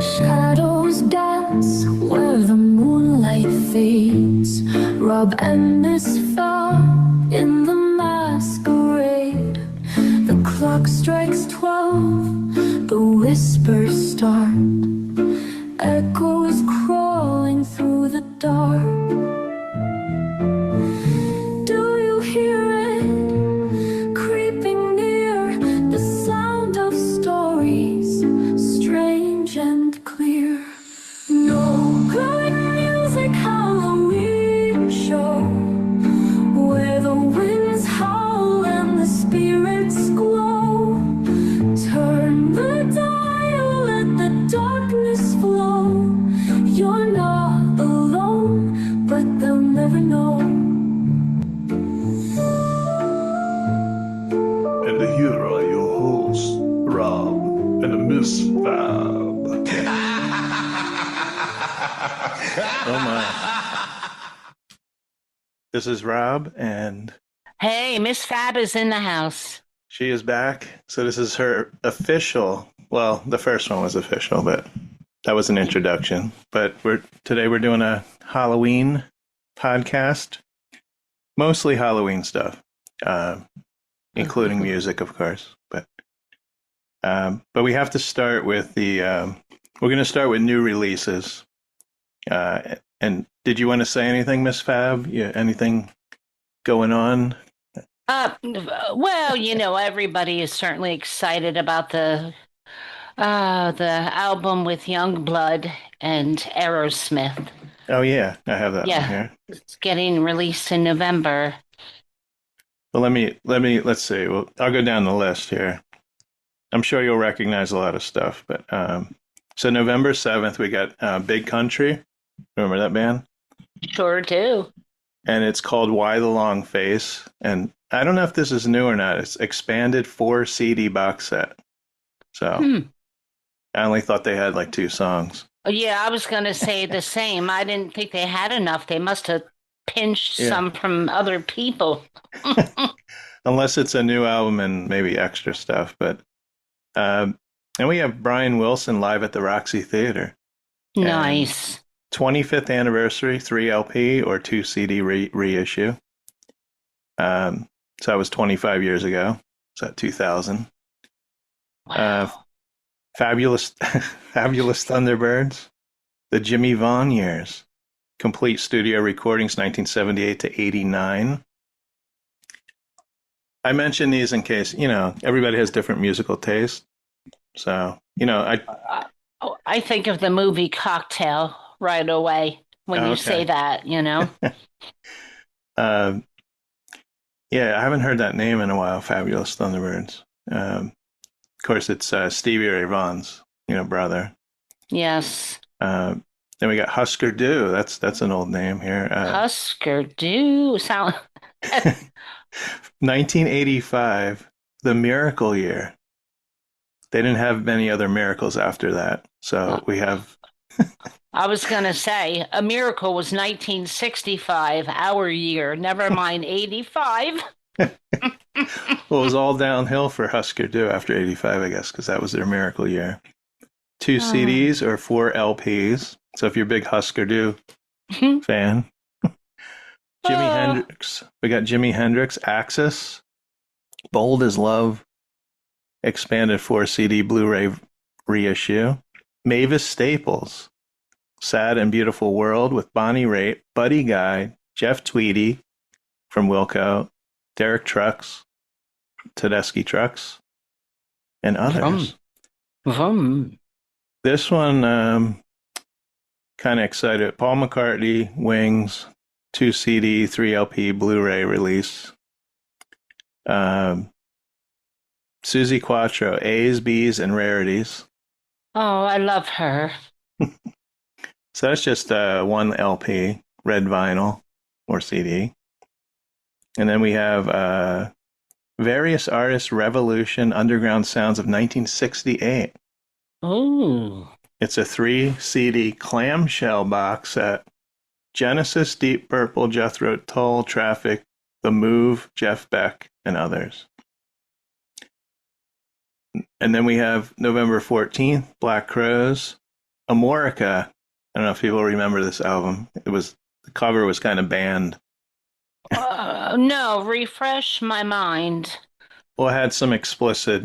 Shadows dance where the moonlight fades. Rob and Miss Fab in the masquerade. The clock strikes 12, the whispers start. Echoes crawling through the dark. Do you hear it creeping near? The sound of stories, strange and clear. No good music, Halloween show, where the winds howl and the spirits glow. Turn the dial, let the darkness flow. You're not alone, but they'll never know. And here are your hosts, Rob and Miss Fab. Oh my. This is Rob, and Hey, Miss Fab is in the house. she is back. So this is her official, well, the first one was official, but that was an introduction. But today we're doing a Halloween podcast, mostly Halloween stuff, including music, of course. But we have to start with we're going to start with new releases. And did you want to say anything, Miss Fab? Yeah, anything going on? Well, everybody is certainly excited about the album with Youngblood and Aerosmith. Oh yeah, I have that one here. It's getting released in November. Well, let's see. Well, I'll go down the list here. I'm sure you'll recognize a lot of stuff, but so November 7th, we got Big Country. Remember that band? Sure do. And it's called Why the Long Face. And I don't know if this is new or not. It's expanded 4 CD box set. So I only thought they had like 2 songs. Yeah, I was going to say the same. I didn't think they had enough. They must have pinched some from other people. Unless it's a new album and maybe extra stuff. But and we have Brian Wilson live at the Roxy Theater. Nice. 25th anniversary, 3 LP or 2 CD reissue. So that was 25 years ago. So that 2000. Wow. Fabulous Thunderbirds, the Jimmy Vaughn years, complete studio recordings 1978 to 89. I mention these in case, everybody has different musical taste. So, I think of the movie Cocktail right away when you say that, Yeah, I haven't heard that name in a while, Fabulous Thunderbirds. Of course, it's Stevie Ray Vaughan's, brother. Yes. Then we got Husker Du. That's an old name here. Husker Du. 1985, the miracle year. They didn't have many other miracles after that. So we have... I was going to say, a miracle was 1965, our year. Never mind 85. Well, it was all downhill for Husker Du after 85, I guess, because that was their miracle year. 2 CDs or 4 LPs. So if you're a big Husker Du fan. Jimi Hendrix. We got Jimi Hendrix, Axis, Bold as Love, expanded 4 CD Blu-ray reissue. Mavis Staples, Sad and Beautiful World with Bonnie Raitt, Buddy Guy, Jeff Tweedy from Wilco, Derek Trucks, Tedeschi Trucks, and others. This one, kind of excited. Paul McCartney, Wings, 2 CD, 3 LP, Blu-ray release. Suzi Quatro, A's, B's, and Rarities. Oh, I love her. So that's just 1 LP, red vinyl or CD. And then we have Various Artists, Revolution, Underground Sounds of 1968. Ooh. It's a 3 CD clamshell box set. Genesis, Deep Purple, Jethro Tull, Traffic, The Move, Jeff Beck, and others. And then we have November 14th, Black Crowes, Amorica. I don't know if people remember this album. The cover was kind of banned. No, refresh my mind. Well, it had some explicit,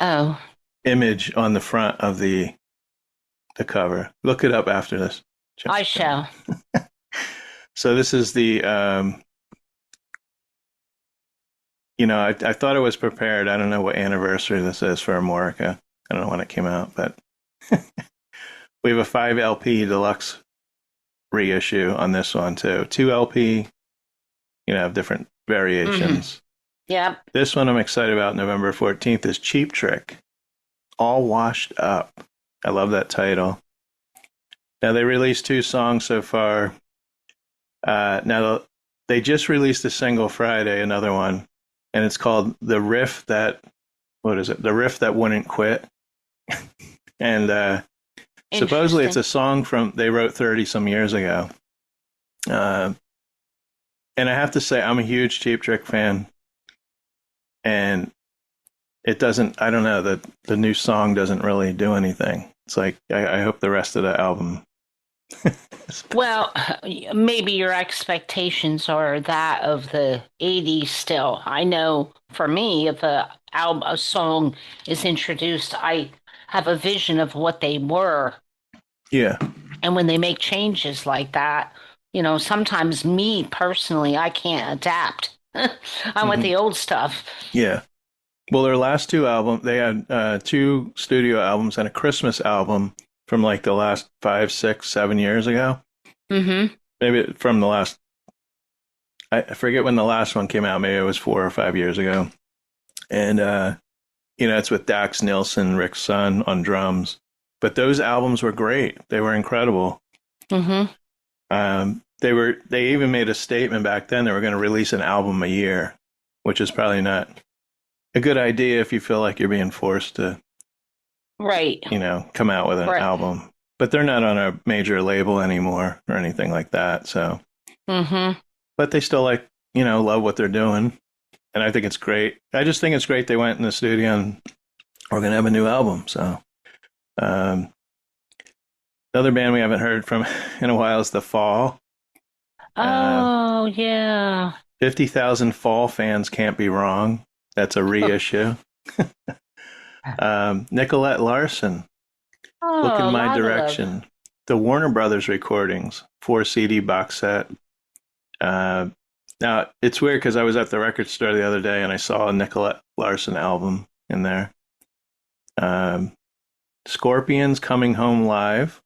Oh, image on the front of the cover. Look it up after this. I shall. So this is the, I thought it was prepared. I don't know what anniversary this is for Amorica. I don't know when it came out, but we have a 5 LP deluxe reissue on this one too. 2 LP, have different variations. Yep. This one I'm excited about, November 14th, is Cheap Trick, All Washed Up. I love that title. Now, they released 2 songs so far. Now, they just released a single Friday, another one, and it's called The Riff That Wouldn't Quit. And supposedly it's a song they wrote 30 some years ago. And I have to say, I'm a huge Cheap Trick fan. And it doesn't, I don't know, the new song doesn't really do anything. It's like, I hope the rest of the album. Well, maybe your expectations are that of the 80s still. I know for me, if a song is introduced, I have a vision of what they were. Yeah. And when they make changes like that, sometimes me personally, I can't adapt. I want the old stuff. Yeah. Well, their last 2 albums, they had 2 studio albums and a Christmas album from like the last 5, 6, 7 years ago. Mm-hmm. Maybe from the last, I forget when the last one came out. Maybe it was 4 or 5 years ago. And, it's with Dax Nielsen, Rick Sun on drums. But those albums were great. They were incredible. Mm-hmm. They even made a statement back then they were going to release an album a year, which is probably not a good idea if you feel like you're being forced to, right, come out with an album. But they're not on a major label anymore or anything like that. So, but they still love what they're doing, and I think it's great. I just think it's great they went in the studio and we're going to have a new album. So, another band we haven't heard from in a while is The Fall. Oh, yeah. 50,000 Fall fans can't be wrong. That's a reissue. Nicolette Larson, Look in My Direction. The Warner Brothers recordings, 4 CD box set. Now, it's weird because I was at the record store the other day and I saw a Nicolette Larson album in there. Scorpions Coming Home Live.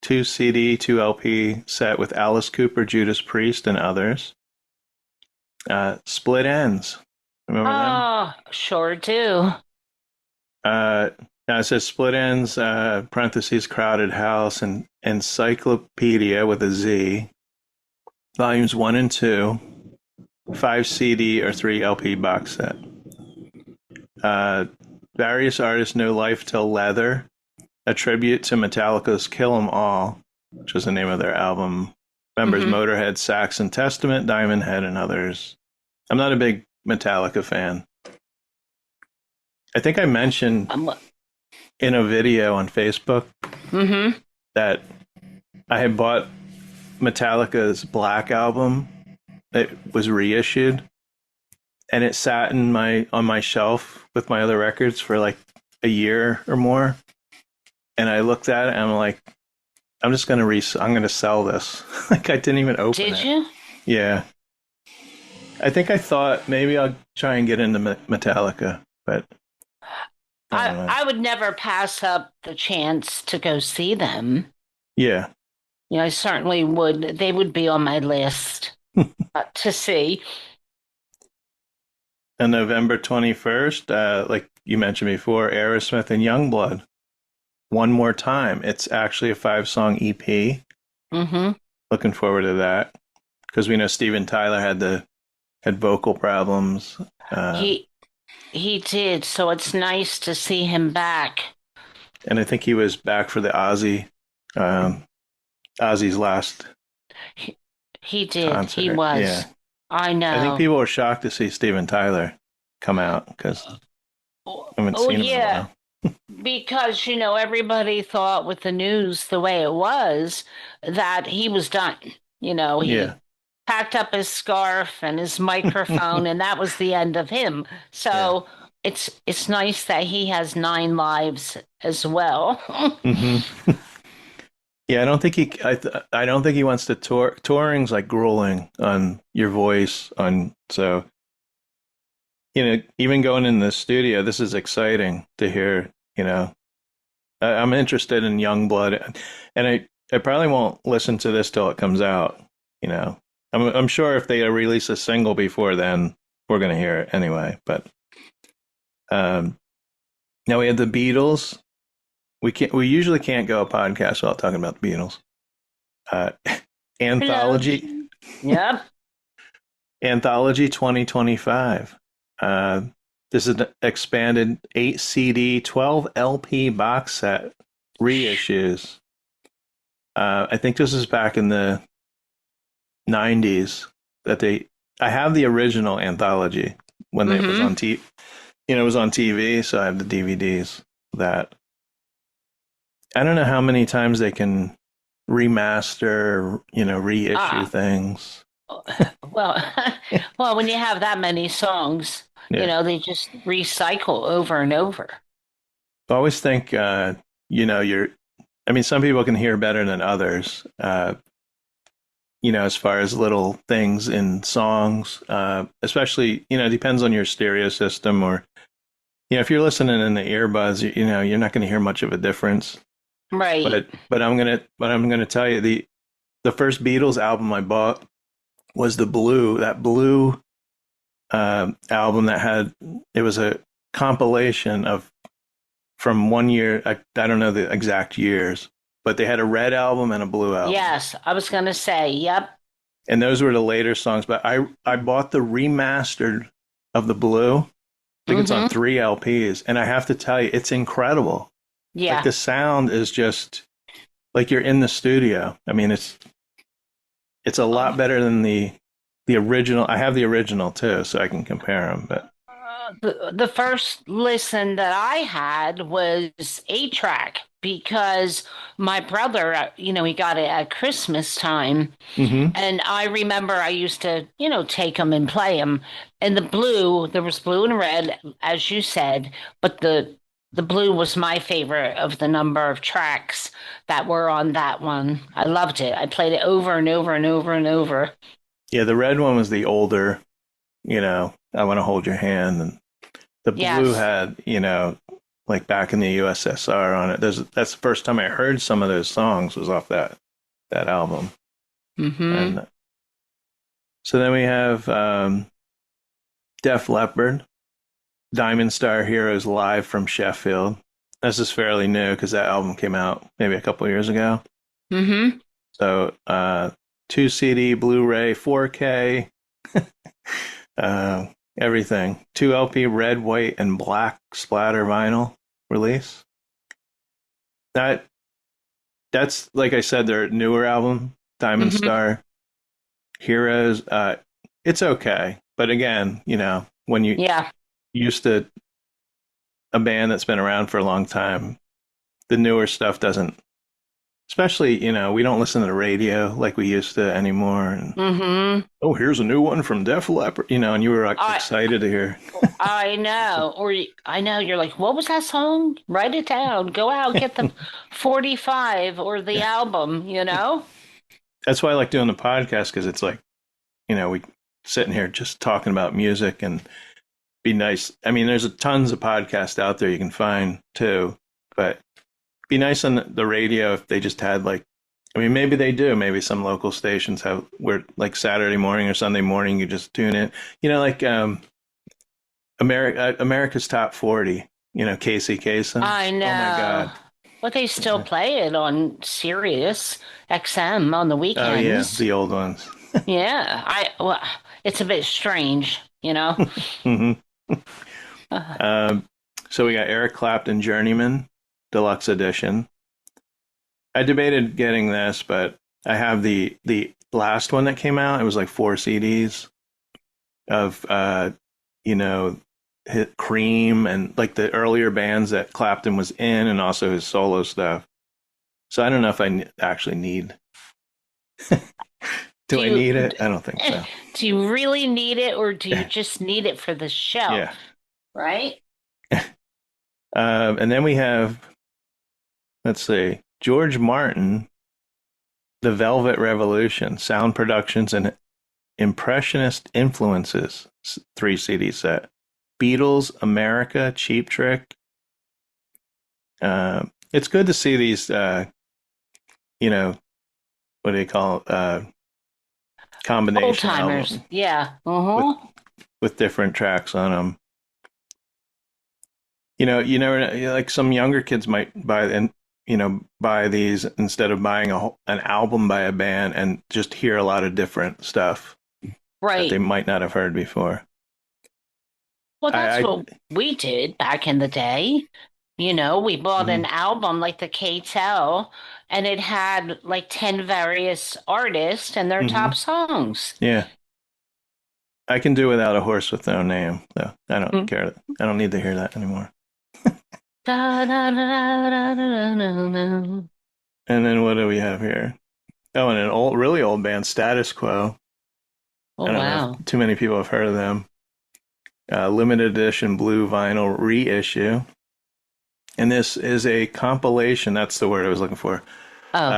2 CD, 2 LP set with Alice Cooper, Judas Priest, and others. Split Ends. Remember them? Oh, sure do. Now it says Split Ends, parentheses, Crowded House, and Encyclopedia with a Z. Volumes 1 and 2. 5 CD or 3 LP box set. Various artists, No Life Till Leather. A tribute to Metallica's Kill 'Em All, which was the name of their album. Members Motorhead, Saxon Testament, Diamond Head, and others. I'm not a big Metallica fan. I think I mentioned in a video on Facebook that I had bought Metallica's Black album. It was reissued, and it sat on my shelf with my other records for like a year or more. And I looked at it and I'm like, I'm just going to sell this. Like I didn't even open it. Did you? Yeah. I think I thought maybe I'll try and get into Metallica, but I would never pass up the chance to go see them. Yeah. I certainly would. They would be on my list to see. On November 21st, like you mentioned before, Aerosmith and Youngblood. One More Time. It's actually a 5-song EP. Looking forward to that because we know Steven Tyler had vocal problems. He did, so it's nice to see him back. And I think he was back for the Ozzy's last. He did. Concert. He was. Yeah. I know. I think people were shocked to see Steven Tyler come out because haven't Oh, seen him in a yeah. while. Because, everybody thought with the news the way it was that he was done. Yeah. He packed up his scarf and his microphone, and that was the end of him. Yeah. So it's nice that he has 9 lives as well. hmm Yeah, I don't think I don't think he wants to tour. Touring's like grueling on your voice so even going in the studio, this is exciting to hear, I'm interested in young blood, and I probably won't listen to this till it comes out, I'm sure if they release a single before then, we're going to hear it anyway, but now we had the Beatles. We usually can't go a podcast without talking about the Beatles. Anthology. Yep. Anthology 2025. This is an expanded 8 CD, 12 LP box set reissues. I think this is back in the 90s I have the original anthology when it was on TV. It was on TV, so I have the DVDs that. I don't know how many times they can remaster, reissue things. Well, well, when you have that many songs, they just recycle over and over. I always think, some people can hear better than others, as far as little things in songs, especially, it depends on your stereo system or, if you're listening in the earbuds, you're not going to hear much of a difference. Right. But I'm gonna tell you the first Beatles album I bought was that blue album it was a compilation from one year. I don't know the exact years, but they had a red album and a blue album. Yes, I was gonna say, yep. And those were the later songs. But I bought the remastered of the blue. I think it's on 3 LPs, and I have to tell you, it's incredible. Yeah. Like the sound is just like you're in the studio. I mean, it's a lot better than the original. I have the original too, so I can compare them. But the first listen that I had was 8-track because my brother, he got it at Christmas time. And I remember I used to, take them and play them. And there was blue and red, as you said, but the blue was my favorite of the number of tracks that were on that one. I loved it. I played it over and over and over and over. Yeah, the red one was the older, I Want to Hold Your Hand. And the blue had, like back in the USSR on it. That's the first time I heard some of those songs was off that album. And so then we have Def Leppard. Diamond Star Heroes Live from Sheffield. This is fairly new because that album came out maybe a couple of years ago. So 2 CD, Blu-ray, 4K, everything. 2 LP, red, white, and black splatter vinyl release. That's like I said, their newer album, Diamond Star Heroes. It's okay, but again, when you used to a band that's been around for a long time, the newer stuff doesn't, especially, we don't listen to the radio like we used to anymore. And, oh, here's a new one from Def Leppard, and you were excited to hear. I know. I know. You're like, what was that song? Write it down. Go out, get the 45 or the album, That's why I like doing the podcast, because it's like, we sitting here just talking about music and be nice. I mean, there's tons of podcasts out there you can find too, but be nice on the radio if they just had maybe they do. Maybe some local stations have where like Saturday morning or Sunday morning you just tune in. Like America's Top 40. Casey Kasem. I know. Oh my God. But they still play it on Sirius XM on the weekends. Oh yeah, the old ones. Yeah, it's a bit strange, So we got Eric Clapton Journeyman Deluxe Edition. I debated getting this, but I have the last one that came out. It was like 4 CDs of hit Cream and like the earlier bands that Clapton was in, and also his solo stuff. So I don't know if I actually need. Do I need it? I don't think so. Do you really need it, or do you just need it for the show? Yeah. Right? And then we have, let's see, George Martin, The Velvet Revolution, Sound Productions and Impressionist Influences, 3 CD set. Beatles, America, Cheap Trick. It's good to see these, what do you call it? Combination Old timers. album. Yeah. With different tracks on them. You never, like some younger kids might buy these instead of buying an album by a band and just hear a lot of different stuff that they might not have heard before. Well, that's what we did back in the day. We bought an album like the K-Tel, and it had like 10 various artists and their top songs. Yeah. I can do without a horse with no name, though. I don't care. I don't need to hear that anymore. Da, da, da, da, da, da, da. And then what do we have here? Oh, and an really old band, Status Quo. Oh, I don't know if too many people have heard of them. Limited edition blue vinyl reissue. And this is a compilation, that's the word I was looking for,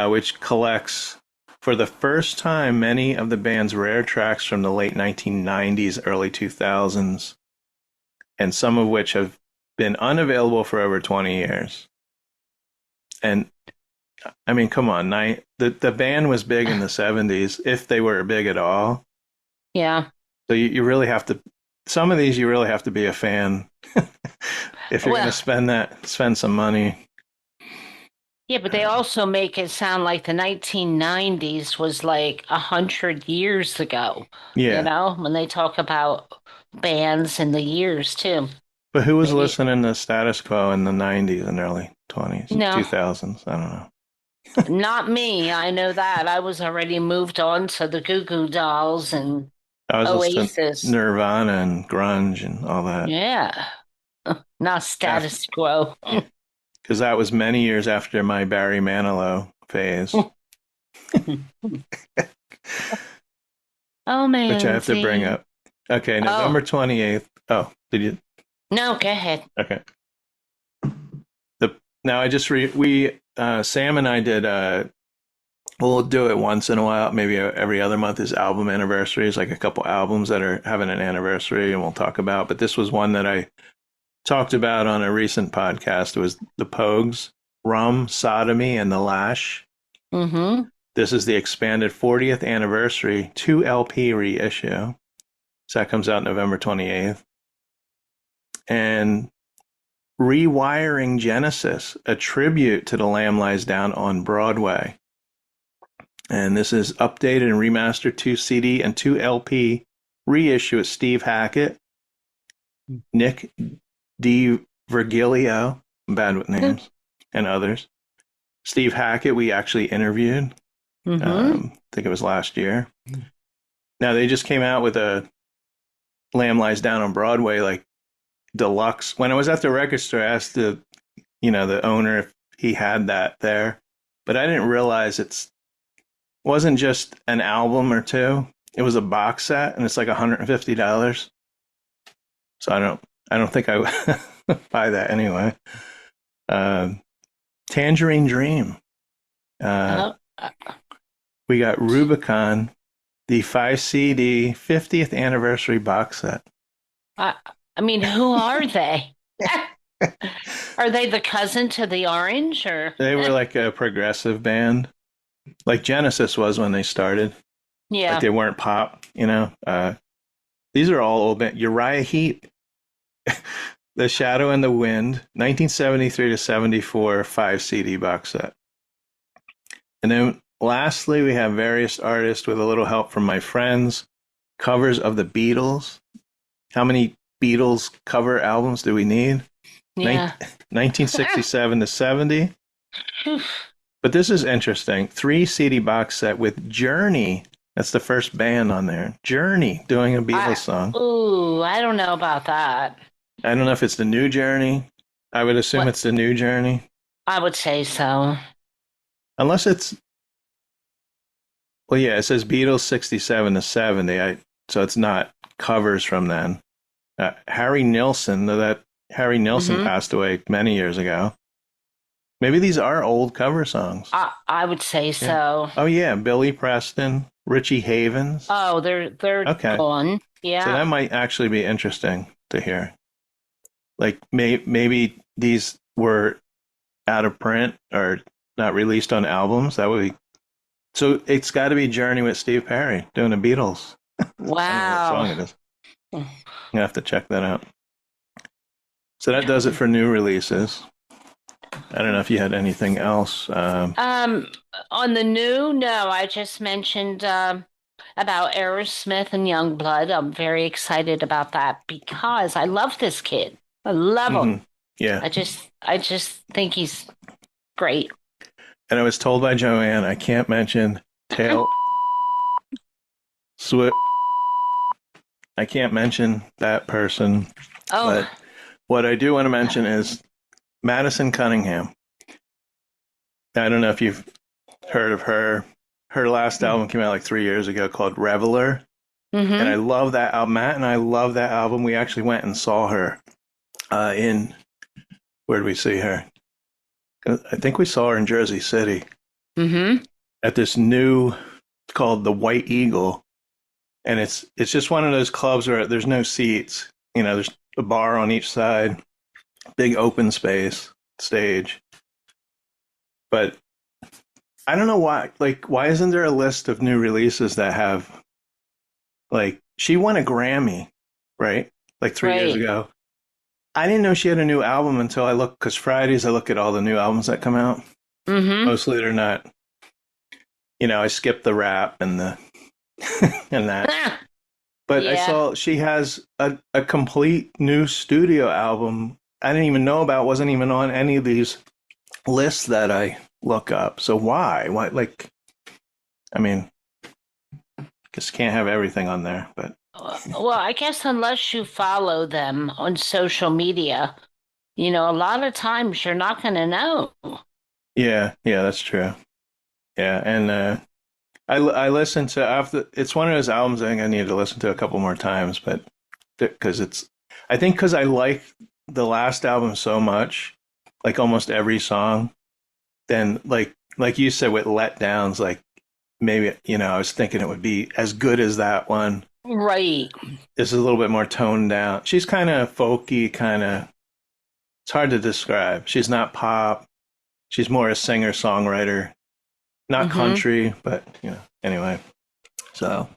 which collects, for the first time, many of the band's rare tracks from the late 1990s, early 2000s, and some of which have been unavailable for over 20 years. And, I mean, come on, the band was big in the 70s, if they were big at all. Yeah. So you really have to, some of these you really have to be a fan. If you're going to spend some money. Yeah, but they also make it sound like the 1990s was like 100 years ago. Yeah. When they talk about bands and the years too. But who was listening to Status Quo in the 90s and early 20s, 2000s? I don't know. Not me. I know that. I was already moved on to the Goo Goo Dolls and Oasis. Nirvana and grunge and all that. Yeah. Not Status Quo. Because that was many years after my Barry Manilow phase. Oh, man. Which I have to bring up. Okay, November 28th. Oh, did you? No, go ahead. Okay. Now I just Sam and I did, we'll do it once in a while, maybe every other month is album anniversaries, like a couple albums that are having an anniversary and we'll talk about. But this was one that I talked about on a recent podcast. It was the Pogues, Rum, Sodomy, and the Lash. Mm-hmm. This is the expanded 40th anniversary 2 LP reissue. So that comes out November 28th. And Rewiring Genesis, a tribute to The Lamb Lies Down on Broadway. And this is updated and remastered 2 CD and 2 LP reissue with Steve Hackett, Nick DiVirgilio, I'm bad with names, and others. Steve Hackett, we actually interviewed. I think it was last year. Now, they just came out with a Lamb Lies Down on Broadway, like, deluxe. When I was at the record store, I asked the owner if he had that there. But I didn't realize it wasn't just an album or two. It was a box set, and it's like $150. So I don't think I would buy that anyway. Tangerine Dream. We got Rubicon, the 5 CD 50th anniversary box set. I mean, who are they? Are they the cousin to the Orange, or? They were like a progressive band, like Genesis was when they started. Yeah, like they weren't pop, These are all old bands. Uriah Heep, The Shadow and the Wind, 1973 to 74, 5 CD box set. And then lastly, we have various artists with a little help from my friends, covers of the Beatles. How many Beatles cover albums do we need? Yeah. 1967 to 70. But this is interesting. 3 CD box set with Journey. That's the first band on there. Journey doing a Beatles song. Ooh, I don't know about that. I don't know if it's the new Journey. I would assume What? it's the new Journey. I would say so. Unless it's, well, yeah, it says Beatles 67 to 70. So it's not covers from then. Harry Nilsson, though that Harry Nilsson Mm-hmm. passed away many years ago. Maybe these are old cover songs. I would say so. Oh, yeah, Billy Preston, Richie Havens. Oh, they're Okay. gone. Yeah. So that might actually be interesting to hear. Like maybe these were out of print or not released on albums. That would be. So it's got to be Journey with Steve Perry doing the Beatles. I don't know what Wow. song it is. You have to check that out. So that does it for new releases. I don't know if you had anything else. On the new, no, I just mentioned about Aerosmith and Youngblood. I'm very excited about that because I love this kid. I love him. Yeah. I just think he's great. And I was told by Joanne I can't mention Tail Swift. I can't mention that person. Oh, But what I do want to mention is Madison Cunningham. I don't know if you've heard of her. Her last album came out like 3 years ago called Reveler. mm-hmm. And I love that album. Matt and I love that album. We actually went and saw her where did we see her? I think we saw her in Jersey City Mm-hmm. at this new, called the White Eagle. And it's just one of those clubs where there's no seats. You know, there's a bar on each side, big open space, stage. But I don't know why, like, why isn't there a list of new releases that have, like, she won a Grammy, right? Like 3 years Right. ago. I didn't know she had a new album until I look, because Fridays I look at all the new albums that come out. Mm-hmm. Mostly they're not, you know, I skip the rap and the, and that. But I Yeah. saw she has a complete new studio album I didn't even know about, wasn't even on any of these lists that I look up. So why? Why? Like, I mean, guess you can't have everything on there, but Well, I guess unless you follow them on social media, you know, a lot of times you're not going to know. yeah, that's true. Yeah, and I listened to after. It's one of those albums I think I need to listen to a couple more times, but because I think because I like the last album so much, like almost every song, then like you said with Letdowns, like maybe, you know, I was thinking it would be as good as that one. Right. This is a little bit more toned down. She's kind of folky, it's hard to describe. She's not pop. She's more a singer-songwriter, not Mm-hmm. country, but, you know, anyway. So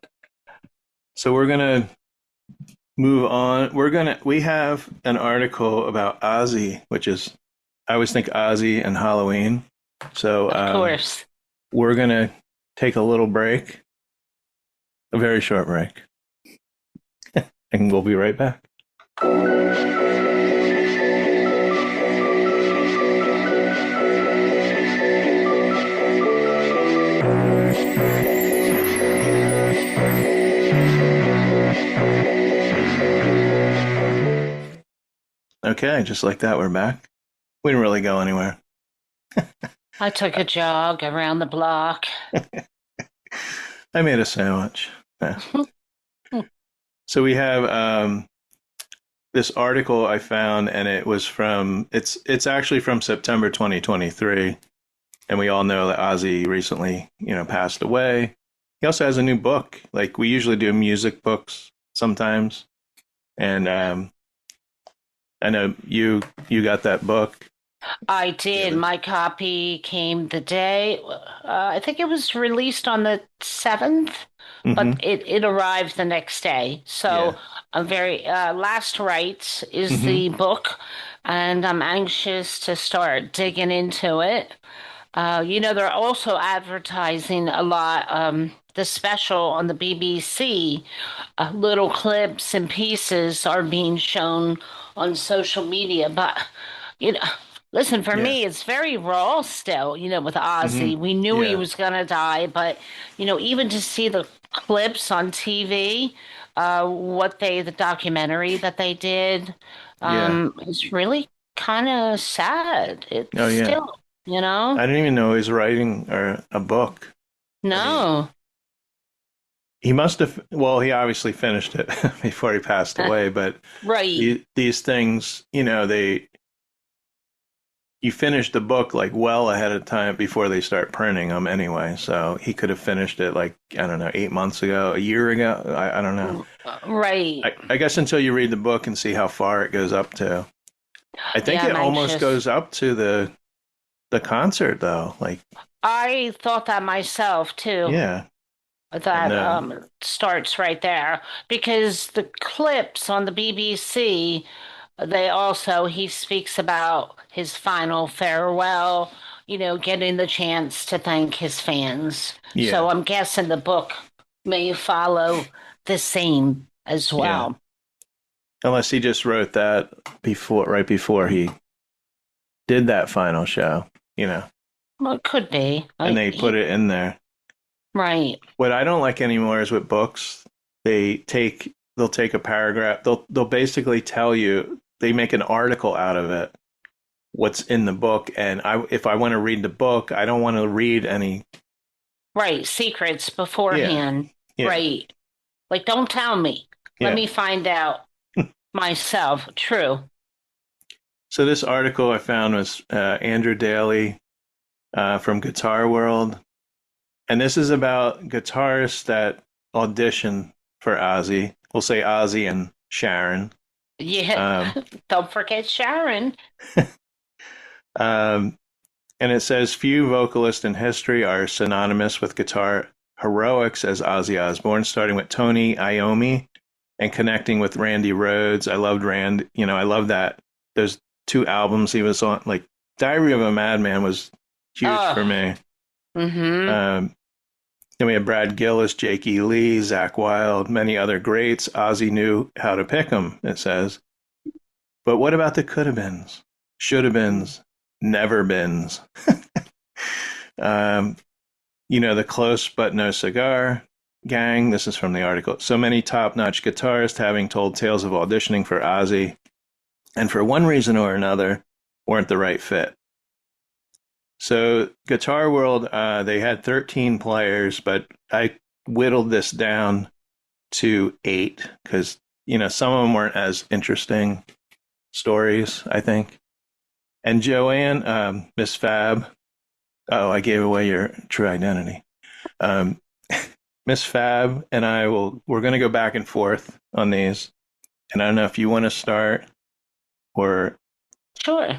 we're going to move on. We have an article about OZZY, which is, I always think OZZY and Halloween. So Of course. we're going to take a little break, a very short break, and we'll be right back. Okay, just like that, we're back. We didn't really go anywhere. I took a jog around the block. I made a sandwich. Yeah. So we have this article I found, and it was from it's actually from September 2023, and we all know that OZZY recently, you know, passed away. He also has a new book. Like, we usually do music books sometimes, and I know you got that book. I did. Yeah. My copy came the day, I think it was released on the 7th, but it arrived the next day. So Yeah. I'm very, Last Rites is the book, and I'm anxious to start digging into it. You know, they're also advertising a lot. The special on the BBC, little clips and pieces are being shown on social media. But, you know, listen, for me, it's very raw still, you know, with OZZY. We knew he Yeah. was going to die, but, you know, even to see the clips on TV, the documentary that they did, Yeah. It's really kind of sad. It's Oh yeah. still, you know? I didn't even know he was writing a book. I mean, No. he must have. Well, he obviously finished it before he passed away. But Right. these things, you finish the book like well ahead of time before they start printing them anyway. So he could have finished it like, I don't know, 8 months ago, a year ago. I don't know. Right. I guess until you read the book and see how far it goes up to. I think Yeah, it I'm almost anxious. goes up to the concert though. Like, I thought that myself too. yeah. And That starts right there because the clips on the BBC, he speaks about his final farewell, getting the chance to thank his fans. yeah. So I'm guessing the book may follow the same as Yeah. well. Unless he just wrote that right before he did that final show. Well, it could be. And they put it in there. Right. What I don't like anymore is with books, they'll take a paragraph, they'll basically tell you, they make an article out of it, what's in the book, and if I want to read the book, I don't want to read any. Right. Secrets Yeah. beforehand. Yeah. Right. Like, don't tell me. Let Yeah. me find out myself. True. So this article I found was Andrew Daly from Guitar World. And this is about guitarists that audition for OZZY. We'll say OZZY and Sharon. Yeah. Don't forget Sharon. And it says few vocalists in history are synonymous with guitar heroics as Ozzy Osbourne, starting with Tony Iommi and connecting with Randy Rhoads. I loved Rand. I love that. Those 2 albums he was on, like Diary of a Madman was huge for me. Mm-hmm. Then we have Brad Gillis, Jake E. Lee, Zakk Wylde, many other greats. Ozzy knew how to pick them, it says. But what about the could have beens, should have beens, never beens? The Close But No Cigar gang. This is from the article. So many top-notch guitarists having told tales of auditioning for Ozzy, and for one reason or another, weren't the right fit. So Guitar World, they had 13 players, but I whittled this down to 8 because, some of them weren't as interesting stories, I think. And Joanne, Miss Fab, I gave away your true identity. Miss Fab and we're going to go back and forth on these. And I don't know if you want to start or. Sure.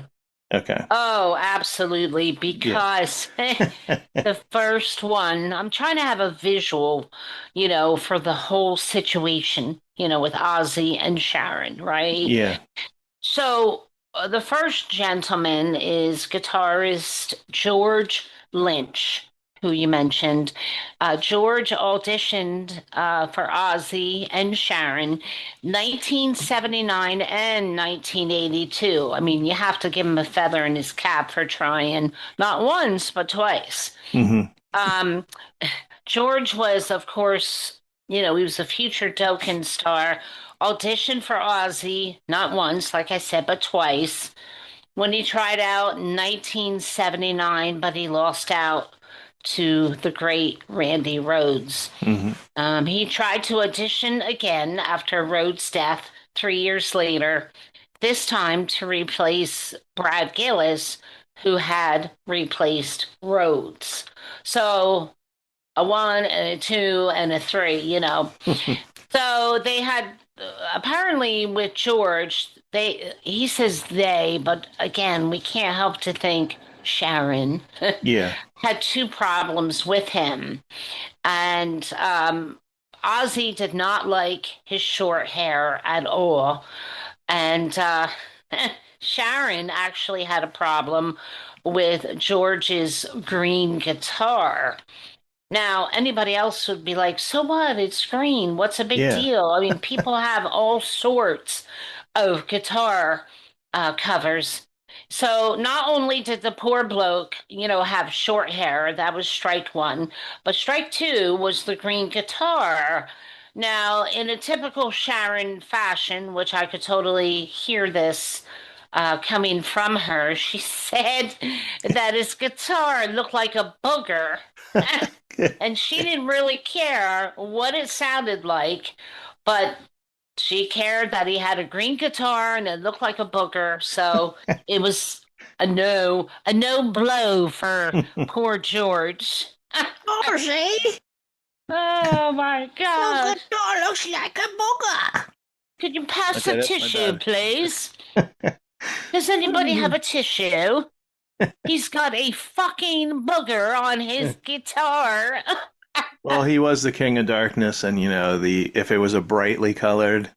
Okay. Oh, absolutely. Because the first one, I'm trying to have a visual, for the whole situation, with Ozzy and Sharon, right? Yeah. So the first gentleman is guitarist George Lynch, who you mentioned. George auditioned for Ozzy and Sharon 1979 and 1982. I mean, you have to give him a feather in his cap for trying not once, but twice. Mm-hmm. George was, of course, he was a future Dokken star, auditioned for Ozzy not once, like I said, but twice. When he tried out in 1979, but he lost out to the great Randy Rhoads. Mm-hmm. He tried to audition again after Rhoads' death 3 years later, this time to replace Brad Gillis, who had replaced Rhoads. So a 1 and a 2 and a 3. So they had apparently with George, he says they, but again, we can't help to think Sharon Yeah. had 2 problems with him. And Ozzy did not like his short hair at all. And Sharon actually had a problem with George's green guitar. Now, anybody else would be like, so what? It's green. What's a big Yeah. deal? I mean, people have all sorts of guitar covers. So not only did the poor bloke, have short hair, that was strike 1, but strike 2 was the green guitar. Now, in a typical Sharon fashion, which I could totally hear this coming from her, she said that his guitar looked like a booger. And she didn't really care what it sounded like, but she cared that he had a green guitar and it looked like a booger. So it was a no blow for poor George. Ozzy, Oh my your God. guitar looks like a booger. Could you pass Okay, a that's my tissue, bad. please? Does anybody have a tissue? He's got a fucking booger on his guitar. Well, he was the King of Darkness, and if it was a brightly colored,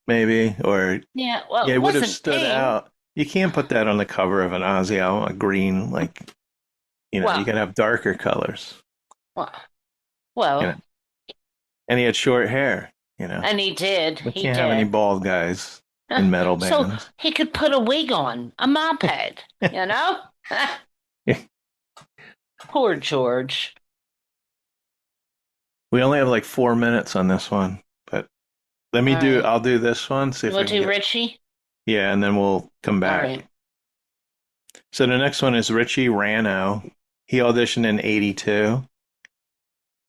maybe, or Yeah, well, yeah, it it would have wasn't stood pink. out. You can't put that on the cover of an Ozzy album, a green, Well- you can have darker colors. Well, You know. And he had short hair, and he did. We He can't did. have any bald guys in metal So bands. he could put a wig on, a mop head, you know? Poor George. We only have like 4 minutes on this one, but All right. I'll do this one, see if We'll I can do get, Richie? yeah, and then we'll come All back. right. So the next one is Richie Rano. He auditioned in 82.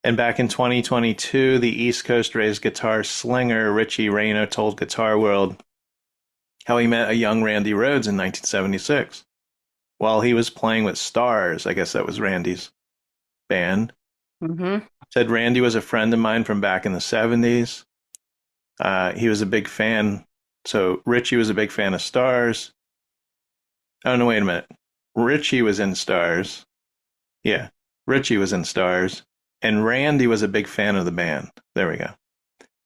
And back in 2022, the East Coast raised guitar slinger Richie Rano told Guitar World how he met a young Randy Rhoads in 1976 while he was playing with Stars. I guess that was Randy's band. Mm-hmm. Said Randy was a friend of mine from back in the 70s. He was a big fan. So Richie was a big fan of Stars. Oh, no, wait a minute. Richie was in Stars. Yeah, Richie was in Stars. And Randy was a big fan of the band. There we go.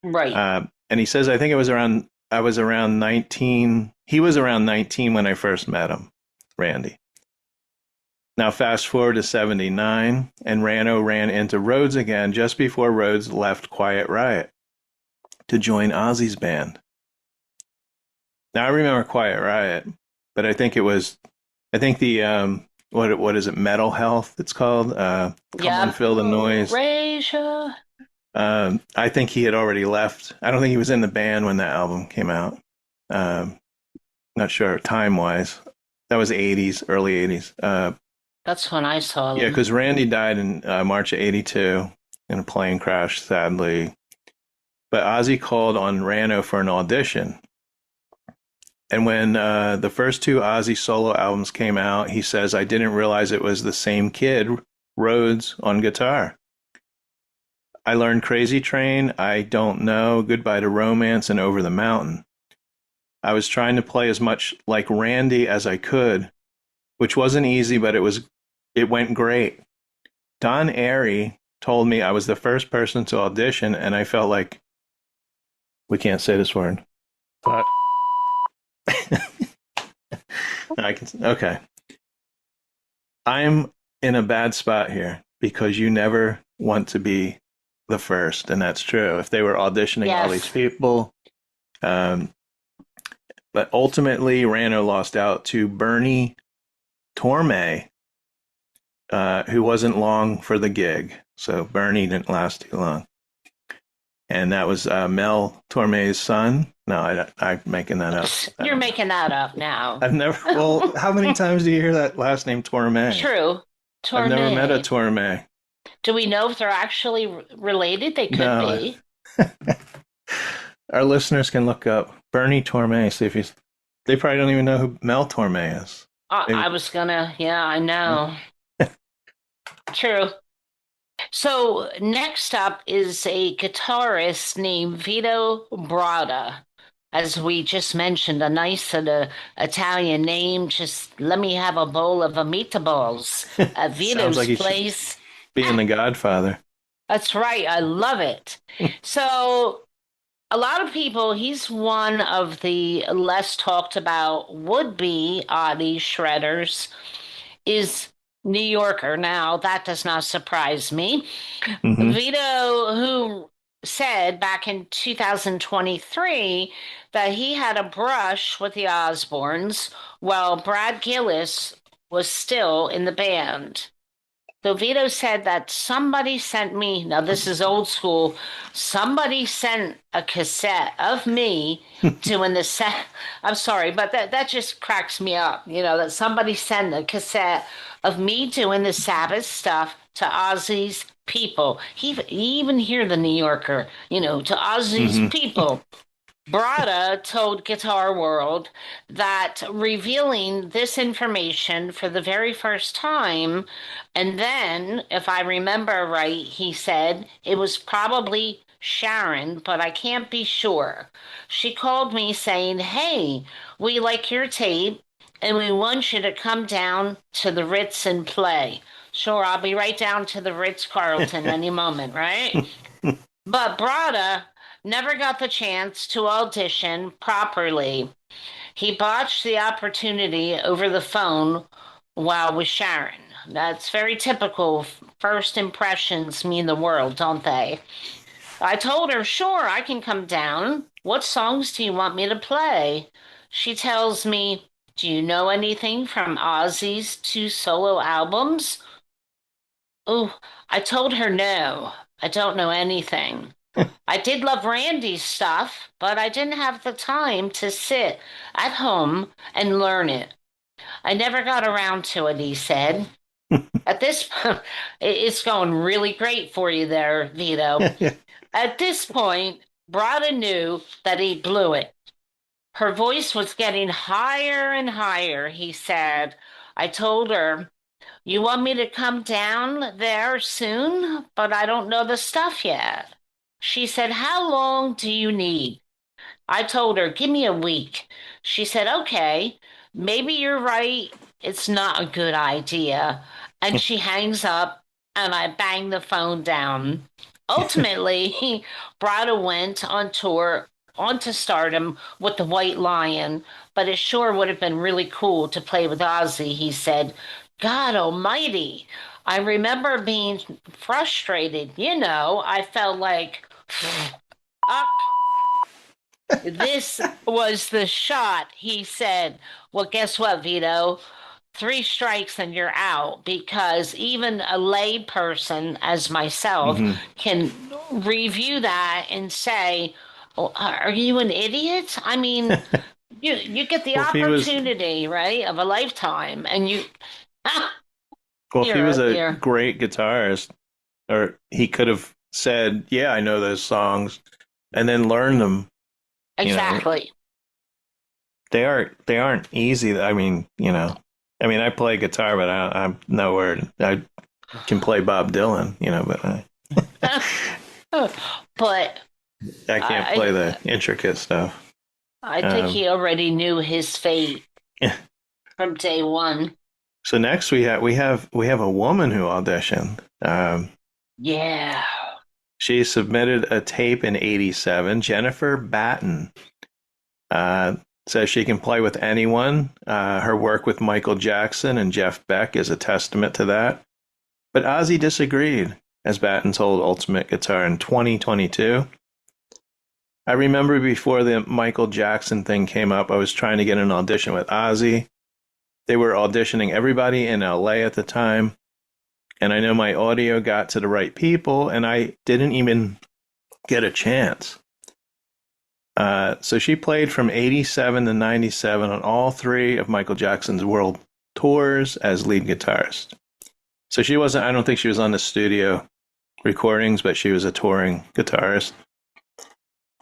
Right. And he says, I was around 19. He was around 19 when I first met him, Randy. Now, fast forward to 79, and Rano ran into Rhoads again just before Rhoads left Quiet Riot to join Ozzy's band. Now, I remember Quiet Riot, but I think the, what is it, Metal Health, it's called? Come on, Feel the Noise. Erasure. I think he had already left. I don't think he was in the band when that album came out. Not sure time-wise. That was 80s, early 80s. That's when I saw them. Yeah, because Randy died in March of 82 in a plane crash, sadly. But Ozzy called on Rano for an audition. And when the first two Ozzy solo albums came out, he says, I didn't realize it was the same kid, Rhoads, on guitar. I learned Crazy Train, I Don't Know, Goodbye to Romance, and Over the Mountain. I was trying to play as much like Randy as I could, which wasn't easy, but it went great. Don Airy told me I was the first person to audition, and I felt like, we can't say this word, but okay. I'm in a bad spot here because you never want to be the first, and that's true. If they were auditioning all these people, but ultimately Rano lost out to Bernie Torme, who wasn't long for the gig. So Bernie didn't last too long. And that was Mel Torme's son. No, I'm making that up. You're making that up now. I've never. Well, how many times do you hear that last name, Torme? True. Torme. I've never met a Torme. Do we know if they're actually related? They could be. Our listeners can look up Bernie Torme. See if he's. They probably don't even know who Mel Torme is. I was gonna. Yeah, I know. True. So next up is a guitarist named Vito Bratta. As we just mentioned, a nice Italian name. Just let me have a bowl of meatballs at Vito's like place. Being the Godfather. That's right. I love it. So a lot of people, he's one of the less talked about would-be Audi shredders, is New Yorker. Now, that does not surprise me. Mm-hmm. Vito, who said back in 2023 that he had a brush with the Osbournes while Brad Gillis was still in the band. So Vito said that somebody sent me, now this is old school, somebody sent a cassette of me doing the set. I'm sorry, but that just cracks me up, that somebody sent a cassette of me doing the Sabbath stuff to Ozzy's people. He even hear the New Yorker, to Ozzy's people. Brada told Guitar World that revealing this information for the very first time, and then, if I remember right, he said it was probably Sharon, but I can't be sure. She called me saying, "Hey, we like your tape and we want you to come down to the Ritz and play." Sure, I'll be right down to the Ritz Carlton any moment, right? But Brada never got the chance to audition properly. He botched the opportunity over the phone while with Sharon. That's very typical. First impressions mean the world, don't they? I told her, sure, I can come down. What songs do you want me to play? She tells me, do you know anything from Ozzy's 2 solo albums? Oh, I told her no, I don't know anything. I did love Randy's stuff, but I didn't have the time to sit at home and learn it. I never got around to it, he said. At this point, it's going really great for you there, Vito. At this point, Brada knew that he blew it. Her voice was getting higher and higher, he said. I told her, you want me to come down there soon, but I don't know the stuff yet. She said, how long do you need? I told her, give me a week. She said, okay, maybe you're right. It's not a good idea. And she hangs up and I bang the phone down. Ultimately, Brada went on tour onto stardom with the White Lion, but it sure would have been really cool to play with Ozzy, he said. God almighty. I remember being frustrated. I felt like, up. This was the shot, he said. Well, guess what, Vito? 3 strikes and you're out, because even a lay person as myself can review that and say, oh, are you an idiot? I mean, you get the Well, opportunity, right, of a lifetime, and you... Well, if he was a great guitarist, or he could have said, yeah, I know those songs, and then learn them. Exactly. They aren't easy. I mean, I play guitar, but I'm nowhere. I can play Bob Dylan, but but I can't play the intricate stuff. I think he already knew his fate from day one. So next we have a woman who auditioned. Yeah. She submitted a tape in '87. Jennifer Batten says she can play with anyone. Her work with Michael Jackson and Jeff Beck is a testament to that. But Ozzy disagreed, as Batten told Ultimate Guitar in 2022. I remember before the Michael Jackson thing came up, I was trying to get an audition with Ozzy. They were auditioning everybody in LA at the time. And I know my audio got to the right people, and I didn't even get a chance. So she played from '87 to '97 on all 3 of Michael Jackson's world tours as lead guitarist. So she wasn't, I don't think she was on the studio recordings, but she was a touring guitarist.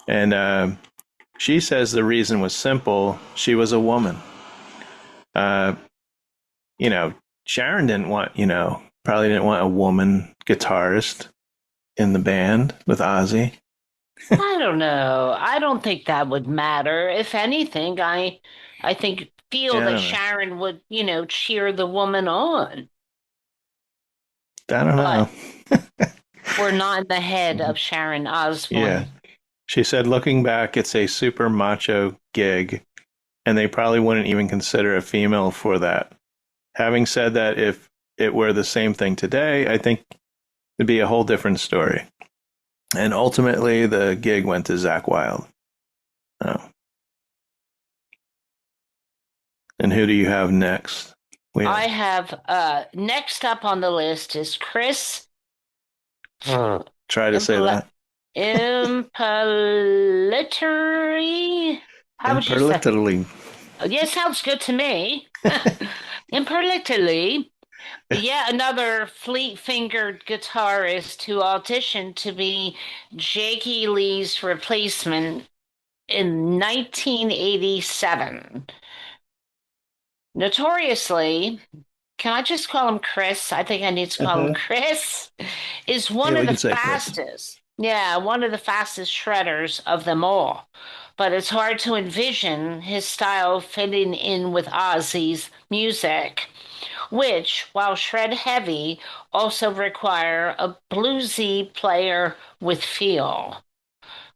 And she says the reason was simple. She was a woman. Sharon probably didn't want a woman guitarist in the band with Ozzy. I don't know. I don't think that would matter. If anything, I feel that Sharon would, cheer the woman on. I don't know. We're not in the head of Sharon Osbourne. Yeah. She said, looking back, it's a super macho gig, and they probably wouldn't even consider a female for that. Having said that, if it were the same thing today, I think it'd be a whole different story. And ultimately, the gig went to Zakk Wylde. Oh. And who do you have next? I have next up on the list is Chris Try to say that. Impellitteri. How would you say? Imperliterally. Yeah, sounds good to me. Impellitteri. Yeah, another fleet-fingered guitarist who auditioned to be Jakey Lee's replacement in 1987. Notoriously, can I just call him Chris? I think I need to call him Chris. Is one Yeah, of we the can say Chris. fastest. Yeah, one of the fastest shredders of them all. But it's hard to envision his style fitting in with Ozzy's music, which, while shred heavy, also require a bluesy player with feel.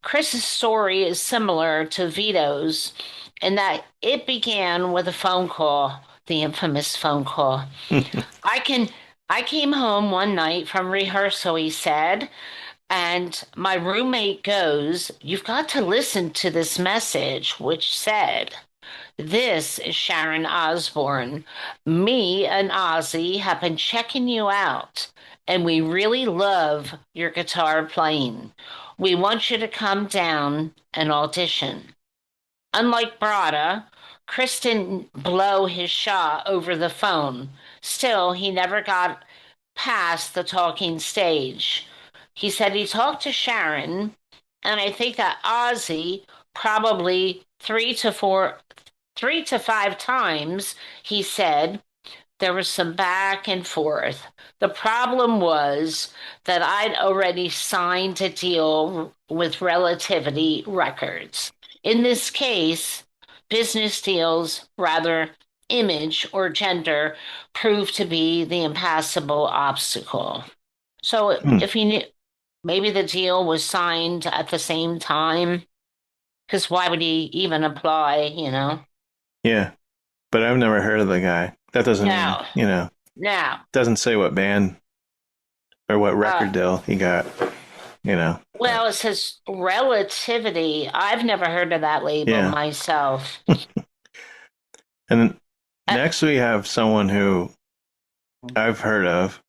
Chris's story is similar to Vito's in that it began with a phone call, the infamous phone call. I can I came home one night from rehearsal, he said, and my roommate goes, "You've got to listen to this message," which said, "This is Sharon Osbourne. Me and Ozzy have been checking you out, and we really love your guitar playing. We want you to come down and audition." Unlike Brada, Chris didn't blow his shot over the phone. Still, he never got past the talking stage. He said he talked to Sharon, and I think that Ozzy probably 3 to 5 times, he said, there was some back and forth. The problem was that I'd already signed a deal with Relativity Records. In this case, business deals, rather image or gender, proved to be the impassable obstacle. So if he knew, maybe the deal was signed at the same time, because why would he even apply? Yeah, but I've never heard of the guy. That doesn't No. mean, Now, doesn't say what band or what record deal he got. well, it says Relativity. I've never heard of that label Yeah. myself. And next we have someone who I've heard of,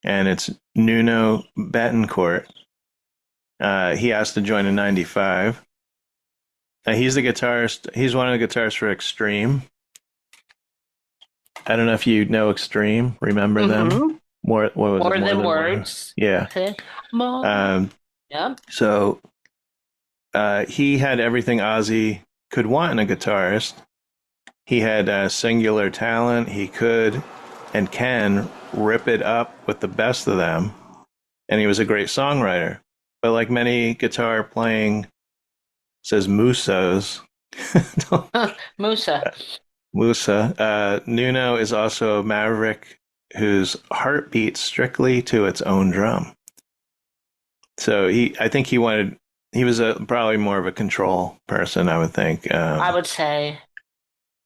and it's Nuno Betancourt. He asked to join in 95. He's the guitarist. He's one of the guitarists for Extreme. I don't know if you know Extreme. Remember them? What was More it? than words. Yeah. Okay. More. Yeah. So he had everything Ozzy could want in a guitarist. He had singular talent. He could and can rip it up with the best of them. And he was a great songwriter. But like many guitar playing, says Musos. Musa. Nuno is also a maverick whose heart beats strictly to its own drum. So I think he was probably more of a control person, I would think. I would say.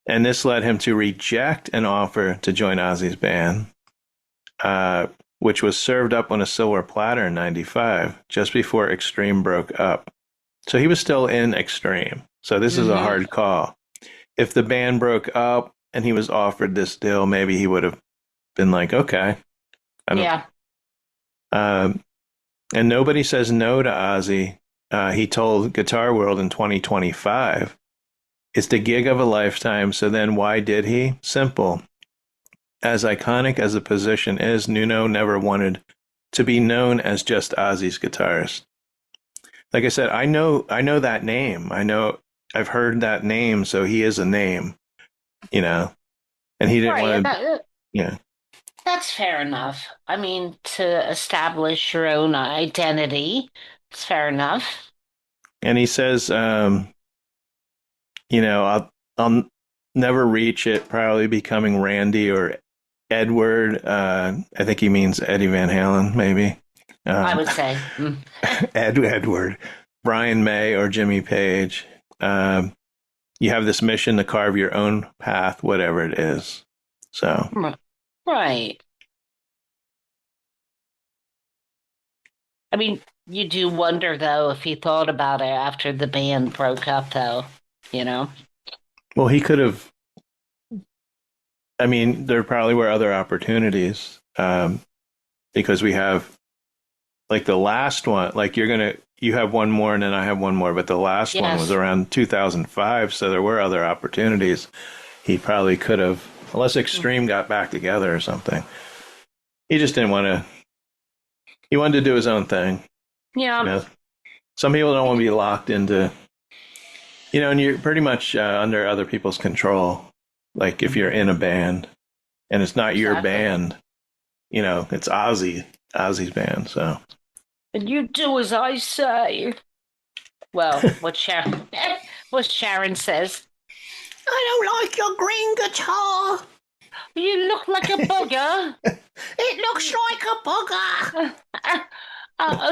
And this led him to reject an offer to join Ozzy's band, which was served up on a silver platter in 95, just before Extreme broke up. So he was still in Extreme. So this is a hard call. If the band broke up and he was offered this deal, maybe he would have been like, okay. Yeah. And nobody says no to Ozzy. He told Guitar World in 2025, it's the gig of a lifetime. So then why did he? Simple. As iconic as the position is, Nuno never wanted to be known as just Ozzy's guitarist. Like I said, I know that name. I've heard that name, so he is a name, and he didn't want to. Yeah, that's fair enough. I mean, to establish your own identity, it's fair enough. And he says, I'll never reach it. Probably becoming Randy or Edward. I think he means Eddie Van Halen, maybe. I would say Edward, Brian May, or Jimmy Page. You have this mission to carve your own path, whatever it is. So, right. I mean, you do wonder, though, if he thought about it after the band broke up, though, Well, he could have I mean, there probably were other opportunities because we have like the last one. Like you have one more, and then I have one more. But the last one Yes. was around 2005, so there were other opportunities. He probably could have, unless Extreme got back together or something. He just didn't want to. He wanted to do his own thing. Yeah. You know? Some people don't want to be locked into, and you're pretty much under other people's control. Like if you're in a band and it's not your Exactly. band, it's Ozzy's band. So And you do as I say. Well, what Sharon says. I don't like your green guitar. You look like a bugger. It looks like a bugger.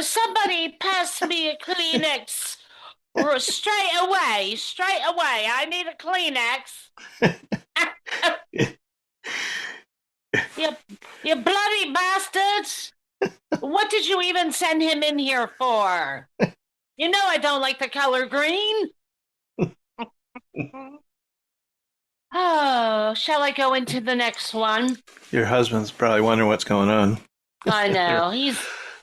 Somebody pass me a Kleenex straight away. Straight away. I need a Kleenex. You bloody bastards. What did you even send him in here for? You know I don't like the color green. Oh, shall I go into the next one? your husband's probably wondering what's going on. I know.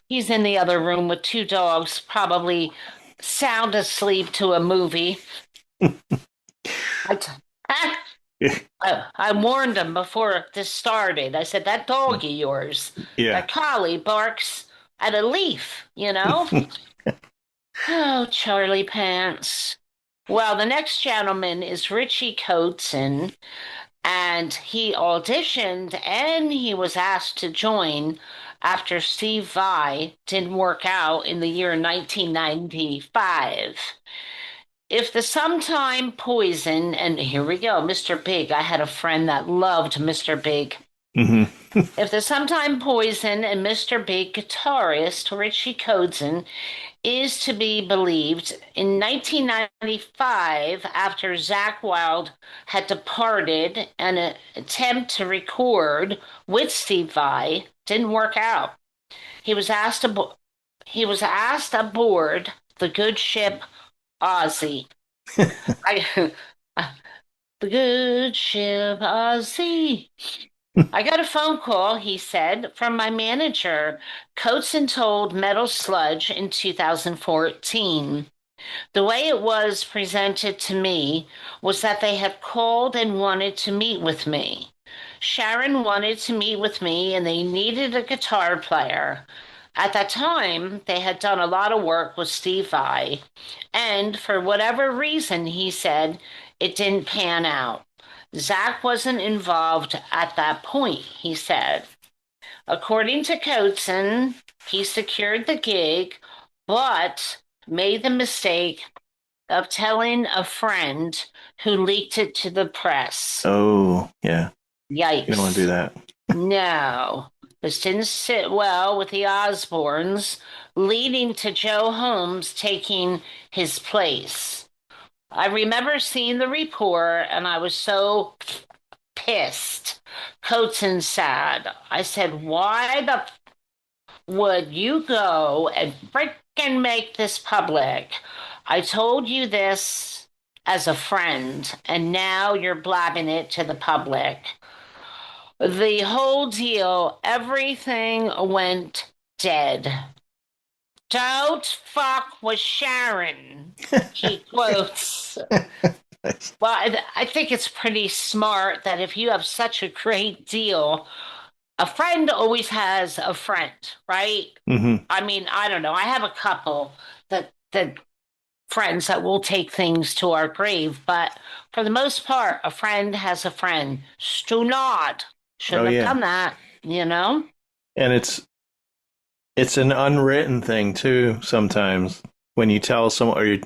He's in the other room with two dogs, probably sound asleep to a movie. I warned him before this started. I said, that dog of yours, Yeah. that collie barks at a leaf, Oh, Charlie Pants. Well, the next gentleman is Richie Kotzen, and he auditioned and he was asked to join after Steve Vai didn't work out in the year 1995. If the sometime Poison, and here we go, Mr. Big. I had a friend that loved Mr. Big. Mm-hmm. If the sometime Poison and Mr. Big guitarist Richie Kotzen is to be believed, in 1995, after Zakk Wylde had departed, an attempt to record with Steve Vai didn't work out. He was asked aboard the good ship OZZY. The good ship OZZY. I got a phone call, he said, from my manager. Kotzen told Metal Sludge in 2014. The way it was presented to me was that they had called and wanted to meet with me. Sharon wanted to meet with me and they needed a guitar player. At that time, they had done a lot of work with Steve Vai, and for whatever reason, he said, it didn't pan out. Zakk wasn't involved at that point, he said. According to Kotzen, he secured the gig, but made the mistake of telling a friend who leaked it to the press. Oh, yeah. Yikes. You don't want to do that. No. This didn't sit well with the Osbournes, leading to Joe Holmes taking his place. I remember seeing the report and I was so pissed. Kotzen said, I said, why the would you go and frickin' make this public? I told you this as a friend and now you're blabbing it to the public. The whole deal, everything went dead. Don't fuck with Sharon, he quotes. Nice. Well, I think it's pretty smart that if you have such a great deal, a friend always has a friend, right? Mm-hmm. I mean, I don't know. I have a couple that friends that will take things to our grave, but for the most part, a friend has a friend. Stu Nod shouldn't have done that, And it's an unwritten thing too. Sometimes when you tell someone, or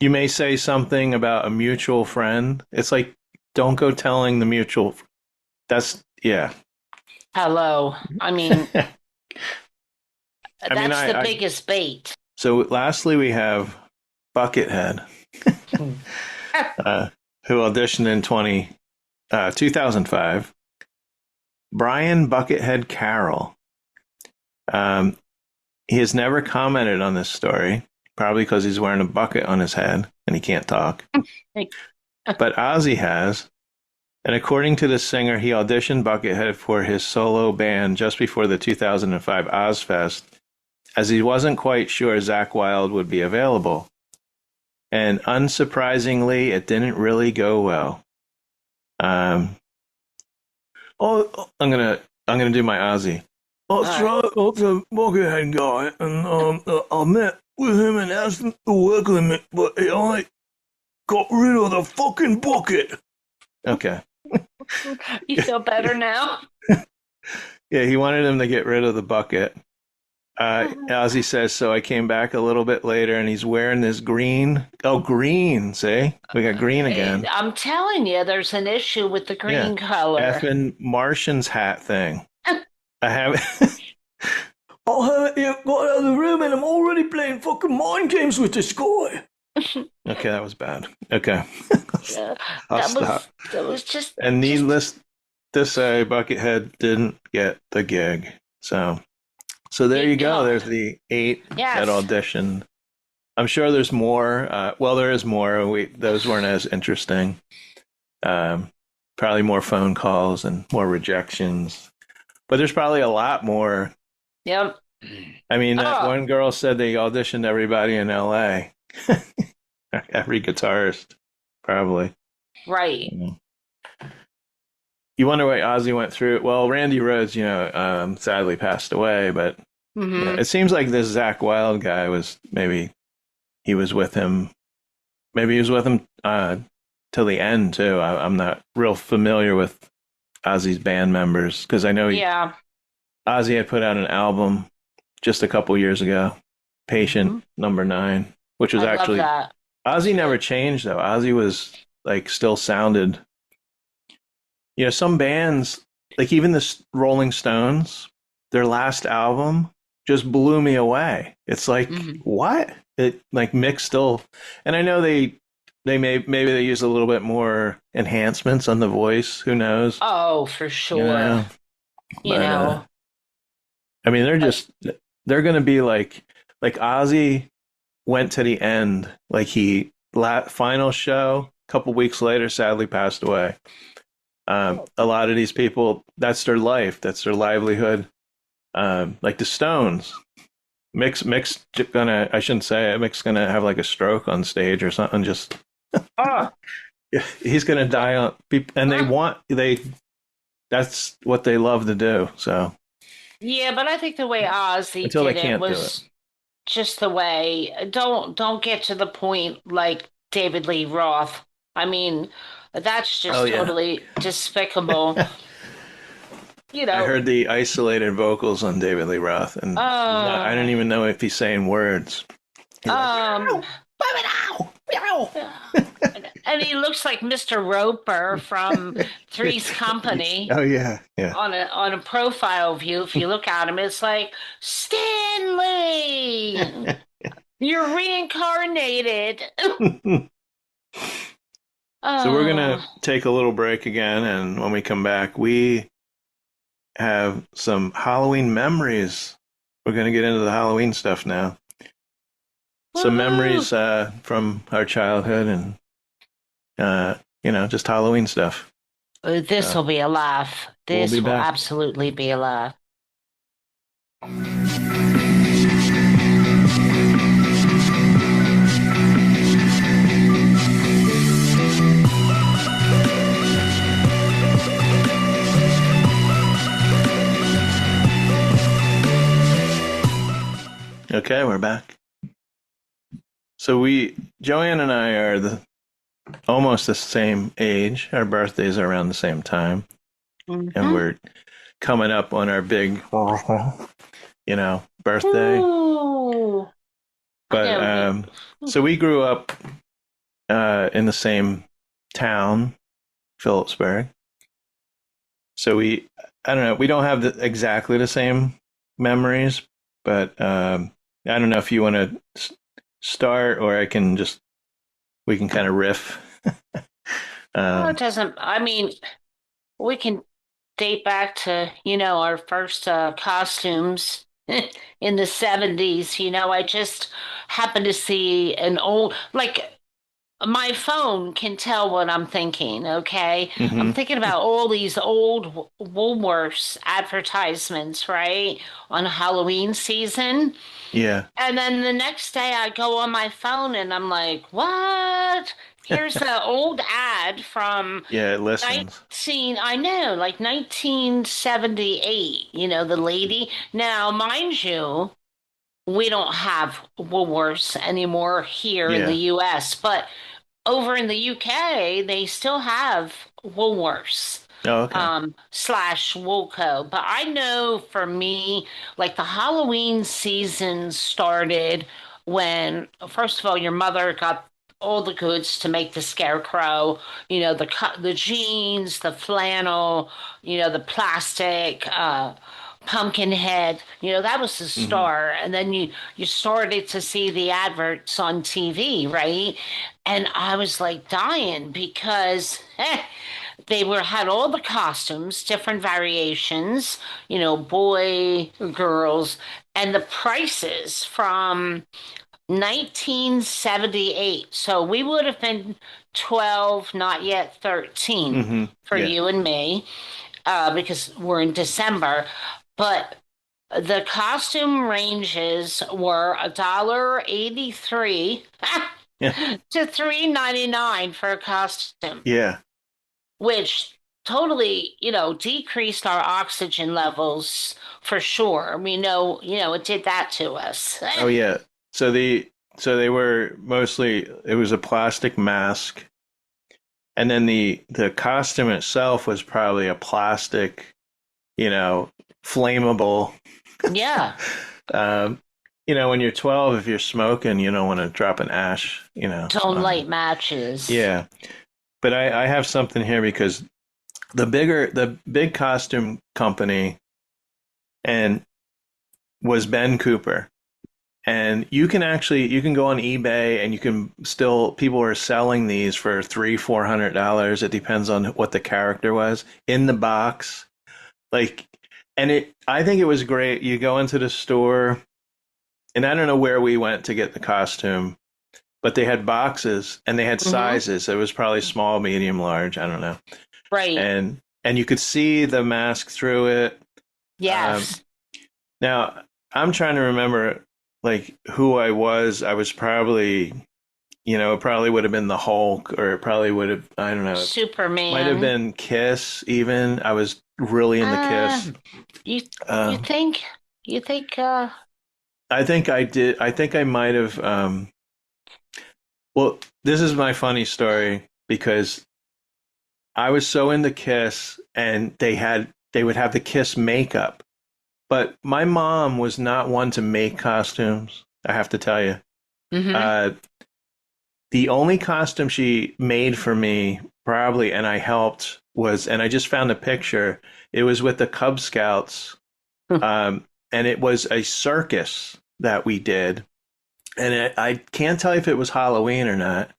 you may say something about a mutual friend. It's like, don't go telling the mutual. That's Hello. I mean, that's the biggest bait. So lastly, we have Buckethead, who auditioned in 2005. Brian Buckethead Carroll. He has never commented on this story, probably because he's wearing a bucket on his head and he can't talk. But Ozzy has. And according to the singer, he auditioned Buckethead for his solo band just before the 2005 Ozfest, as he wasn't quite sure Zakk Wylde would be available. And unsurprisingly, it didn't really go well. I'm gonna do my Ozzy. I tried out the Buckethead guy, and I met with him and asked him to work with me, but he only got rid of the fucking bucket. Okay. You feel better now? Yeah, he wanted him to get rid of the bucket. Ozzy says, so I came back a little bit later and he's wearing this green. Oh, green. See? We got green again. I'm telling you, there's an issue with the green color. Effing Martian's hat thing. I haven't. I haven't yet got out of the room and I'm already playing fucking mind games with this guy. Okay, that was bad. Okay. I'll stop. That was just. And needless to say, Buckethead didn't get the gig. So there you go. There's the 8 that auditioned. I'm sure there's more. Well, there is more. Those weren't as interesting. Probably more phone calls and more rejections. But there's probably a lot more. Yep. I mean, that one girl said they auditioned everybody in LA. Every guitarist, probably. Right. You wonder why Ozzy went through it. Well, Randy Rhoads, sadly passed away, but it seems like this Zakk Wylde guy was he was with him. Maybe he was with him till the end too. I'm not real familiar with Ozzy's band members because I know Ozzy had put out an album just a couple years ago, Patient Number 9, which was actually Ozzy never changed though. Ozzy was still sounded. Some bands, like even the Rolling Stones, their last album just blew me away. It's like, what? It Mick still, and I know maybe they use a little bit more enhancements on the voice. Who knows? Oh, for sure. I mean, they're going to be like Ozzy went to the end. Final show, a couple weeks later, sadly passed away. A lot of these people, that's their life. That's their livelihood. Like the Stones. Mick's gonna, I shouldn't say it, Mick's gonna have a stroke on stage or something. Just, he's gonna die on people. And that's what they love to do. So. Yeah, but I think the way Ozzy did it was just the way. Don't get to the point like David Lee Roth. I mean, that's just totally despicable. I heard the isolated vocals on David Lee Roth, and I don't even know if he's saying words. And he looks like Mr. Roper from Three's Company. Oh yeah. On a profile view, if you look at him, it's like Stanley. You're reincarnated. So we're gonna take a little break again, and when we come back, we have some Halloween memories. We're gonna get into the Halloween stuff now. Some memories from our childhood and, just Halloween stuff. This will be a laugh. This will absolutely be a laugh. Okay, we're back. So Joanne and I are almost the same age. Our birthdays are around the same time. And we're coming up on our big, birthday. Ooh. But, so we grew up in the same town, Phillipsburg. So I don't know, we don't have exactly the same memories, but I don't know if you want to start, or we can kind of riff. It doesn't. I mean, we can date back to our first costumes in the 70s. I just happened to see an old my phone can tell what I'm thinking, okay? I'm Hmm. thinking about all these old Woolworths advertisements, right? On Halloween season. Yeah. And then the next day I go on my phone and I'm like, what? Here's the old ad from Yeah, it listens. 19, I know, like 1978, the lady. Now, mind you, we don't have Woolworths anymore here in the Yeah. US, but over in the UK, they still have Woolworths Oh, okay. slash Woolco. But I know for me, like the Halloween season started when, first of all, your mother got all the goods to make the scarecrow, the jeans, the flannel, the plastic, pumpkin head, that was the Hmm. star. And then you started to see the adverts on TV, right? And I was like dying because they had all the costumes, different variations, boy, girls, and the prices from 1978. So we would have been 12, not yet 13 Hmm. for Yeah. you and me, because we're in December. But the costume ranges were $1.83 Yeah. to $3.99 for a costume, Yeah. which totally, decreased our oxygen levels for sure. We know, it did that to us. Oh, yeah. So they were mostly, it was a plastic mask, and then the costume itself was probably a plastic, you know, flammable. Yeah. Um, when you're 12, if you're smoking, you don't want to drop an ash, Don't on you. light matches. Yeah. But I have something here because the big costume company and was Ben Cooper. And you can go on eBay and you can still, people are selling these for $300-400. It depends on what the character was in the box. Like, I think it was great. You go into the store, and I don't know where we went to get the costume, but they had boxes and they had Hmm. sizes. It was probably small, medium, large. I don't know. Right. And you could see the mask through it. Um, Yes. Now, I'm trying to remember like who I was. I was probably, it probably would have been the Hulk, or it probably would have, I don't know, might have Superman. been Kiss even. I was really into Uh, Kiss. you you Um, think you think I think I did. I think I might have. Well, this is my funny story because I was so into Kiss, and they would have the Kiss makeup. But my mom was not one to make costumes, I have to tell you. hmm Uh, the only costume she made for me, probably, and I helped, and I just found a picture. It was with the Cub Scouts, and it was a circus that we did. And I can't tell you if it was Halloween or not,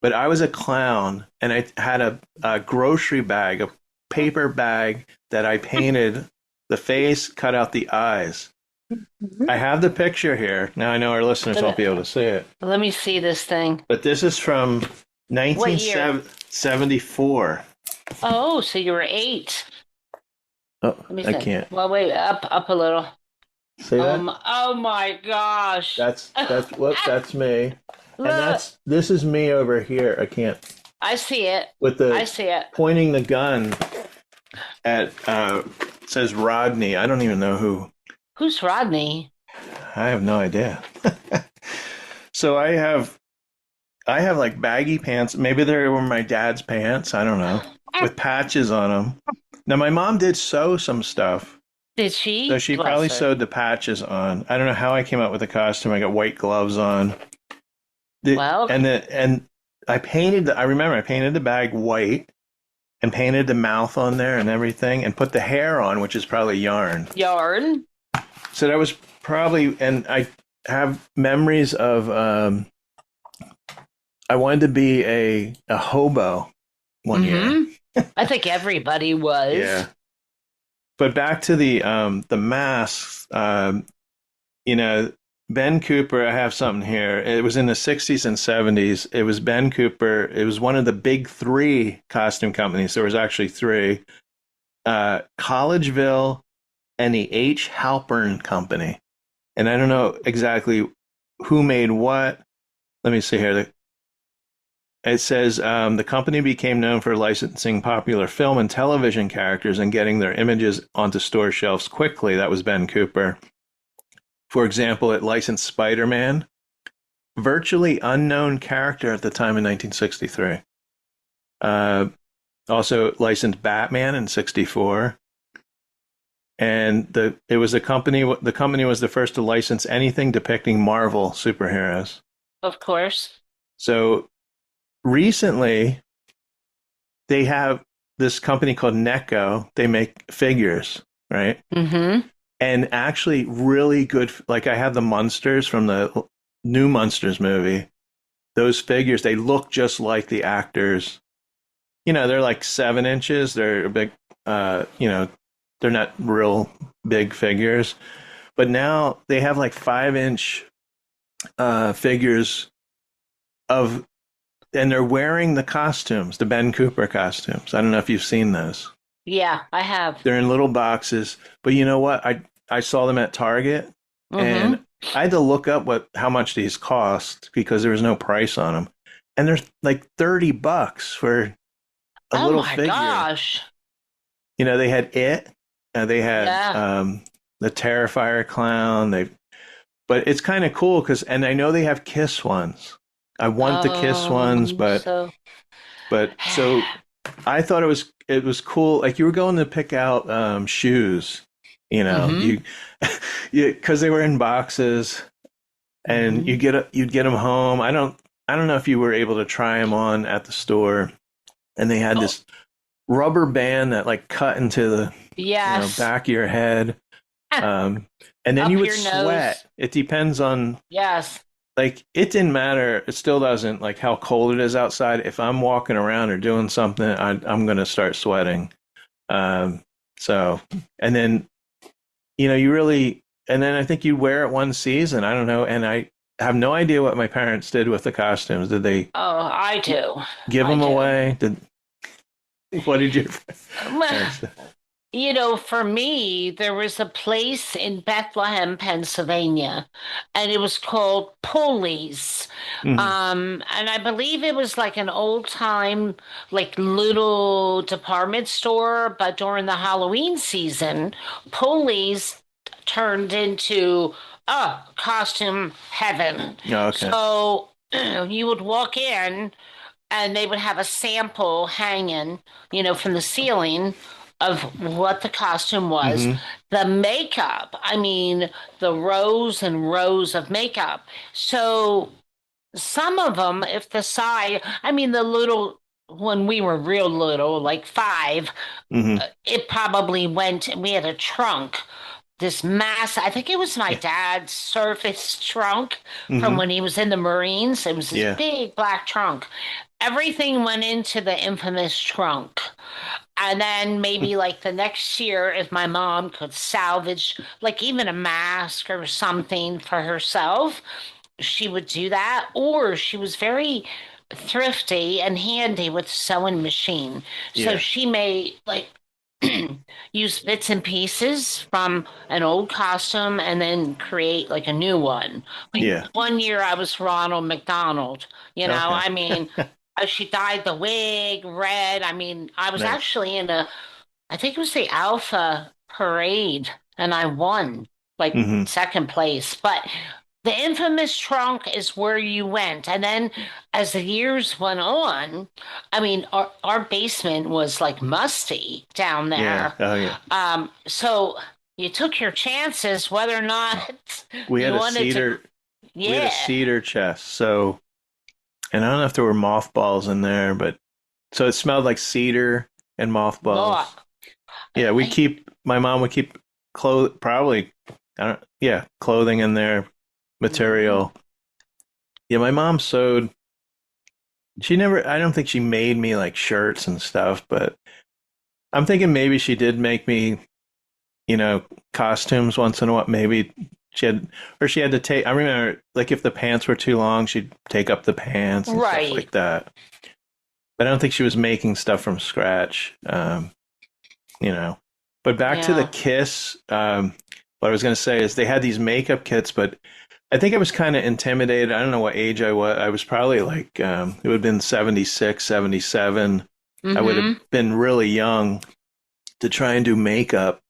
but I was a clown, and I had a grocery bag, a paper bag that I painted the face, cut out the eyes. I have the picture here. Now I know our listeners won't be able to see it, Let me see this thing. but this is from What year? 1974. Oh, so you were 8. Oh, Let me I see. can't Well, wait, up a little. see that. Oh my gosh. That's me, and Look, this is me over here. I can't I see it. with I the see it. pointing the gun at it says Rodney. I don't even know who. Who's Rodney? I have no idea. So I have like baggy pants. Maybe they were my dad's pants. I don't know, with patches on them. Now my mom did sew some stuff, Did so she? she Bless probably her. sewed the patches on. I don't know how I came up with the costume. I got white gloves on. Well, And I painted. I remember I painted the bag white and painted the mouth on there and everything, and put the hair on, which is probably yarn. yarn. So that was probably, and I have memories of. I wanted to be a hobo one year. hmm I think everybody was. Yeah. But back to the masks. You know, Ben Cooper, I have something here. It was in the 60s and 70s. It was Ben Cooper. It was one of the big three costume companies. There was actually three. Collegeville and the H. Halpern Company. And I don't know exactly who made what. Let me see here. It says the company became known for licensing popular film and television characters and getting their images onto store shelves quickly. That was Ben Cooper. For example, it licensed Spider-Man, virtually unknown character at the time in 1963. Also licensed Batman in 64. And the company was the first to license anything depicting Marvel superheroes. Of course. So recently, they have this company called Necco. They make figures, right? Mm-hmm. And actually really good. Like I have the Munsters from the new Munsters movie. Those figures, they look just like the actors. You know, they're like 7 inches. They're a big, they're not real big figures. But now they have like 5-inch figures of, and they're wearing the costumes, the Ben Cooper costumes. I don't know if you've seen those. Yeah, I have. They're in little boxes. But you know what? I saw them at Target, and I had to look up how much these cost because there was no price on them. And they're like $30 for a little figure. Oh my gosh. You know, they had it. They had the Terrifier clown. But it's kind of cool and I know they have Kiss ones. I want the Kiss ones, so I thought it was cool. Like you were going to pick out shoes, you know, because they were in boxes, and you'd get them home. I don't know if you were able to try them on at the store, and they had this rubber band that like cut into the back of your head, and then you would sweat. Nose. It depends on like it didn't matter. It still doesn't, like how cold it is outside. If I'm walking around or doing something, I'm going to start sweating. So, and then, you know, and then I think you wear it one season. I don't know. And I have no idea what my parents did with the costumes. Did they? Oh, I do. Give them away? What did you? You know, for me, there was a place in Bethlehem, Pennsylvania, and it was called Pulley's. And I believe it was like an old time, like little department store. But during the Halloween season, Pulley's turned into costume heaven. Oh, okay. So you would walk in, and they would have a sample hanging, you know, from the ceiling of what the costume was. The makeup, I mean, the rows and rows of makeup. So some of them, if the size, I mean, the little, when we were real little, like 5, it probably went, we had a trunk. This I think it was my dad's surface trunk from when he was in the Marines. It was this big black trunk. Everything went into the infamous trunk. And then maybe like the next year, if my mom could salvage like even a mask or something for herself, she would do that. Or she was very thrifty and handy with sewing machine. So she may like use bits and pieces from an old costume and then create like a new one. Like one year I was Ronald McDonald, you know, I mean, she dyed the wig red. I mean, I was actually in I think it was the Alpha Parade, and I won like second place. But the infamous trunk is where you went. And then as the years went on, I mean, our basement was like musty down there. So you took your chances whether or not we had a cedar. We had a cedar chest. So, and I don't know if there were mothballs in there, but so it smelled like cedar and mothballs. My mom would keep clothing in there. Material. Yeah, my mom sewed. I don't think she made me like shirts and stuff, but I'm thinking maybe she did make me, you know, costumes once in a while. Maybe She had to take. I remember, like, if the pants were too long, she'd take up the pants and Right. stuff like that. But I don't think she was making stuff from scratch. But back to the Yeah. Kiss. What I was going to say is they had these makeup kits, but I think I was kind of intimidated. I don't know what age I was. I was probably like, it would have been 76, 77. I would have been really young to try and do makeup.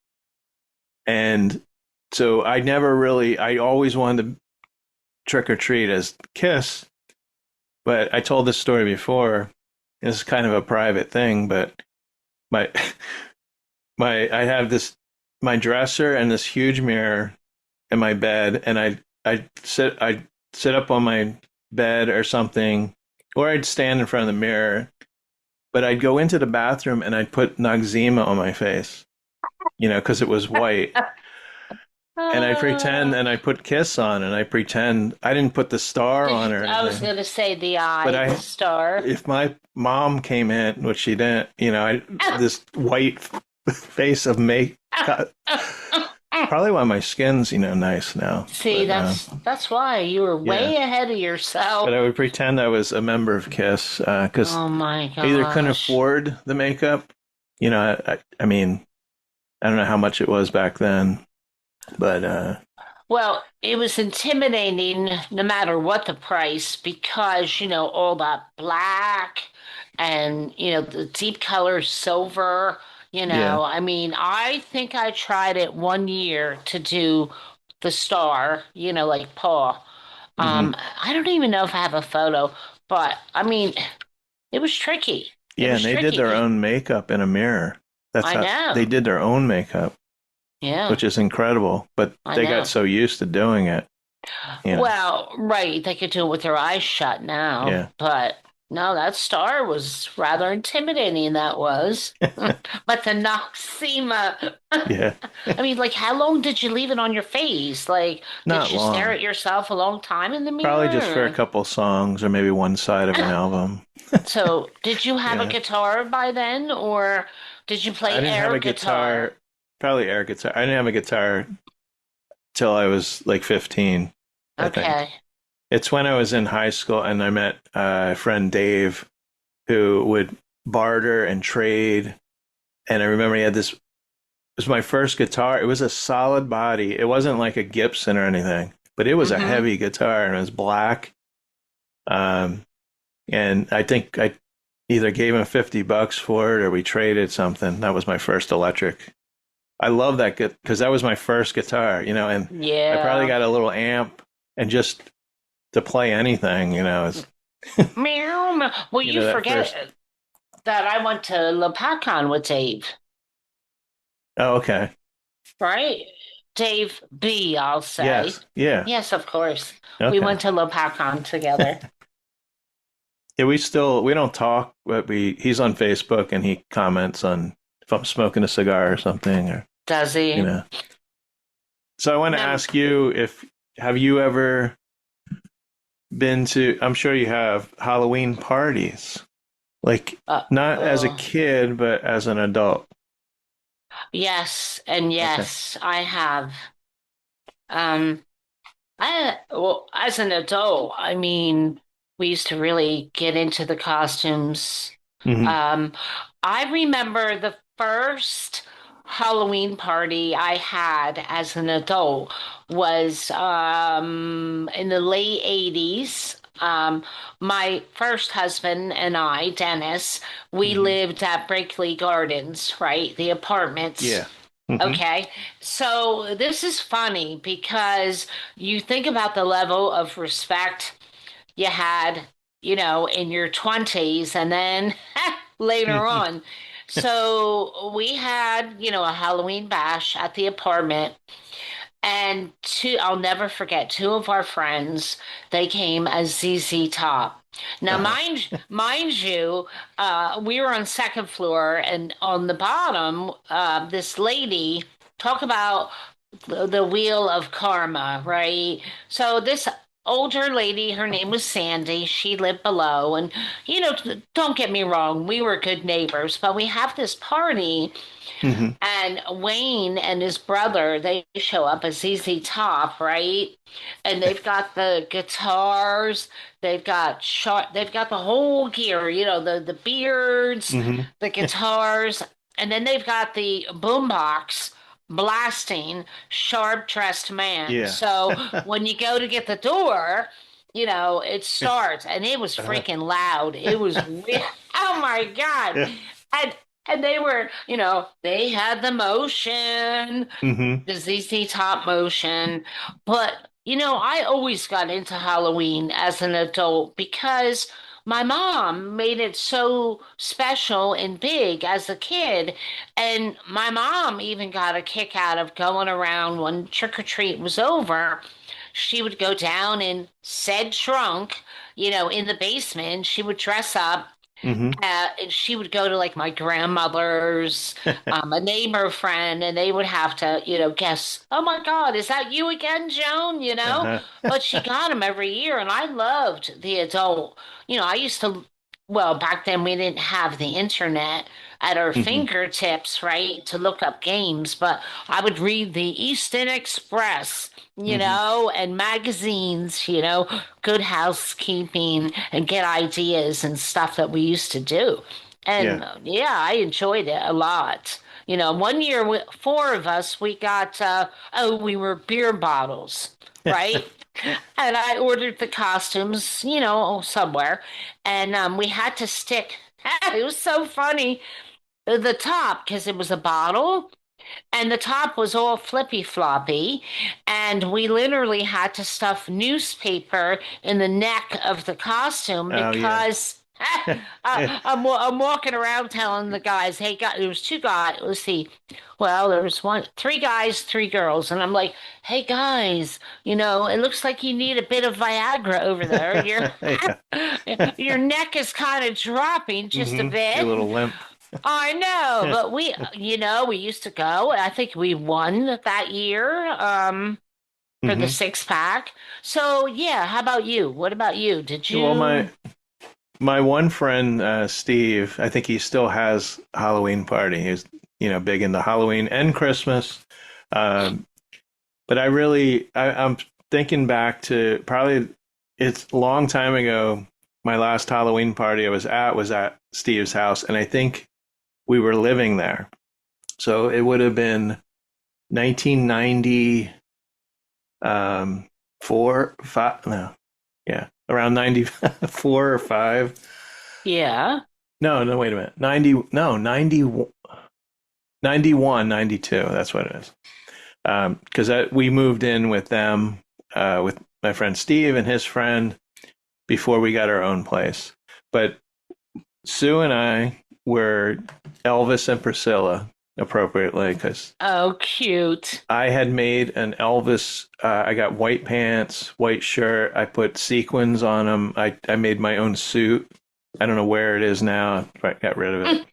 And so I always wanted to trick or treat as Kiss. But I told this story before. This is kind of a private thing, but I have my dresser and this huge mirror in my bed, and I'd sit up on my bed or something, or I'd stand in front of the mirror, but I'd go into the bathroom and I'd put Noxzema on my face, because it was white. And I pretend, and I put Kiss on, and I pretend I didn't put the star on or anything. I was going to say the eye, But the star. If my mom came in, which she didn't, this white face of makeup. Probably why my skin's, nice now. See, that's why you were way ahead of yourself. But I would pretend I was a member of Kiss because oh my gosh. I either couldn't afford the makeup. I mean, I don't know how much it was back then, but well, it was intimidating no matter what the price because, all that black and, the deep color silver, Yeah. I mean, I think I tried it 1 year to do the star, like Paul. I don't even know if I have a photo, but I mean, it was tricky. Yeah, and they did their own makeup in a mirror. That's I how know. they did their own makeup, Yeah. which is incredible. But they know. got so used to doing it. Well, right. They could do it with their eyes shut now. Yeah. But no, that star was rather intimidating, that was. But the Noxzema. Yeah. I mean, like, how long did you leave it on your face? Like, Not did you long. stare at yourself a long time in the mirror? Probably just for a couple songs or maybe one side of an album. So, did you have a guitar by then, or did you play I didn't air have a guitar. Probably air guitar. I didn't have a guitar till I was like 15. I think. Okay. It's when I was in high school and I met a friend Dave who would barter and trade. And I remember he had this, it was my first guitar. It was a solid body. It wasn't like a Gibson or anything, but it was a heavy guitar and it was black. And I think I either gave him $50 for it or we traded something. That was my first electric. I love that because that was my first guitar, and I probably got a little amp and just to play anything, it's Meow. Well, you that forget that I went to LePacon with Dave, Oh, okay. right? Dave B, I'll say. Yes. Yeah. Yes, of course. Okay. We went to LePacon together. Yeah, we don't talk, but he's on Facebook and he comments on if I'm smoking a cigar or something, or Does he? So I want to ask you have you ever been to, I'm sure you have, Halloween parties, like not as a kid but as an adult? Yes, and yes, I have. Well, as an adult, I mean, we used to really get into the costumes. I remember the first Halloween party I had as an adult was in the late 80s. My first husband and I, Dennis, we lived at Brakely Gardens, right? The apartments. Yeah. Okay. So this is funny because you think about the level of respect you had, in your 20s and then later on. So we had, a Halloween bash at the apartment. And I'll never forget, two of our friends, they came as ZZ Top. Now, mind you, we were on second floor, and on the bottom, this lady, talk about the wheel of karma, right? So this older lady. Her name was Sandy. She lived below. And, don't get me wrong, we were good neighbors, but we have this party. Hmm. And Wayne and his brother, they show up as ZZ Top, right? And they've got the guitars, they've got the whole gear, the beards, Hmm. the guitars, and then they've got the boombox blasting Sharp Dressed Man. Yeah. So when you go to get the door, it starts, and it was Uh-huh. freaking loud. It was, oh my God. Yeah. And they were, they had the motion, Hmm. the ZZ Top motion. But, I always got into Halloween as an adult because my mom made it so special and big as a kid. And my mom even got a kick out of going around when trick or treat was over. She would go down in said trunk, in the basement. She would dress up, Hmm. and she would go to like my grandmother's, a neighbor friend, and they would have to, guess, oh my God, is that you again, Joan? Uh-huh. But she got them every year, and I loved the adult. I used to, well, back then we didn't have the internet at our Hmm. fingertips, right, to look up games, but I would read the Easton Express, Hmm. and magazines, Good Housekeeping, and get ideas and stuff that we used to do. Yeah. And yeah, I enjoyed it a lot. One year, four of us, we got, we were beer bottles, right? And I ordered the costumes, somewhere. And we had to stick, it was so funny, the top, because it was a bottle. And the top was all flippy floppy. And we literally had to stuff newspaper in the neck of the costume Oh, yeah. because I'm walking around telling the guys, hey, guys, there was two guys. Let's see. Well, there was three guys, three girls. And I'm like, hey, guys, it looks like you need a bit of Viagra over there. Yeah. Your neck is kind of dropping just a Hmm. Your bit. little limp. I know, but we used to go. I think we won that year, for the Hmm. 6 pack. So yeah, how about you? What about you? Did Well, you? my one friend, Steve, I think he still has Halloween party. He's, big into Halloween and Christmas. Um, but I'm thinking back to probably it's a long time ago. My last Halloween party I was at Steve's house, and I think we were living there. So it would have been 1990, 5, no, yeah, around 94 or 5. Yeah. No, no, wait a minute. 90, no, 90, 91, 92. That's what it is. Because we moved in with them, with my friend Steve and his friend before we got our own place. But Sue and I were Elvis and Priscilla appropriately because Oh, cute. I had made an Elvis. I got white pants, white shirt. I put sequins on them. I made my own suit. I don't know where it is now. I got rid of it.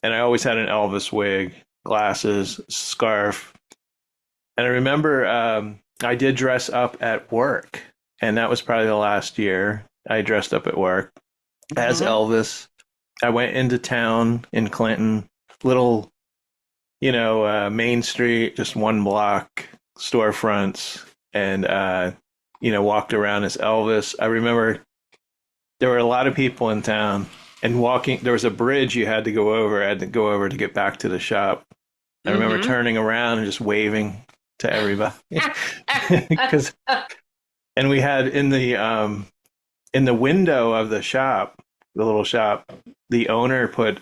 And I always had an Elvis wig, glasses, scarf. And I remember I did dress up at work, and that was probably the last year I dressed up at work as Mhm. Elvis. I went into town in Clinton, little, Main Street, just one block, storefronts, and, walked around as Elvis. I remember there were a lot of people in town, and there was a bridge you had to go over. I had to go over to get back to the shop. I remember Mhm. turning around and just waving to everybody. Because, and we had in the window of the shop, the little shop, the owner put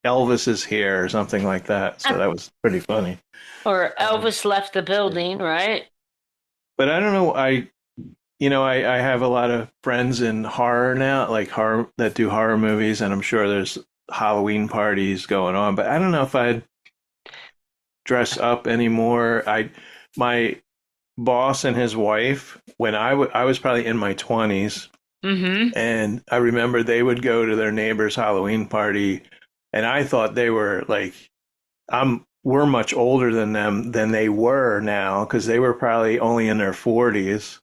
Elvis is here or something like that. So that was pretty funny. Or Um, Elvis left the building, right? but I don't know. I have a lot of friends in horror now, like horror that do horror movies, and I'm sure there's Halloween parties going on. But I don't know if I'd dress up anymore. My boss and his wife, when I was probably in my 20s, Mm-hmm. and I remember they would go to their neighbor's Halloween party, and I thought they were like, we're much older than them than they were now because they were probably only in their 40s.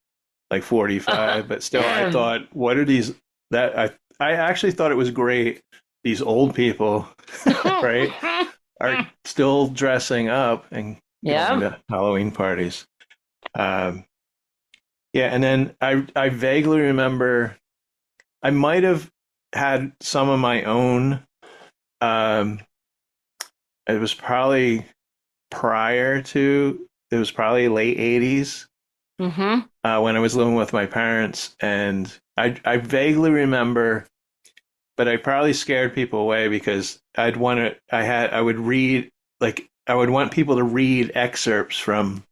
like 45, but still I thought, what are these I actually thought it was great. These old people, right, are still dressing up and going to Halloween parties. Yeah, and then I vaguely remember I might have had some of my own. It was probably it was probably late 80s when I was living with my parents, and I vaguely remember, but I probably scared people away because I would read, like, I would want people to read excerpts from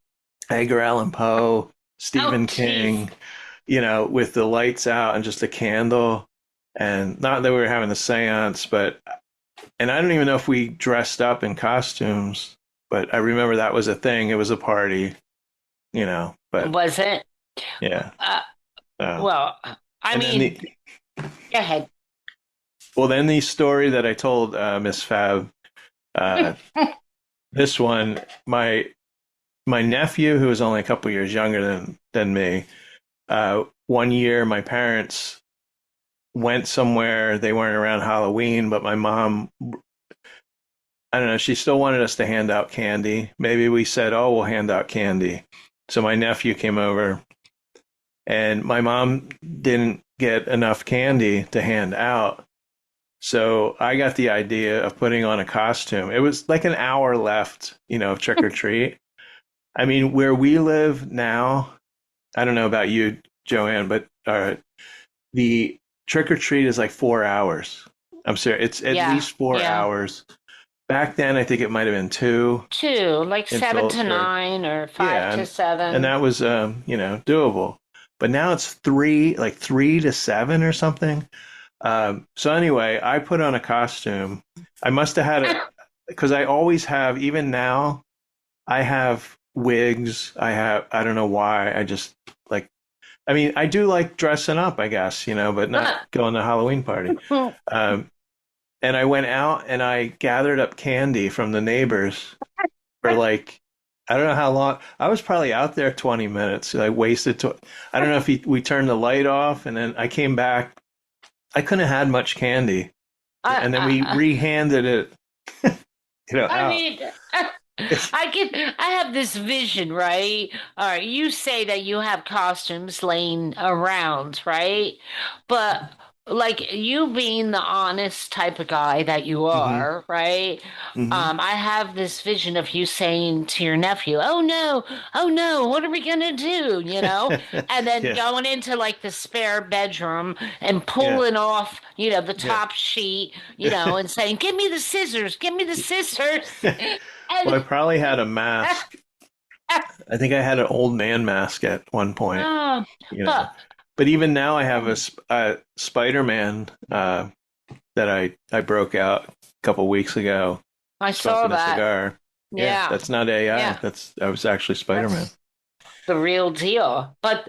Edgar Allan Poe, Stephen King, with the lights out and just a candle. And not that we were having a seance, and I don't even know if we dressed up in costumes, but I remember that was a thing. It was a party, but. Was it? Yeah. Well, I mean, go ahead. Well, then the story that I told Miss Fab, this one, my nephew, who was only a couple years younger than me, one year my parents went somewhere. They weren't around Halloween, but my mom, I don't know, she still wanted us to hand out candy. Maybe we said, oh, we'll hand out candy. So my nephew came over, and my mom didn't get enough candy to hand out. So I got the idea of putting on a costume. It was like an hour left, of trick or treat. I mean, where we live now, I don't know about you, Joanne, but the trick or treat is like 4 hours. I'm serious. It's at least 4 hours. Back then, I think it might have been 2. 2, like 7 to 9 or 5 to 7. And that was, doable. But now it's 3 to 7 or something. So anyway, I put on a costume. I must have had it because I always have, even now, I have wigs. I don't know why. I do like dressing up, I guess, but not going to a Halloween party. And I went out and I gathered up candy from the neighbors for I don't know how long. I was probably out there 20 minutes. I wasted. I don't know if we turned the light off, and then I came back. I couldn't have had much candy, and then we rehanded it. I mean, I have this vision, right? All right, you say that you have costumes laying around, right? But like you being the honest type of guy that you are, right? I have this vision of you saying to your nephew, oh no, what are we gonna do? And then going into like the spare bedroom and pulling off, the top sheet, and saying, give me the scissors. Well, I probably had a mask. I think I had an old man mask at one point. But even now, I have a Spider-Man that I broke out a couple weeks ago. I saw that. A cigar. Yeah, that's not AI. Yeah. I was actually Spider-Man. That's the real deal. But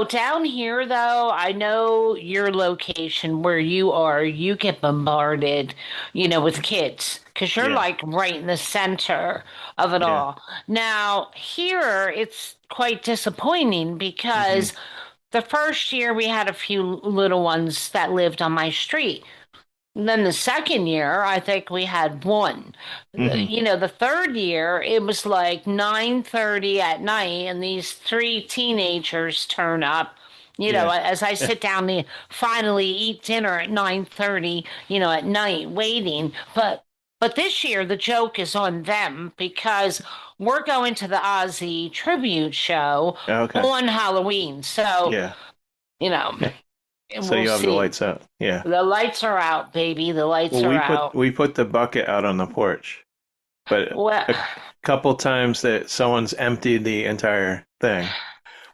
down here, though, I know your location where you are. You get bombarded, with kids because you're like right in the center of it all. Now here, it's quite disappointing because. The first year we had a few little ones that lived on my street. And then the second year, I think we had one. The third year, it was like 9:30 at night, and these 3 teenagers turn up. As I sit down to finally eat dinner at 9:30, at night, waiting. But this year, the joke is on them because we're going to the OZZY tribute show on Halloween. So, so we'll you have see. the lights out. Yeah. The lights are out, baby. The lights are out. We put the bucket out on the porch. But a couple times that someone's emptied the entire thing.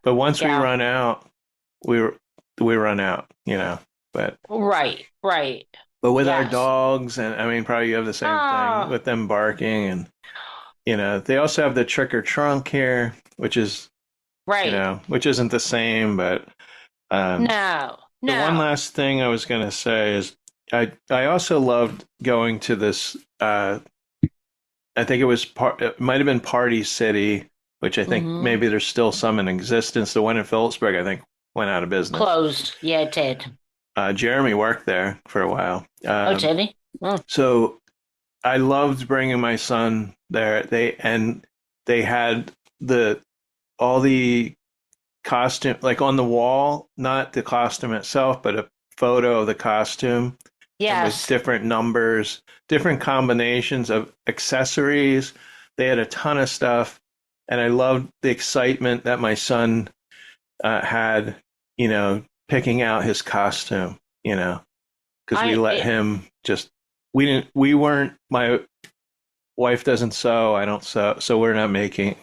But once we run out, we run out, But Right. But with our dogs, and I mean, probably you have the same thing with them barking, and they also have the trick or trunk here, which is which isn't the same. But no. The one last thing I was going to say is I also loved going to this. I think it might have been Party City which I think maybe there's still some in existence. The one in Phillipsburg, I think, went out of business. Closed. Yeah, it did. Jeremy worked there for a while. Oh, did he? Oh. So I loved bringing my son there. They had all the costume, like on the wall, not the costume itself, but a photo of the costume. Yes. With different numbers, different combinations of accessories. They had a ton of stuff. And I loved the excitement that my son had, picking out his costume, because we let him just, my wife doesn't sew, I don't sew, so we're not making,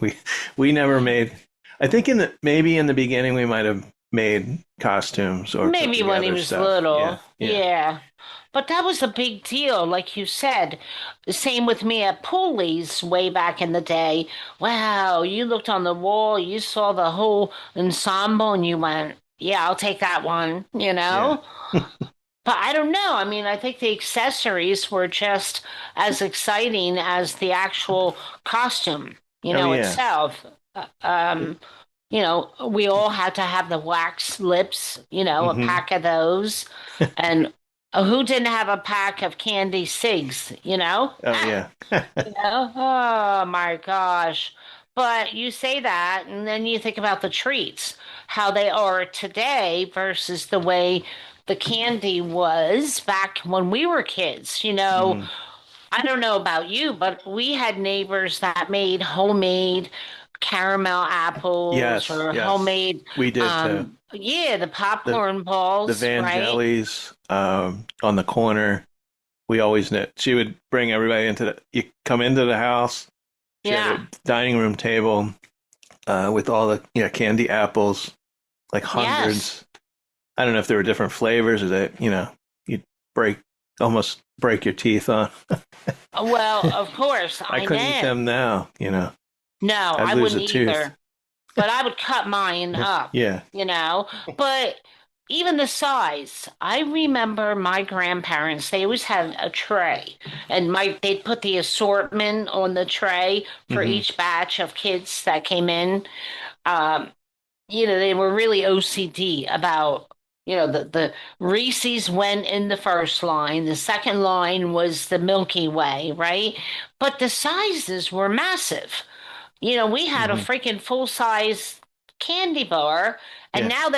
we never made, I think maybe in the beginning we might have made costumes or maybe when he was stuff. little. Yeah. Yeah. But that was a big deal, like you said. The same with me at Pooley's way back in the day. Wow, you looked on the wall, you saw the whole ensemble, and you went, yeah, I'll take that one, Yeah. But I don't know. I mean, I think the accessories were just as exciting as the actual costume, Yeah. itself. We all had to have the wax lips, a pack of those. And who didn't have a pack of candy cigs, Oh, yeah. Oh my gosh. But you say that, and then you think about the treats, how they are today versus the way the candy was back when we were kids. I don't know about you, but we had neighbors that made homemade caramel apples Yes, or yes. homemade. We did too. Yeah, the popcorn balls, The right? Vangelis on the corner. We always knew. She would bring everybody you come into the house. She had a dining room table with all the candy apples, like hundreds. Yes. I don't know if there were different flavors or that, you'd almost break your teeth on. Well, of course, I couldn't eat them now, No, I'd I lose wouldn't a tooth. either. But I would cut mine up, Yeah. But even the size, I remember my grandparents, they always had a tray, and they'd put the assortment on the tray for each batch of kids that came in. They were really OCD about, the Reese's went in the first line. The second line was the Milky Way, right? But the sizes were massive. We had a freaking full size candy bar, and now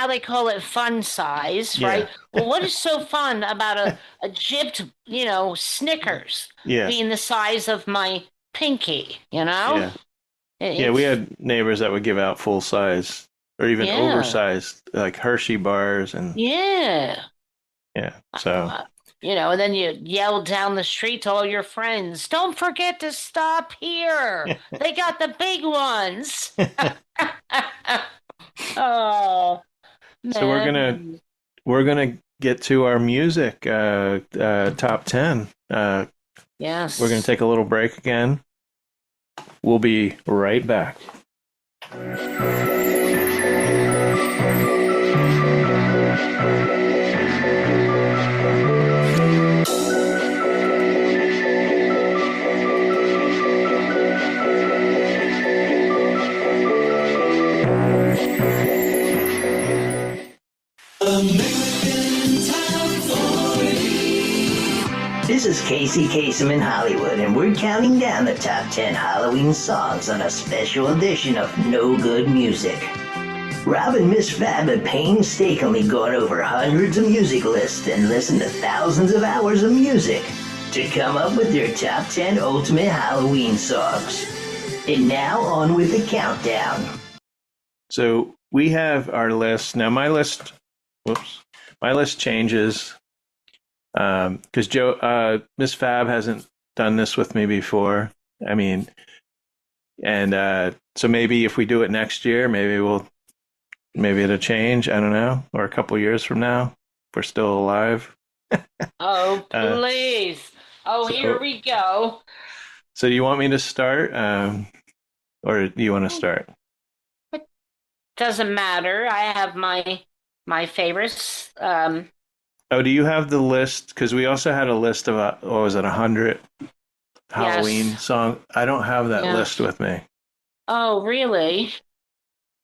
they call it fun size, right? Well, what is so fun about a gypped, Snickers being the size of my pinky, Yeah. We had neighbors that would give out full size or even oversized, like Hershey bars and so. And then you yell down the street to all your friends, don't forget to stop here. They got the big ones. Oh, man. So we're gonna get to our music top 10. Yes. We're gonna take a little break again. We'll be right back. This is Casey Kasem in Hollywood, and we're counting down the top 10 Halloween songs on a special edition of No Good Music. Rob and Miss Fab have painstakingly gone over hundreds of music lists and listened to thousands of hours of music to come up with their top 10 ultimate Halloween songs. And now on with the countdown. So we have our list. Now my list changes. Because Miss Fab hasn't done this with me before. I mean, and so maybe if we do it next year, maybe it'll change. I don't know, or a couple years from now, if we're still alive. Oh, please! Here we go. So, do you want me to start, or do you want to start? It doesn't matter. I have my favorites. Oh, do you have the list? Because we also had a list of, 100 Halloween songs. I don't have that list with me. Oh, really?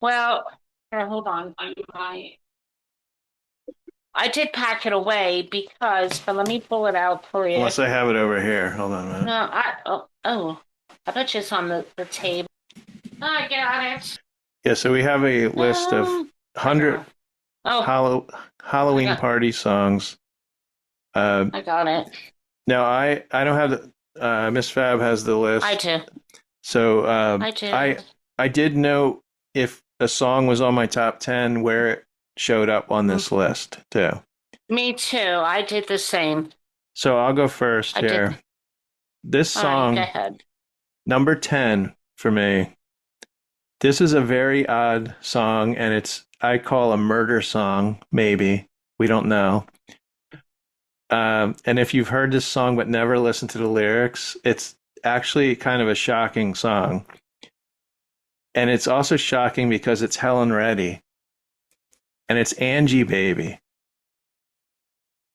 Well, here, hold on. I did pack it away because, but let me pull it out for you. Unless I have it over here. Hold on a minute. No, I bet you it's on the table. I got it. Yeah, so we have a list of 100 Oh, Halloween party songs. I got it. Now I don't have the Miss Fab has the list. I do. So I do. I did know if a song was on my top 10 where it showed up on this list too. Me too. I did the same. So I'll go first here. This All right, song, go ahead. number 10 for me. This is a very odd song, and I call a murder song, maybe. We don't know. And if you've heard this song but never listened to the lyrics, it's actually kind of a shocking song. And it's also shocking because it's Helen Reddy. And it's Angie Baby.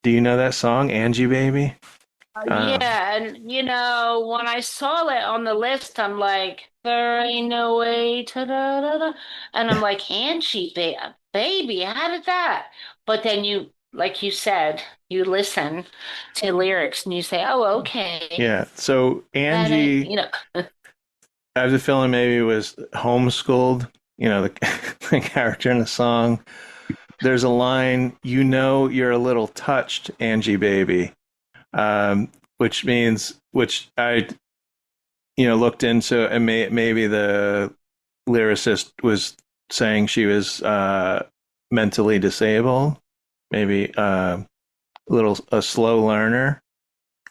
Do you know that song, Angie Baby? Yeah, and when I saw it on the list, I'm like, there ain't no way to da da da. And I'm like, Angie, baby, how did that? But then like you said, you listen to lyrics and you say, oh, okay. Yeah. So Angie, I have a feeling maybe was homeschooled, the character in the song. There's a line, you're a little touched, Angie Baby. Which I, looked into, and maybe the lyricist was saying she was mentally disabled, maybe a slow learner.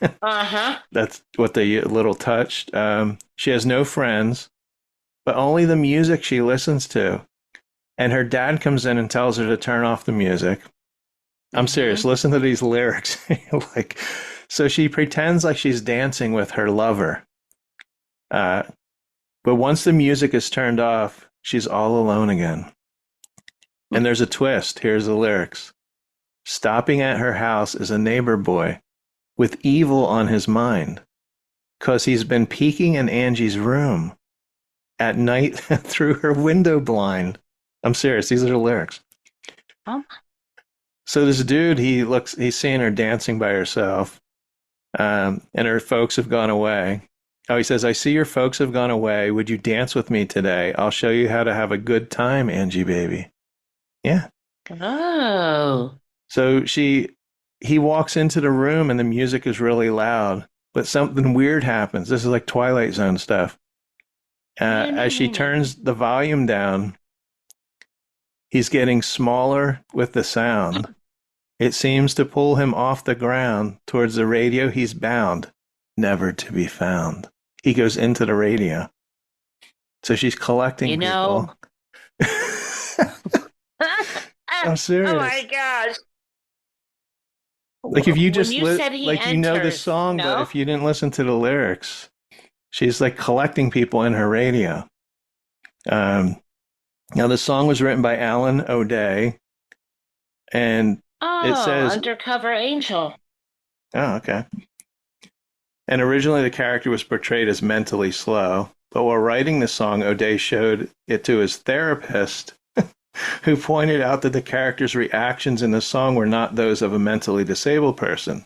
Uh-huh. That's what they little touched. She has no friends, but only the music she listens to. And her dad comes in and tells her to turn off the music. I'm serious. Listen to these lyrics. So she pretends like she's dancing with her lover. But once the music is turned off, she's all alone again. And there's a twist. Here's the lyrics. Stopping at her house is a neighbor boy with evil on his mind, 'cause he's been peeking in Angie's room at night through her window blind. I'm serious. These are the lyrics. Oh. So this dude, he's seeing her dancing by herself, and her folks have gone away. Oh, he says, I see your folks have gone away. Would you dance with me today? I'll show you how to have a good time, Angie Baby. Yeah. Oh. So he walks into the room and the music is really loud, but something weird happens. This is like Twilight Zone stuff. As she turns the volume down, he's getting smaller with the sound. It seems to pull him off the ground towards the radio he's bound, never to be found. He goes into the radio. So she's collecting people. I'm serious. Oh my gosh. Like if you just know the song, but if you didn't listen to the lyrics, she's like collecting people in her radio. Now the song was written by Alan O'Day, and it says Undercover Angel. Oh, okay. And originally the character was portrayed as mentally slow, but while writing the song, O'Day showed it to his therapist, who pointed out that the character's reactions in the song were not those of a mentally disabled person.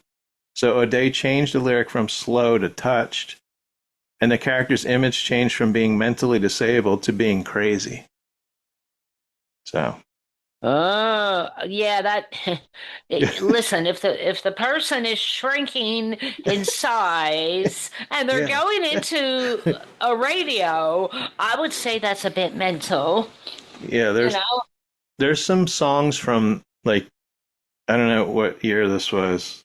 So O'Day changed the lyric from slow to touched, and the character's image changed from being mentally disabled to being crazy. So. Oh, yeah, listen, if the person is shrinking in size and they're going into a radio, I would say that's a bit mental. Yeah, there's some songs from, like, I don't know what year this was.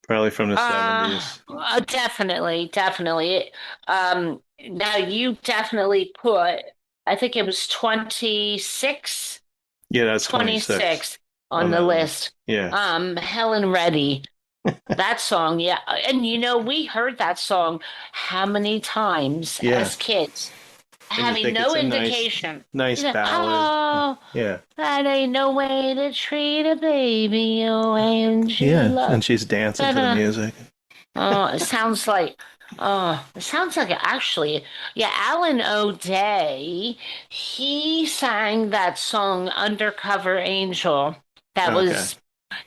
Probably from the 70s. Definitely. Now you definitely put, I think it was 26. Yeah, that's 26 on the list. Yeah. Helen Reddy. That song, yeah. And we heard that song how many times as kids? Having no indication. Nice ballad. Oh, yeah. That ain't no way to treat a baby, oh, Angela. Yeah, and she's dancing to the music. Oh, it sounds like Oh, it sounds like actually, yeah, Alan O'Day, he sang that song Undercover Angel. That Okay. was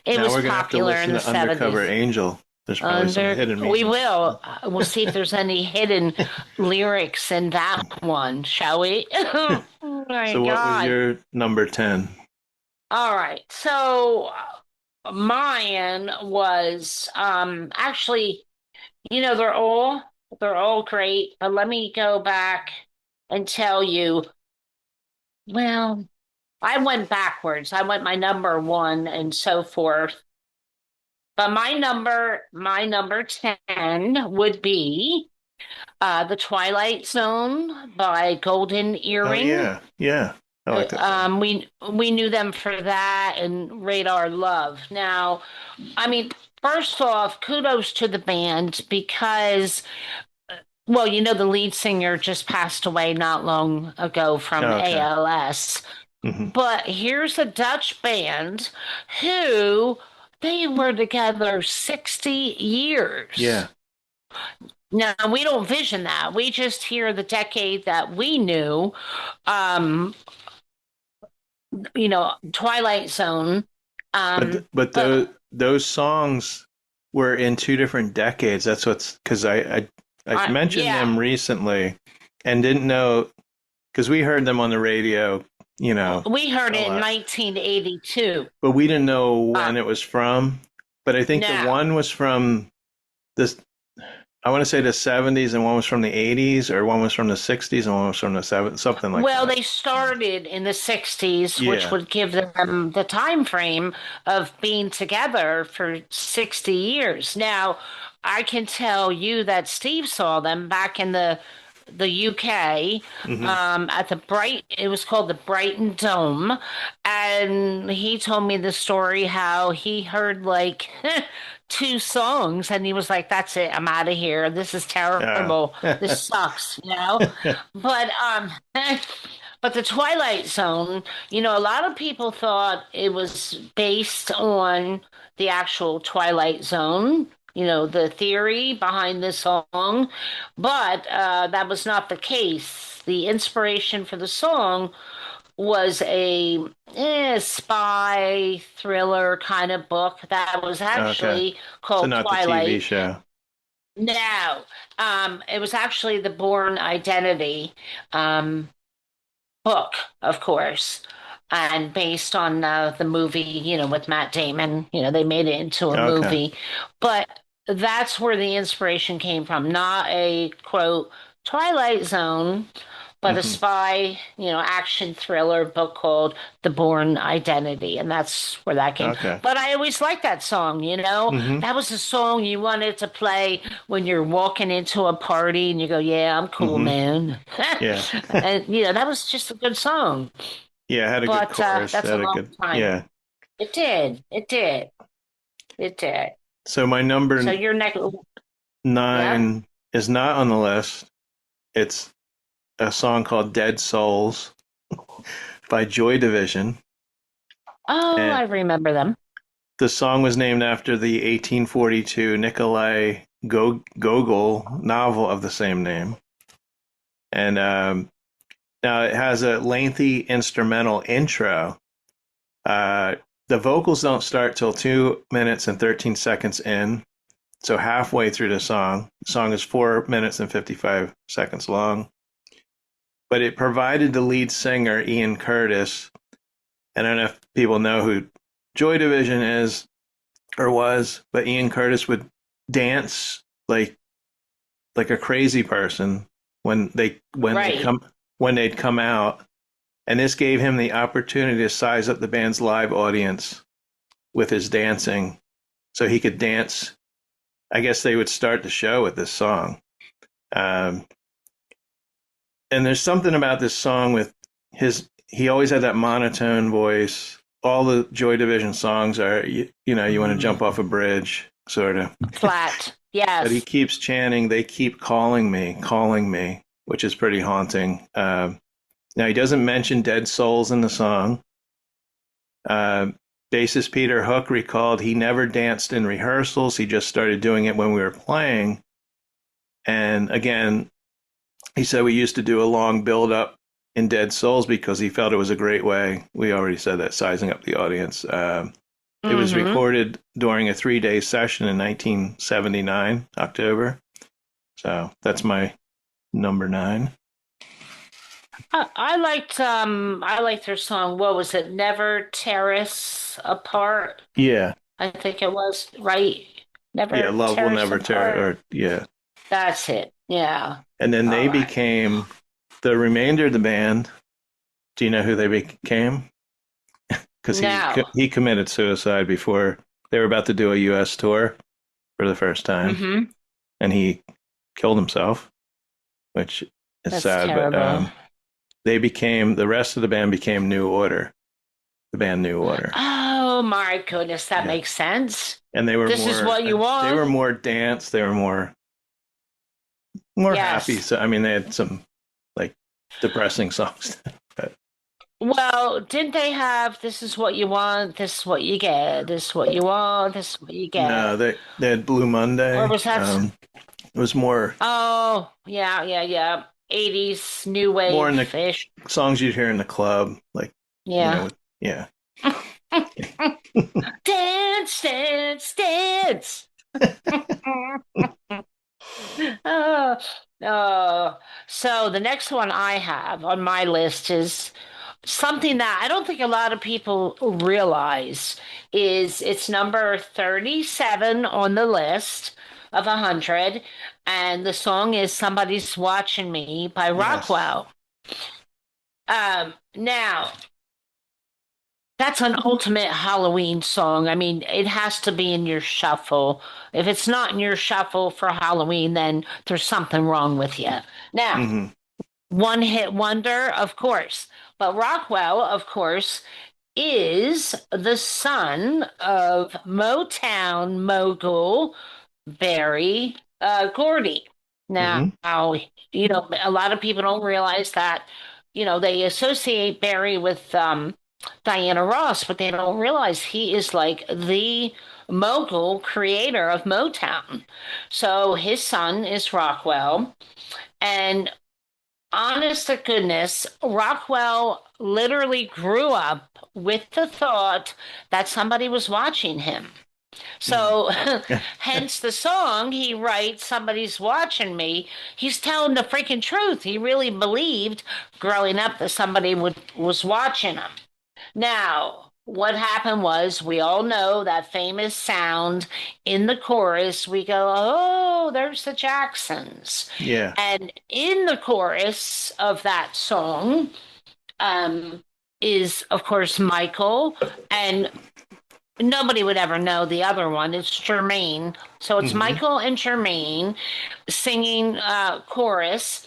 it Now was we're gonna have to popular in listen the to Undercover 70s. Angel. There's probably some hidden We meanings. will. We'll see if there's any hidden lyrics in that one, shall we? Oh my So what was God. your number 10? All right. So mine was actually, they're all great, but let me go back and tell you, well, I went backwards. I went my number one and so forth. But my number 10 would be The Twilight Zone by Golden Oh Earring. yeah, yeah. I like that song. We knew them for that and Radar Love. Now, I mean, first off, kudos to the band because, well, the lead singer just passed away not long ago from Oh, okay. ALS. Hmm. But here's a Dutch band who they were together 60 years. Yeah. Now, we don't vision that. We just hear the decade that we knew. Um, Twilight Zone. But But those songs were in two different decades. That's what's because I mentioned yeah, them recently and didn't know because we heard them on the radio, we heard a it in lot, 1982. but we didn't know Uh, when it was from. But I think the no. one was from this. I want to say the 70s, and one was from the 80s, or one was from the 60s, and one was from the 70s, something like Well, that. they started in the 60s, which Yeah. would give them the time frame of being together for 60 years. Now, I can tell you that Steve saw them back in the UK Hmm. at it was called the Brighton Dome. And he told me the story how he heard like two songs and he was like, that's it, I'm out of here. This is Yeah. terrible. This sucks. But but the Twilight Zone, a lot of people thought it was based on the actual Twilight Zone, the theory behind the song, but that was not the case. The inspiration for the song was a spy thriller kind of book that was Okay. actually So called not the TV Twilight. show. No, it was actually the Bourne Identity um, book, of course, and based on the movie, with Matt Damon. They made it into a Okay. movie, but that's where the inspiration came from, not a quote Twilight Zone, but a Hmm. spy, action thriller book called The Bourne Identity, and that's where that came. Okay. But I always liked that song. Hmm. That was a song you wanted to play when you're walking into a party and you go, "Yeah, I'm cool, Hmm. man." Yeah. And that was just a good song. Yeah, it had a good But chorus. It that's a had a long good, time. yeah. It did. It did. It did. So my number So your next, yeah. 9 is not on the list. It's a song called Dead Souls by Joy Division. Oh, And I remember them. the song was named after the 1842 Nikolai Gogol novel of the same name. And now it has a lengthy instrumental intro. The vocals don't start till 2 minutes and 13 seconds in. So halfway through the song. The song is 4 minutes and 55 seconds long. But it provided the lead singer, Ian Curtis. And I don't know if people know who Joy Division is or was, but Ian Curtis would dance like a crazy person when Right. they'd come out. And this gave him the opportunity to size up the band's live audience with his dancing. So he could dance. I guess they would start the show with this song. And there's something about this song with he always had that monotone voice. All the Joy Division songs are, you want to jump off a bridge, sort of. Flat. But he Yes. keeps chanting, they keep calling me, which is pretty haunting. Now, he doesn't mention Dead Souls in the song. Bassist Peter Hook recalled he never danced in rehearsals. He just started doing it when we were playing. And again, he said we used to do a long build up in Dead Souls because he felt it was a great way. We already said that, sizing up the audience. It was recorded during a 3-day session in 1979, October. So that's my number 9. I liked their song. What was it? Never Tear Us Apart. Yeah. I think it was, right. Never. Love tear will us never apart. tear. Or yeah. That's it. Yeah. And then they All right. became the remainder of the band. Do you know who they became? Because No. he committed suicide before they were about to do a U.S. tour for the first time, Mm-hmm. and he killed himself, which is That's sad. terrible. But the rest of the band became New Order, the band New Order, Oh my goodness, that Yeah. makes sense. and they were This more. is what you want? They were more dance. They were more Yes. happy. So I mean, they had some like depressing songs. But Well, didn't they have "This is what you want, this is what you get, this is what you want, this is what you get"? no, they had Blue Monday. Or was that? It was more Oh, yeah. 80s new wave More in the- fish. songs you'd hear in the club, like Yeah. yeah. Dance, dance, dance. So the next one I have on my list is something that I don't think a lot of people realize is it's number 37 on the list of 100, and the song is "Somebody's Watching Me" by Rockwell. Now that's an ultimate Halloween song. I mean, it has to be in your shuffle. If it's not in your shuffle for Halloween, then there's something wrong with you. Now, Mhm. one hit wonder, of course. But Rockwell, of course, is the son of Motown mogul Berry Gordy. Now, a lot of people don't realize that, they associate Barry with Diana Ross, but they don't realize he is like the mogul creator of Motown. So his son is Rockwell. And honest to goodness, Rockwell literally grew up with the thought that somebody was watching him. So, hence the song he writes, "Somebody's watching me." He's telling the freaking truth. He really believed growing up that somebody was watching him. Now, what happened was we all know that famous sound in the chorus. We go, "Oh, there's the Jacksons." Yeah. And in the chorus of that song is, of course, Michael, and nobody would ever know the other one. It's Jermaine. So it's Michael and Jermaine singing chorus.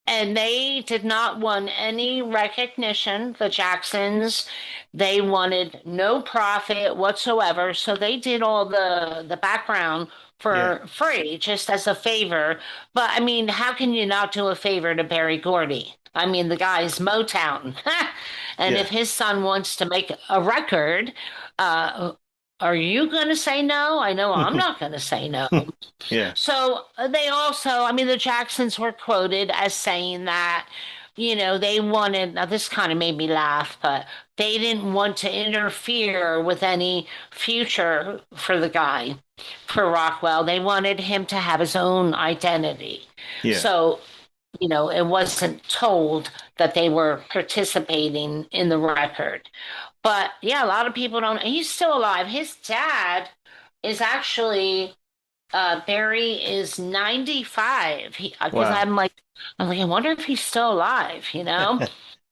And they did not want any recognition, the Jacksons. They wanted no profit whatsoever. So they did all the background for free, just as a favor. But I mean, how can you not do a favor to Berry Gordy? I mean, the guy's Motown. And if his son wants to make a record, are you going to say no? I know I'm not going to say no. Yeah. So they also, the Jacksons were quoted as saying that, they wanted, now this kind of made me laugh, but they didn't want to interfere with any future for the guy, for Rockwell. They wanted him to have his own identity. Yeah. So, it wasn't told that they were participating in the record. But yeah, a lot of people don't. He's still alive. His dad is actually Barry is 95. Because Wow. I'm like, I wonder if he's still alive,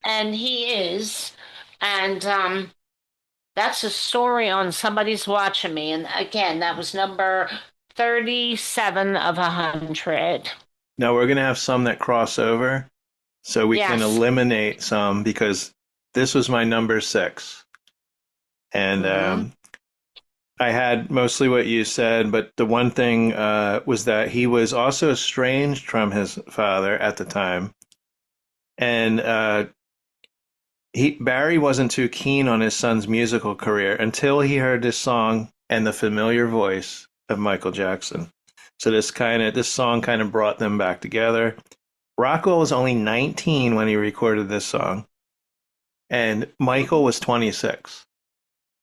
And he is. And that's a story on "Somebody's Watching Me." And again, that was number 37 of 100. Now we're gonna have some that cross over, so we can Yes. eliminate some because this was my number 6, and I had mostly what you said, but the one thing was that he was also estranged from his father at the time, and Barry wasn't too keen on his son's musical career until he heard this song and the familiar voice of Michael Jackson. So this song kind of brought them back together. Rockwell was only 19 when he recorded this song, and Michael was 26.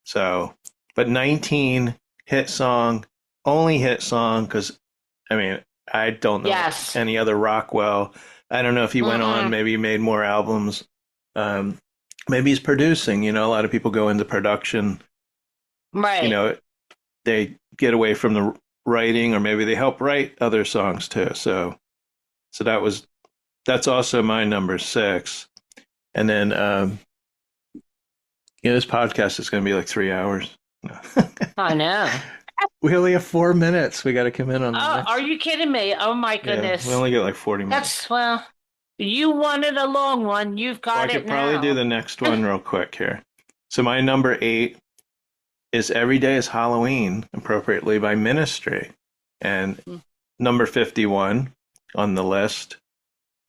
So, but 19 hit song, only hit song, because, I mean, I don't know any other Rockwell. I don't know if he went on, maybe he made more albums. Maybe he's producing, you know, a lot of people go into production. Right. You know, they get away from the writing, or maybe they help write other songs too. So that's also my number 6. And then, this podcast is going to be like 3 hours. I know. We only have 4 minutes. We got to come in on the next. Are you kidding me? Oh my goodness. Yeah, we only get like 40 minutes. You wanted a long one. You've got it now. I could probably do the next one real quick here. So my number 8 is Every Day is Halloween, appropriately by Ministry. And number 51 on the list.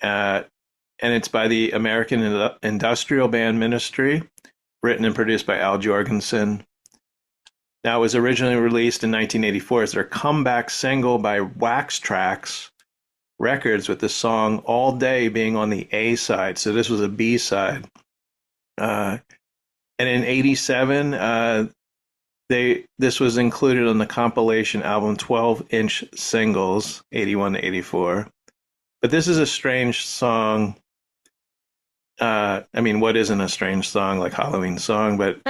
And it's by the American Industrial Band Ministry, written and produced by Al Jorgensen. Now, it was originally released in 1984 as their comeback single by Wax Trax Records, with the song All Day being on the A side. So this was a B side. And in 87, this was included on the compilation album 12-inch Singles, 81 to 84. But this is a strange song. I mean, what isn't a strange song, like Halloween song? But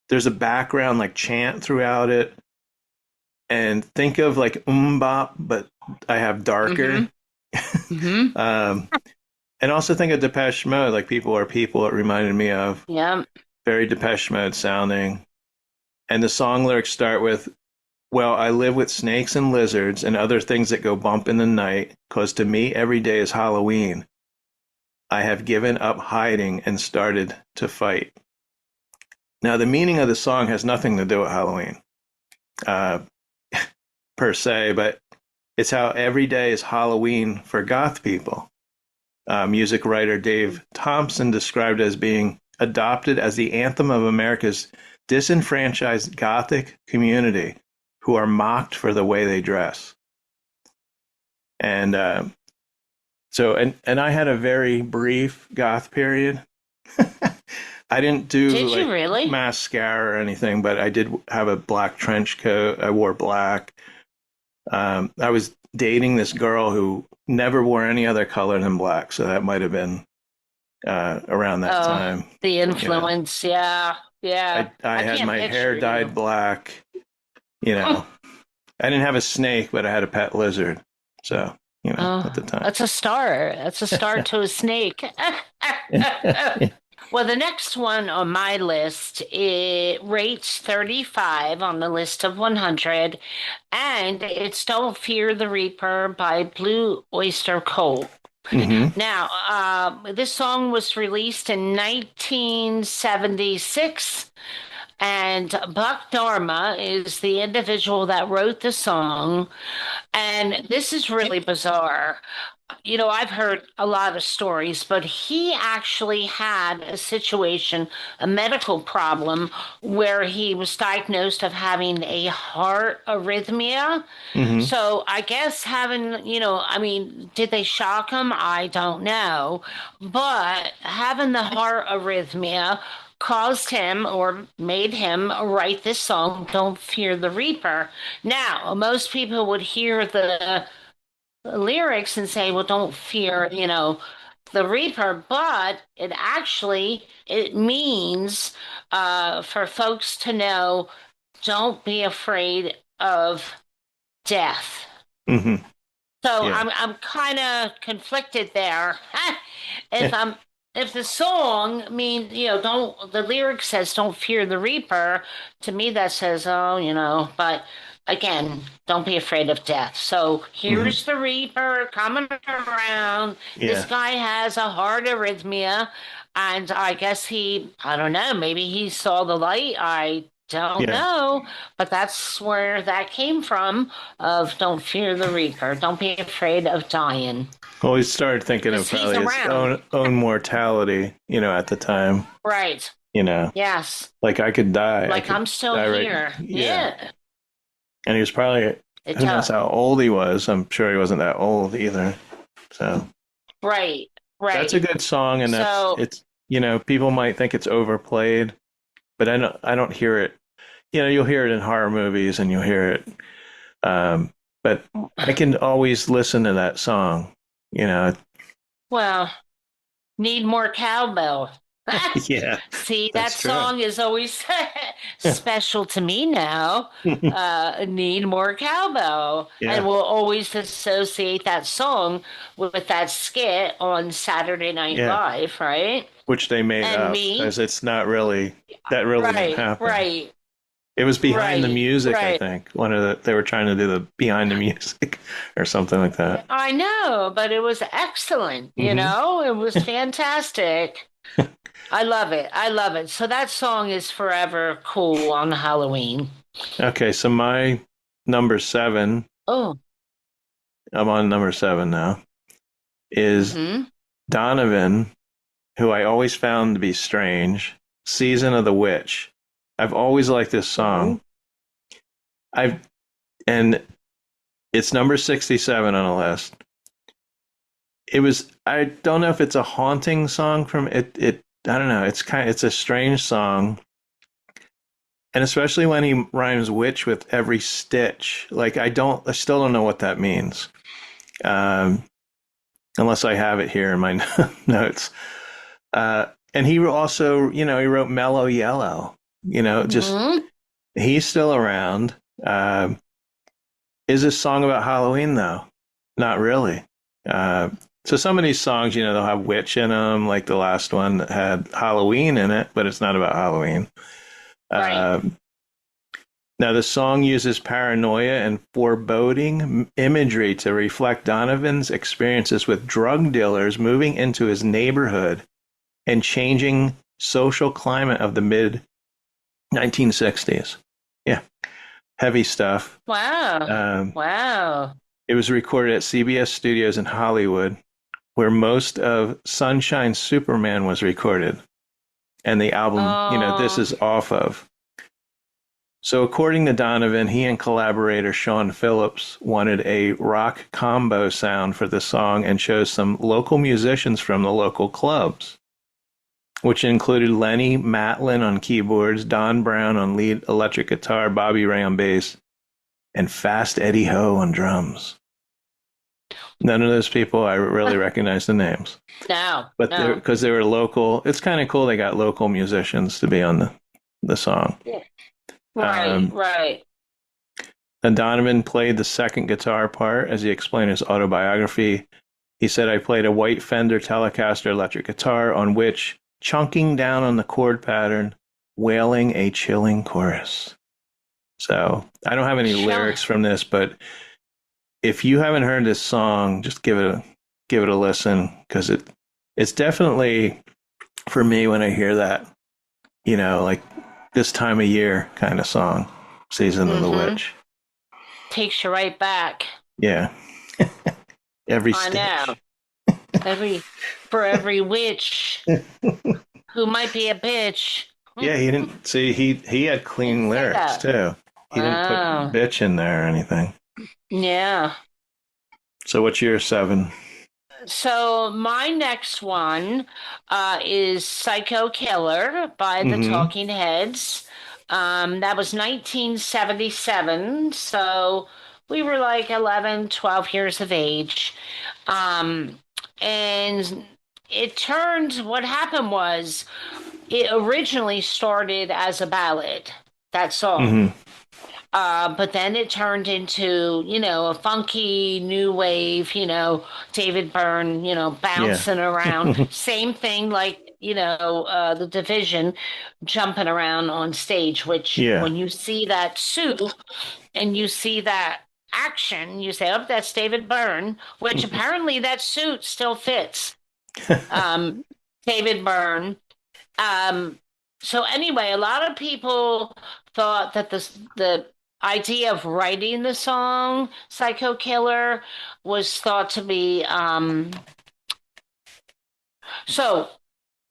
there's a background like chant throughout it. And think of like bop, but I have darker. And also think of Depeche Mode, like People Are People, it reminded me of. Yeah. Very Depeche Mode sounding. And the song lyrics start with, well, I live with snakes and lizards and other things that go bump in the night, 'cause to me every day is Halloween. I have given up hiding and started to fight. Now, the meaning of the song has nothing to do with Halloween, per se, but it's how every day is Halloween for goth people. Music writer Dave Thompson described it as being adopted as the anthem of America's disenfranchised Gothic community, who are mocked for the way they dress. And so I had a very brief goth period. I didn't do you really? mascara or anything, but I did have a black trench coat. I wore black. I was dating this girl who never wore any other color than black, so that might have been around that time. The influence, yeah. I had my hair dyed black. You know, I didn't have a snake, but I had a pet lizard. So, at the time. That's a star. That's a star to a snake. Well, the next one on my list, it rates 35 on the list of 100, and it's Don't Fear the Reaper by Blue Oyster Cult. Now, this song was released in 1976, and Buck Dharma is the individual that wrote the song, and this is really bizarre. I've heard a lot of stories, but he actually had a situation, a medical problem, where he was diagnosed of having a heart arrhythmia. So I guess did they shock him? I don't know. But having the heart arrhythmia caused him or made him write this song, Don't Fear the Reaper. Now, most people would hear the lyrics and say, well, don't fear, the Reaper, but it means for folks to know, don't be afraid of death. So I'm kind of conflicted there. If the song means, the lyric says, don't fear the Reaper, to me that says, but again, don't be afraid of death. So here's the Reaper coming around. This guy has a heart arrhythmia, and I guess I don't know, maybe he saw the light. I don't know, but that's where that came from, of don't fear the Reaper. Don't be afraid of dying. Well, he started thinking of probably his own mortality, at the time. Right. Yes. Like I could die. Like I'm still here. Yeah. And he was probably who knows how old he was. I'm sure he wasn't that old either. So Right. that's a good song, and it's people might think it's overplayed, but I don't hear it. You'll hear it in horror movies, and you'll hear it. But I can always listen to that song. Well, need more cowbell. Yeah. See, that That's true. song is always special to me now. Need more cowbell. Yeah. And we'll always associate that song with that skit on Saturday Night Live, right? Which they made up because it's not really that really didn't happen. Right. It was behind the music, I right. think. They were trying to do the behind the music or something like that. I know, but it was excellent. It was fantastic. I love it. I love it. So that song is forever cool on Halloween. Okay, so my number 7. Oh. I'm on number 7 now. Is Donovan, who I always found to be strange. Season of the Witch. I've always liked this song. And it's number 67 on the list. I don't know if it's a haunting song from it. I don't know. It's a strange song. And especially when he rhymes witch with every stitch. Like I still don't know what that means. Unless I have it here in my notes. And he also, he wrote Mellow Yellow. He's still around. Is this song about Halloween though? Not really. So some of these songs, they'll have witch in them, like the last one that had Halloween in it, but it's not about Halloween. Right. Now the song uses paranoia and foreboding imagery to reflect Donovan's experiences with drug dealers moving into his neighborhood and changing social climate of the mid 1960s. Yeah. Heavy stuff. Wow. Wow. It was recorded at CBS Studios in Hollywood, where most of Sunshine Superman was recorded. And the album, this is off of. So according to Donovan, he and collaborator Sean Phillips wanted a rock combo sound for the song and chose some local musicians from the local clubs, which included Lenny Matlin on keyboards, Don Brown on lead electric guitar, Bobby Ray on bass, and Fast Eddie Ho on drums. None of those people I really recognize the names. No. But because they were local, it's kind of cool they got local musicians to be on the song. Yeah. Right. And Donovan played the second guitar part, as he explained in his autobiography. He said, I played a white Fender Telecaster electric guitar on which, chunking down on the chord pattern, wailing a chilling chorus. So I don't have any lyrics from this, but if you haven't heard this song, just give it a listen, because it's definitely, for me, when I hear that, like this time of year kind of song, Season of the Witch. Takes you right back. Yeah. Every I stitch. know. For every witch who might be a bitch. Yeah, he didn't see. He had clean lyrics too. He didn't put bitch in there or anything. Yeah. So what's your 7? So my next one is Psycho Killer by the Talking Heads. That was 1977. So we were like 11, 12 years of age. And what happened was it originally started as a ballad, that song. But then it turned into, a funky new wave, David Byrne, bouncing around. Same thing like, the Division jumping around on stage, which when you see that suit and you see that action, you say, oh, that's David Byrne, which apparently that suit still fits. David Byrne. So anyway, a lot of people thought that the idea of writing the song Psycho Killer was thought to be so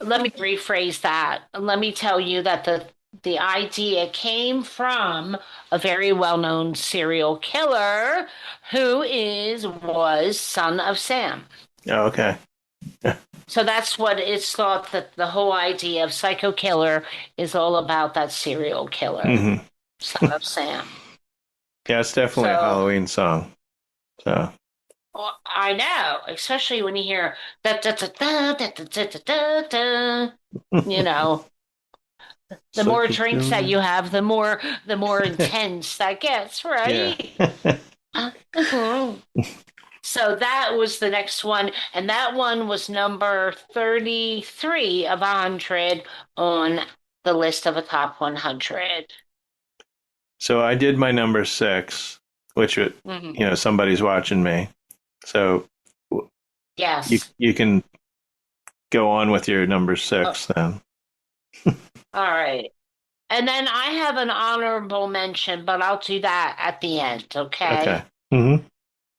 let me rephrase that. Let me tell you that the idea came from a very well-known serial killer who was son of Sam. Oh, okay. So that's what it's thought, that the whole idea of psycho killer is all about that serial killer, Mm-hmm. son of Sam. Yeah, it's definitely a So Halloween song. So well, I know, especially when you hear da da da da da da da da da. Da. You know, the more Psycho drinks that Killer. you have, the more intense that gets, Yeah. right? Mhm. So that was the next one, and that one was number 33 of 100 on the list of a top 100. So I did my number 6, which would, Mhm. somebody's watching me. So you Yes. you can go on with your number Oh, 6 then. all right. And then I have an honorable mention, but I'll do that at the end, Okay. okay? Mm-hmm.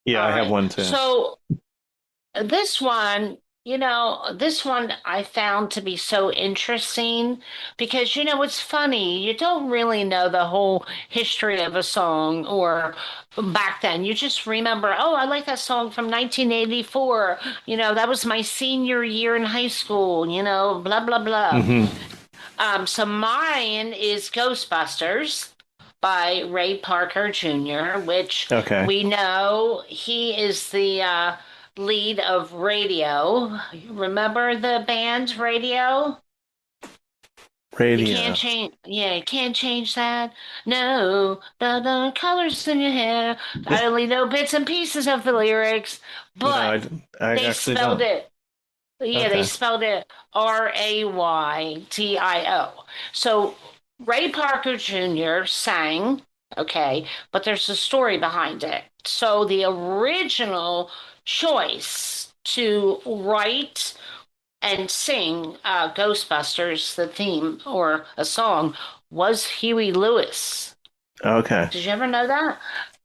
Yeah, All I have right. one too. So this one, this one I found to be so interesting because, it's funny. You don't really know the whole history of a song or back then. You just remember, oh, I like that song from 1984. That was my senior year in high school, blah, blah, blah. Mm-hmm. So mine is Ghostbusters by Ray Parker Jr., which Okay. we know he is the lead of Radio. Remember the band Radio? You can't Radio. change, yeah, you can't change that. No, the colors in your hair. I only know bits and pieces of the lyrics, No, but I they actually spelled don't. it. Yeah, they Okay. spelled it Raytio. So Ray Parker Jr. sang, okay, but there's a story behind it. So the original choice to write and sing Ghostbusters, the theme or a song, was Huey Lewis. Okay. Did you ever know that?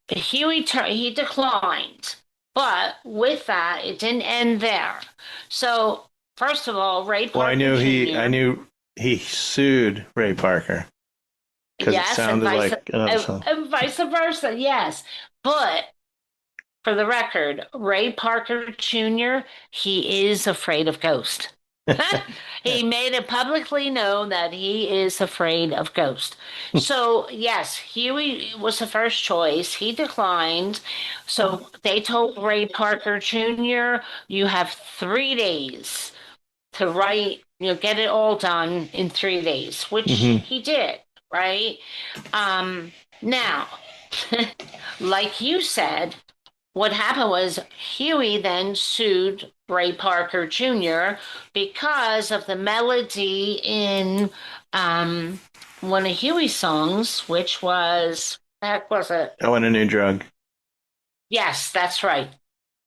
He declined, but with that, it didn't end there. So first of all, Ray Well, Parker I Jr. knew he sued Ray Parker because it Yes, and sounded vice like another song. and vice versa. Yes, but for the record, Ray Parker Jr. He is afraid of ghosts. He made it publicly known that he is afraid of ghosts. So, yes, Huey was the first choice. He declined. So they told Ray Parker Jr., you have 3 days to write, get it all done in 3 days, which Mm-hmm. he did, right? Now, like you said, what happened was Huey then sued Ray Parker Jr. because of the melody in um, one of Huey's songs, which was, heck was it? I want a new drug. Yes, that's right.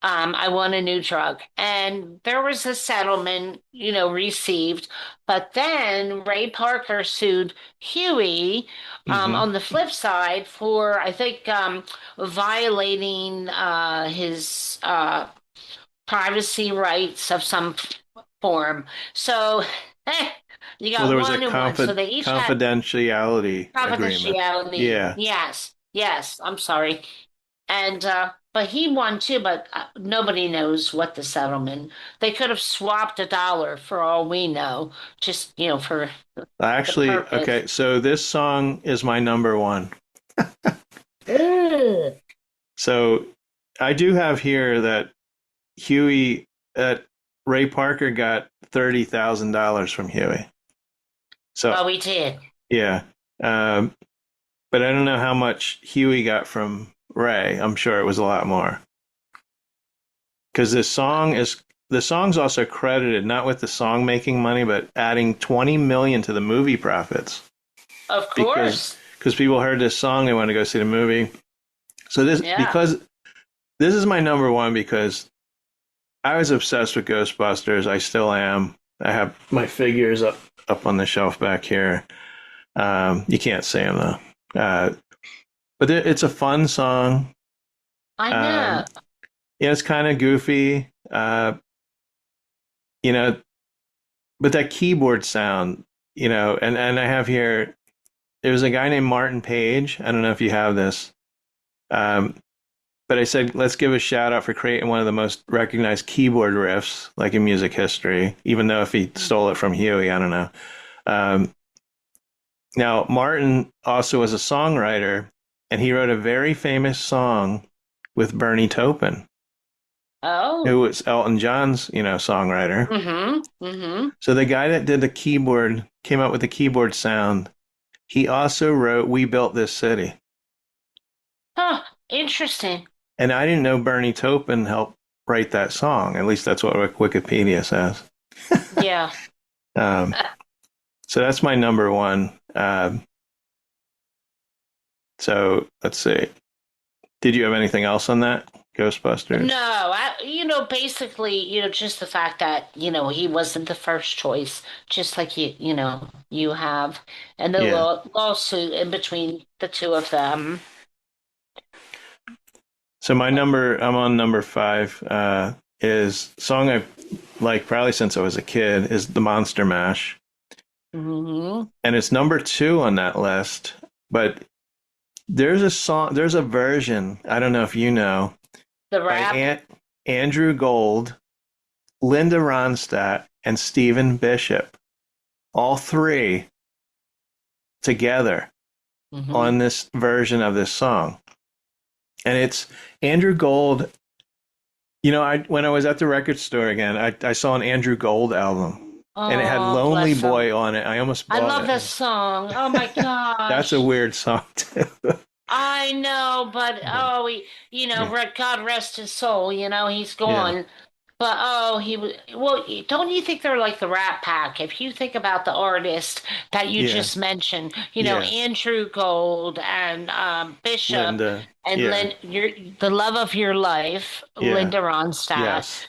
I want a new drug. And there was a settlement, received. But then Ray Parker sued Huey Mm-hmm. on the flip side for, I think, violating his privacy rights of some form. So you Well, got there was a one and one. So they each had confidentiality agreement. confidentiality. Yeah. Yes, yes. I'm sorry. And but he won too, but nobody knows what the settlement. They could have swapped $1 for all we know, just for the Actually, purpose. okay, so this song is my number 1. Ugh. So I do have here that Ray Parker got $30,000 from Huey. So Well, we did. yeah, um, but I don't know how much Huey got from Ray. I'm sure it was a lot more because the song's also credited not with the song making money, but adding 20 million to the movie profits Of because course. people heard this song, they want to go see the movie. So Yeah. this is my number 1 because I was obsessed with Ghostbusters. I still am. I have my figures up on the shelf back here. You can't see them though. But it's a fun song. I Um, know. yeah, it's kind of goofy. You know, but that keyboard sound, and I have here there was a guy named Martin Page. I don't know if you have this. But I said, let's give a shout out for creating one of the most recognized keyboard riffs, like in music history, even though if he stole it from Huey, I don't know. Now, Martin also was a songwriter, and he wrote a very famous song with Bernie Taupin, who was Elton John's, songwriter. Mm-hmm. Mm-hmm. So the guy that did the keyboard, came up with the keyboard sound, he also wrote We Built This City. Huh, interesting. And I didn't know Bernie Taupin helped write that song. At least that's what Wikipedia says. Yeah. So that's my number one. So let's see. Did you have anything else on that, Ghostbusters? No, basically, just the fact that, he wasn't the first choice, just like you have, and the lawsuit in between the two of them. So I'm on number 5, is a song I've liked probably since I was a kid, is the Monster Mash. Mm-hmm. And it's number 2 on that list, but there's a version, I don't know if you know, The rap? by Andrew Gold, Linda Ronstadt, and Stephen Bishop, all 3 together on this version of this song. And it's Andrew Gold. When I was at the record store again, I saw an Andrew Gold album. And it had Lonely Boy on it. I almost bought it. I love this song. Oh, my gosh. That's a weird song, too. I know, but, God rest his soul, he's gone. Yeah. But, he was, well, don't you think they're like the Rat Pack? If you think about the artist that you just mentioned, Andrew Gold and Bishop Linda. and the love of your life, Linda Ronstadt. Yes.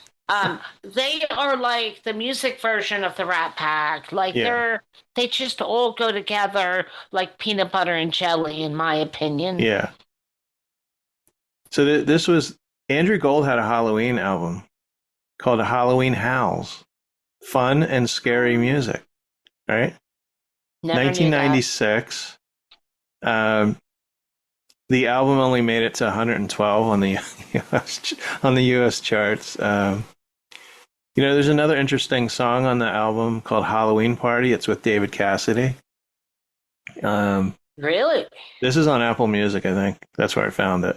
They are like the music version of the Rat Pack. Like they just all go together like peanut butter and jelly, in my opinion. Yeah. So this was Andrew Gold had a Halloween album called Halloween Howls, fun and scary music. Right. Never 1996. The album only made it to 112 on the US charts. There's another interesting song on the album called Halloween Party. It's with David Cassidy. Really? This is on Apple Music, I think. That's where I found it.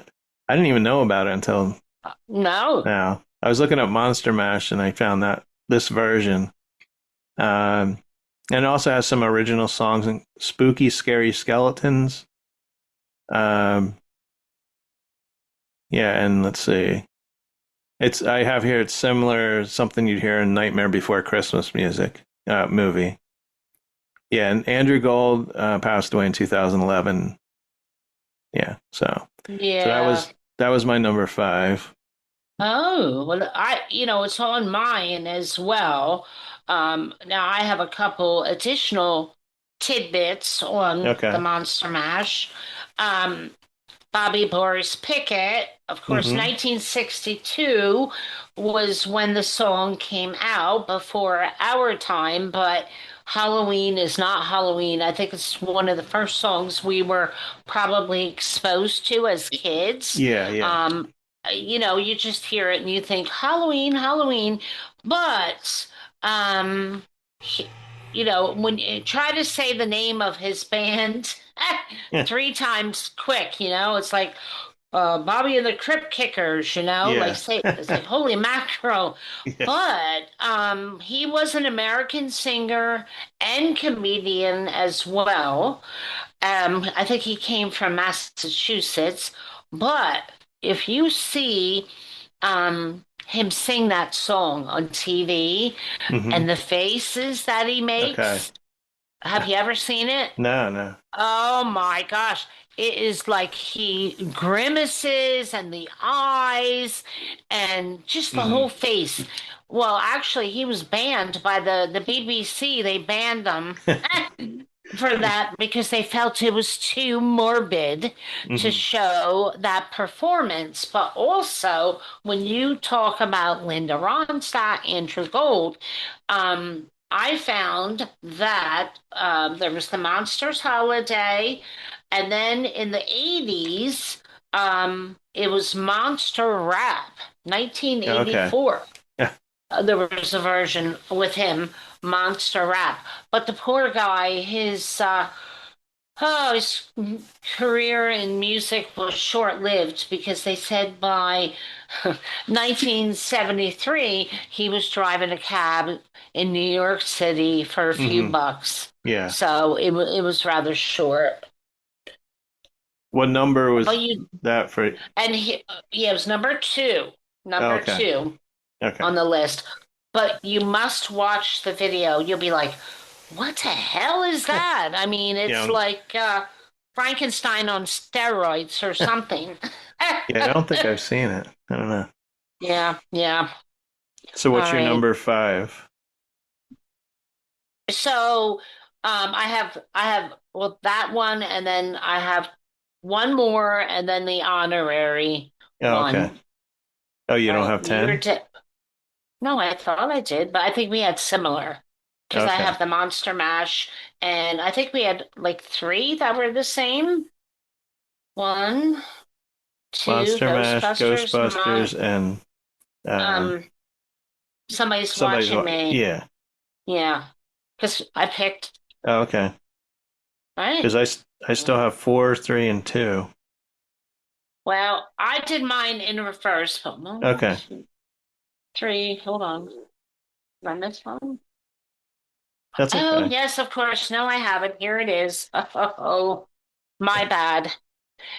I didn't even know about it until now. I was looking up Monster Mash and I found this version. And it also has some original songs and Spooky Scary Skeletons. And let's see. I have here, it's similar, something you'd hear in Nightmare Before Christmas movie. Yeah, and Andrew Gold passed away in 2011. Yeah, so that was my number 5. Oh, well, it's on mine as well. Now I have a couple additional tidbits on the Monster Mash. Bobby Boris Pickett, of course, 1962 was when the song came out, before our time, but Halloween is not Halloween. I think it's one of the first songs we were probably exposed to as kids. Yeah. You just hear it and you think Halloween, Halloween, but when you try to say the name of his band 3 times quick, it's like Bobby and the Crypt Kickers, it's like holy mackerel. Yeah. But he was an American singer and comedian as well. I think he came from Massachusetts, but if you see him sing that song on TV and the faces that he makes. Have you ever seen it? No. Oh my gosh. It is like he grimaces and the eyes and just the whole face. Well, actually, he was banned by the BBC. They banned him for that because they felt it was too morbid to show that performance. But also, when you talk about Linda Ronstadt, Andrew Gold, I found that there was the Monsters Holiday, and then in the 80s, it was Monster Rap, Okay. 1984. Yeah. There was a version with him, Monster Rap. But the poor guy, his career in music was short-lived because they said by 1973 he was driving a cab in New York City for a few Hmm. bucks. Yeah. So it was rather short. What number But was you that for? and yeah, it was Oh, number okay. two Okay. on the list. But you must watch the video. You'll be like, what the hell is that? I mean, it's Yeah. like Frankenstein on steroids or something. Yeah, I don't think I've seen it. I don't know. Yeah, yeah. So All what's your right. number 5? So, I have well that one, and then I have one more, and then the honorary Oh, okay. one. Oh, you don't Right? have 10? No, I thought I did, but I think we had similar because I Okay. have the Monster Mash, and I think we had like three that were the same. One, two, Monster Mash, Ghostbusters, Ghostbusters, and um, um, somebody's somebody's watching me. yeah. Yeah, because I picked, Oh, okay. right? Because I still have 4, 3, and 2. Well, I did mine in reverse, but no, one, Okay. two, three. Hold on. Did I miss one? That's Oh, okay. yes, of course. No, I haven't. Here it is. Oh, my bad.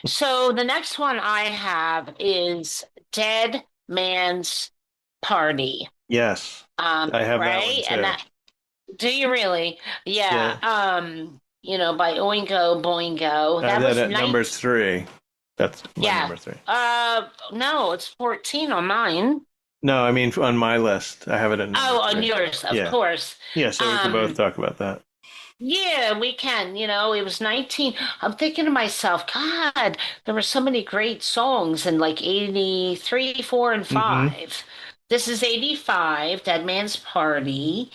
So the next one I have is Dead Man's Party. Yes, I have that one Right? And too. that, do you really? Yeah. Yeah, By Oingo Boingo. I have That that was at number night. 3. That's my Yeah. number 3. No, it's 14 on mine. No, I mean on my list, I have it at number Oh, on 3. yours, of Yeah, course. yeah. So we could both Um, talk about that. yeah, we can. It was 19. I'm thinking to myself, God, there were so many great songs in like 83, 4, and Mm-hmm. 5. This is 85, Dead Man's Party.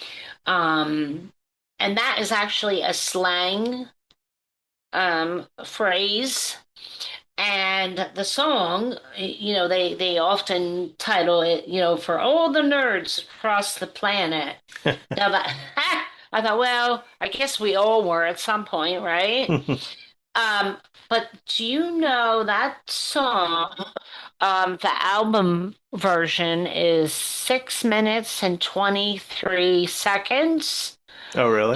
Um, and that is actually a slang phrase. And the song, they often title it, for all the nerds across the planet. Now that I thought, well, I guess we all were at some point, right? Um, but do you know that song? The album version is 6 minutes and 23 seconds. Oh, really?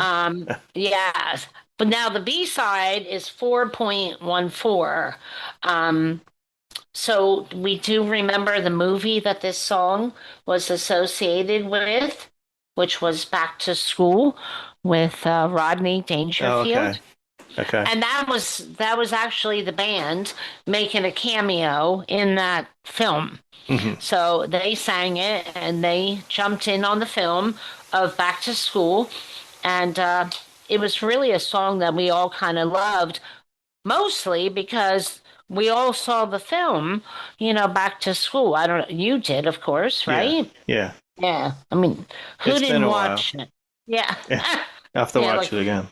Yeah, but now the B side is 4.14. Um, so we do remember the movie that this song was associated with, which was Back to School with Rodney Oh, okay. Dangerfield. Okay. And that was actually the band making a cameo in that film. Hmm. So they sang it and they jumped in on the film of Back to School. And it was really a song that we all kind of loved, mostly because we all saw the film, Back to School. I don't you did, of course, Yeah. right? Yeah. Yeah. I mean, who It's been didn't a while. watch it? Yeah. Yeah. I have to Yeah, watch like it again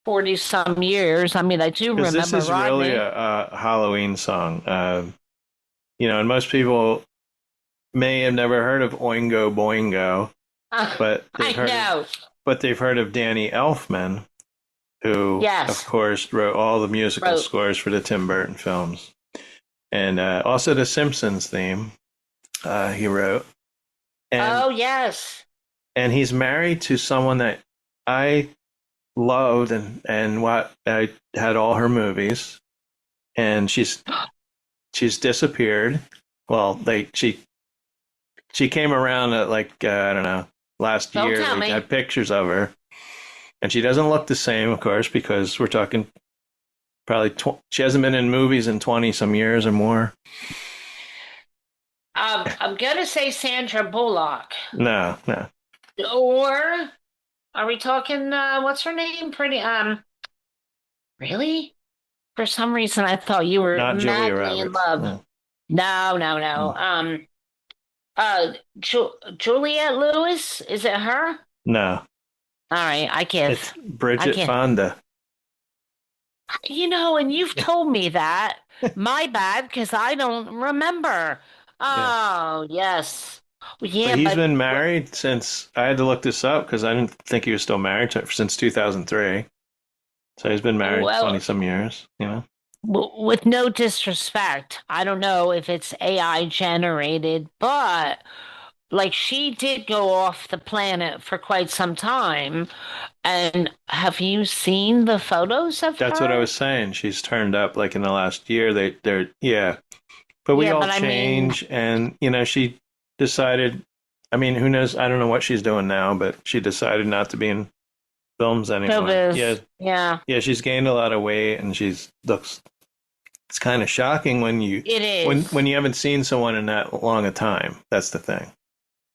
40 some years. I mean, I do because this remember is really Rodney. a Halloween song. And most people may have never heard of Oingo Boingo, but they've I heard of know. Danny Elfman, who, of Yes. course, wrote all the musical Wrote. scores for the Tim Burton films, and also the Simpsons theme. He wrote, and Oh, yes. he's married to someone that I loved, and what I had all her movies, and she's disappeared. Well, she came around at like I don't know, last Don't year. tell They me. had pictures of her, and she doesn't look the same, of course, because we're talking probably she hasn't been in movies in 20 some years or more. I'm gonna say Sandra Bullock. No, no, Or are we talking what's her name? Really? For some reason I thought you were not Julia madly in Roberts. love. No. No, no, no. Juliette Lewis, is it her? No. All right, I give. It's Bridget give. Fonda. And you've told me that. My bad, because I don't remember. Yeah. Oh, yes. But Yeah, he's but been married since, I had to look this up because I didn't think he was still married since 2003. So he's been married 20 well, some years, with no disrespect, I don't know if it's AI generated, but like she did go off the planet for quite some time. And have you seen the photos of That's what I her? was saying. She's turned up like in the last year. Yeah. But we Yeah, all but I mean, change, and she decided. I mean, who knows? I don't know what she's doing now, but she decided not to be in films anymore. Yeah, showbiz. Yeah, yeah. She's gained a lot of weight, and she's looks. It's kind of shocking when it when is. you haven't seen someone in that long a time. That's the thing.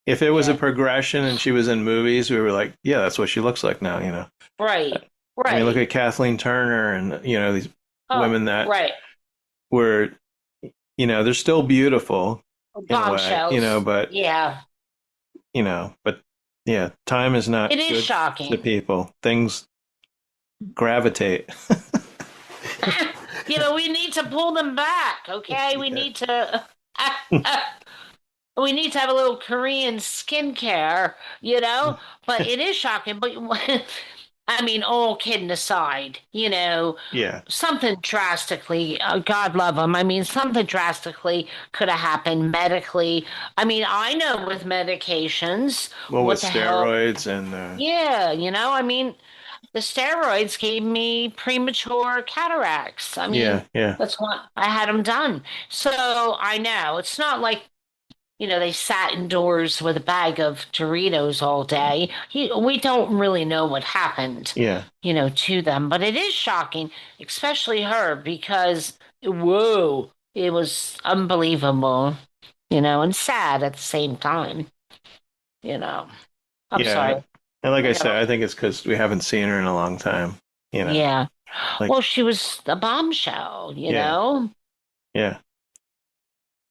If it was a Yeah, progression and she was in movies, we were like, yeah, that's what she looks like now. right, I mean, look right. at Kathleen Turner and these Oh, women that right. were, they're still beautiful in a way, Bombshells. but Yeah, but yeah, time is not it is good to shocking. people. Things gravitate. We need to pull them back, okay? We Yeah. need to we need to have a little Korean skincare, but it is shocking. But I mean, all kidding aside, Yeah. something drastically, God love them. I mean, something drastically could have happened medically. I mean, I know with medications, Well, with what the hell? steroids and Yeah, I mean, the steroids gave me premature cataracts. I yeah, mean, yeah, that's what I had them done. So I know it's not like, they sat indoors with a bag of Doritos all day. We don't really know what happened, yeah, to them, but it is shocking, especially her, because whoa, it was unbelievable, and sad at the same time, you know. I'm yeah. sorry. And like I I said, gotta, I think it's because we haven't seen her in a long time. yeah. Like Well, she was a bombshell, yeah, yeah.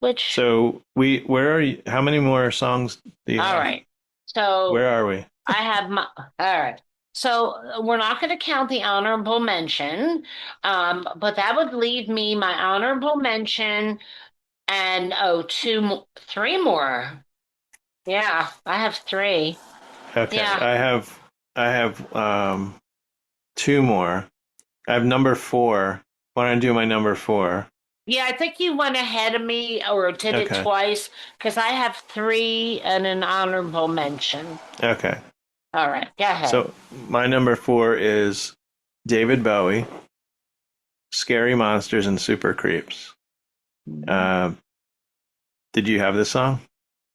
which, So where are you? How many more songs do you all have? right. So Where are we? I have my, all right. So we're not going to count the honorable mention, but that would leave me my honorable mention and three more. Yeah, I have three. Okay, Yeah. I have two more. I have number four. Why don't I do my number four? Yeah, I think you went ahead of me or did it Okay, twice because I have three and an honorable mention. okay. All right, go ahead. So my number four is David Bowie, Scary Monsters and Super Creeps. Um, did you have this song?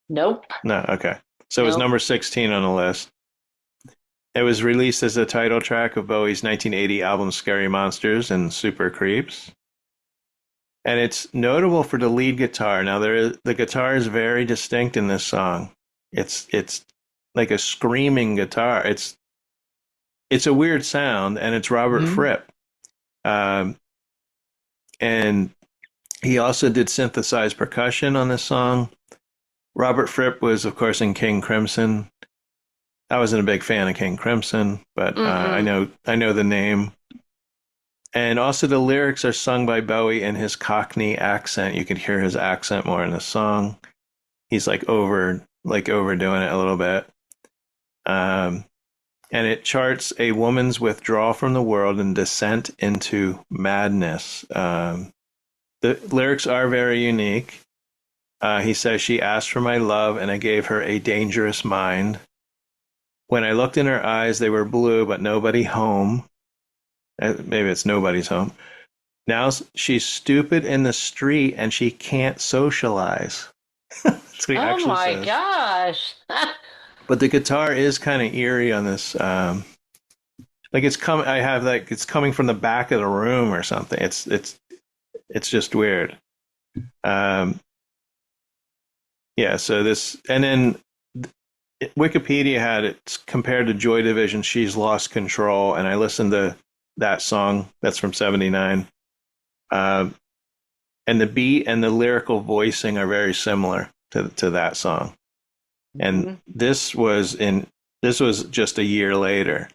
Nope. No. Okay. So it was Nope. number 16 on the list. It was released as the title track of Bowie's 1980 album Scary Monsters and Super Creeps. And it's notable for the lead guitar. Now the guitar is very distinct in this song. It's like a screaming guitar. It's a weird sound, and it's Robert Fripp. Um, and he also did synthesized percussion on this song. Robert Fripp was, of course, in King Crimson. I wasn't a big fan of King Crimson, but I know the name. And also the lyrics are sung by Bowie in his Cockney accent. You can hear his accent more in the song. He's overdoing it a little bit. And it charts a woman's withdrawal from the world and descent into madness. The lyrics are very unique. He says, "She asked for my love, and I gave her a dangerous mind. When I looked in her eyes, they were blue, but nobody home." Maybe it's nobody's home. Now she's stupid in the street, and she can't socialize. That's what he Oh actually my says. gosh. But the guitar is kind of eerie on this. It's coming. I have it's coming from the back of the room or something. It's just weird. Yeah. So this, and then Wikipedia had it compared to Joy Division. She's Lost Control, and I listened to that song. That's from '79. And the beat and the lyrical voicing are very similar to that song. And this was in This was just a year later,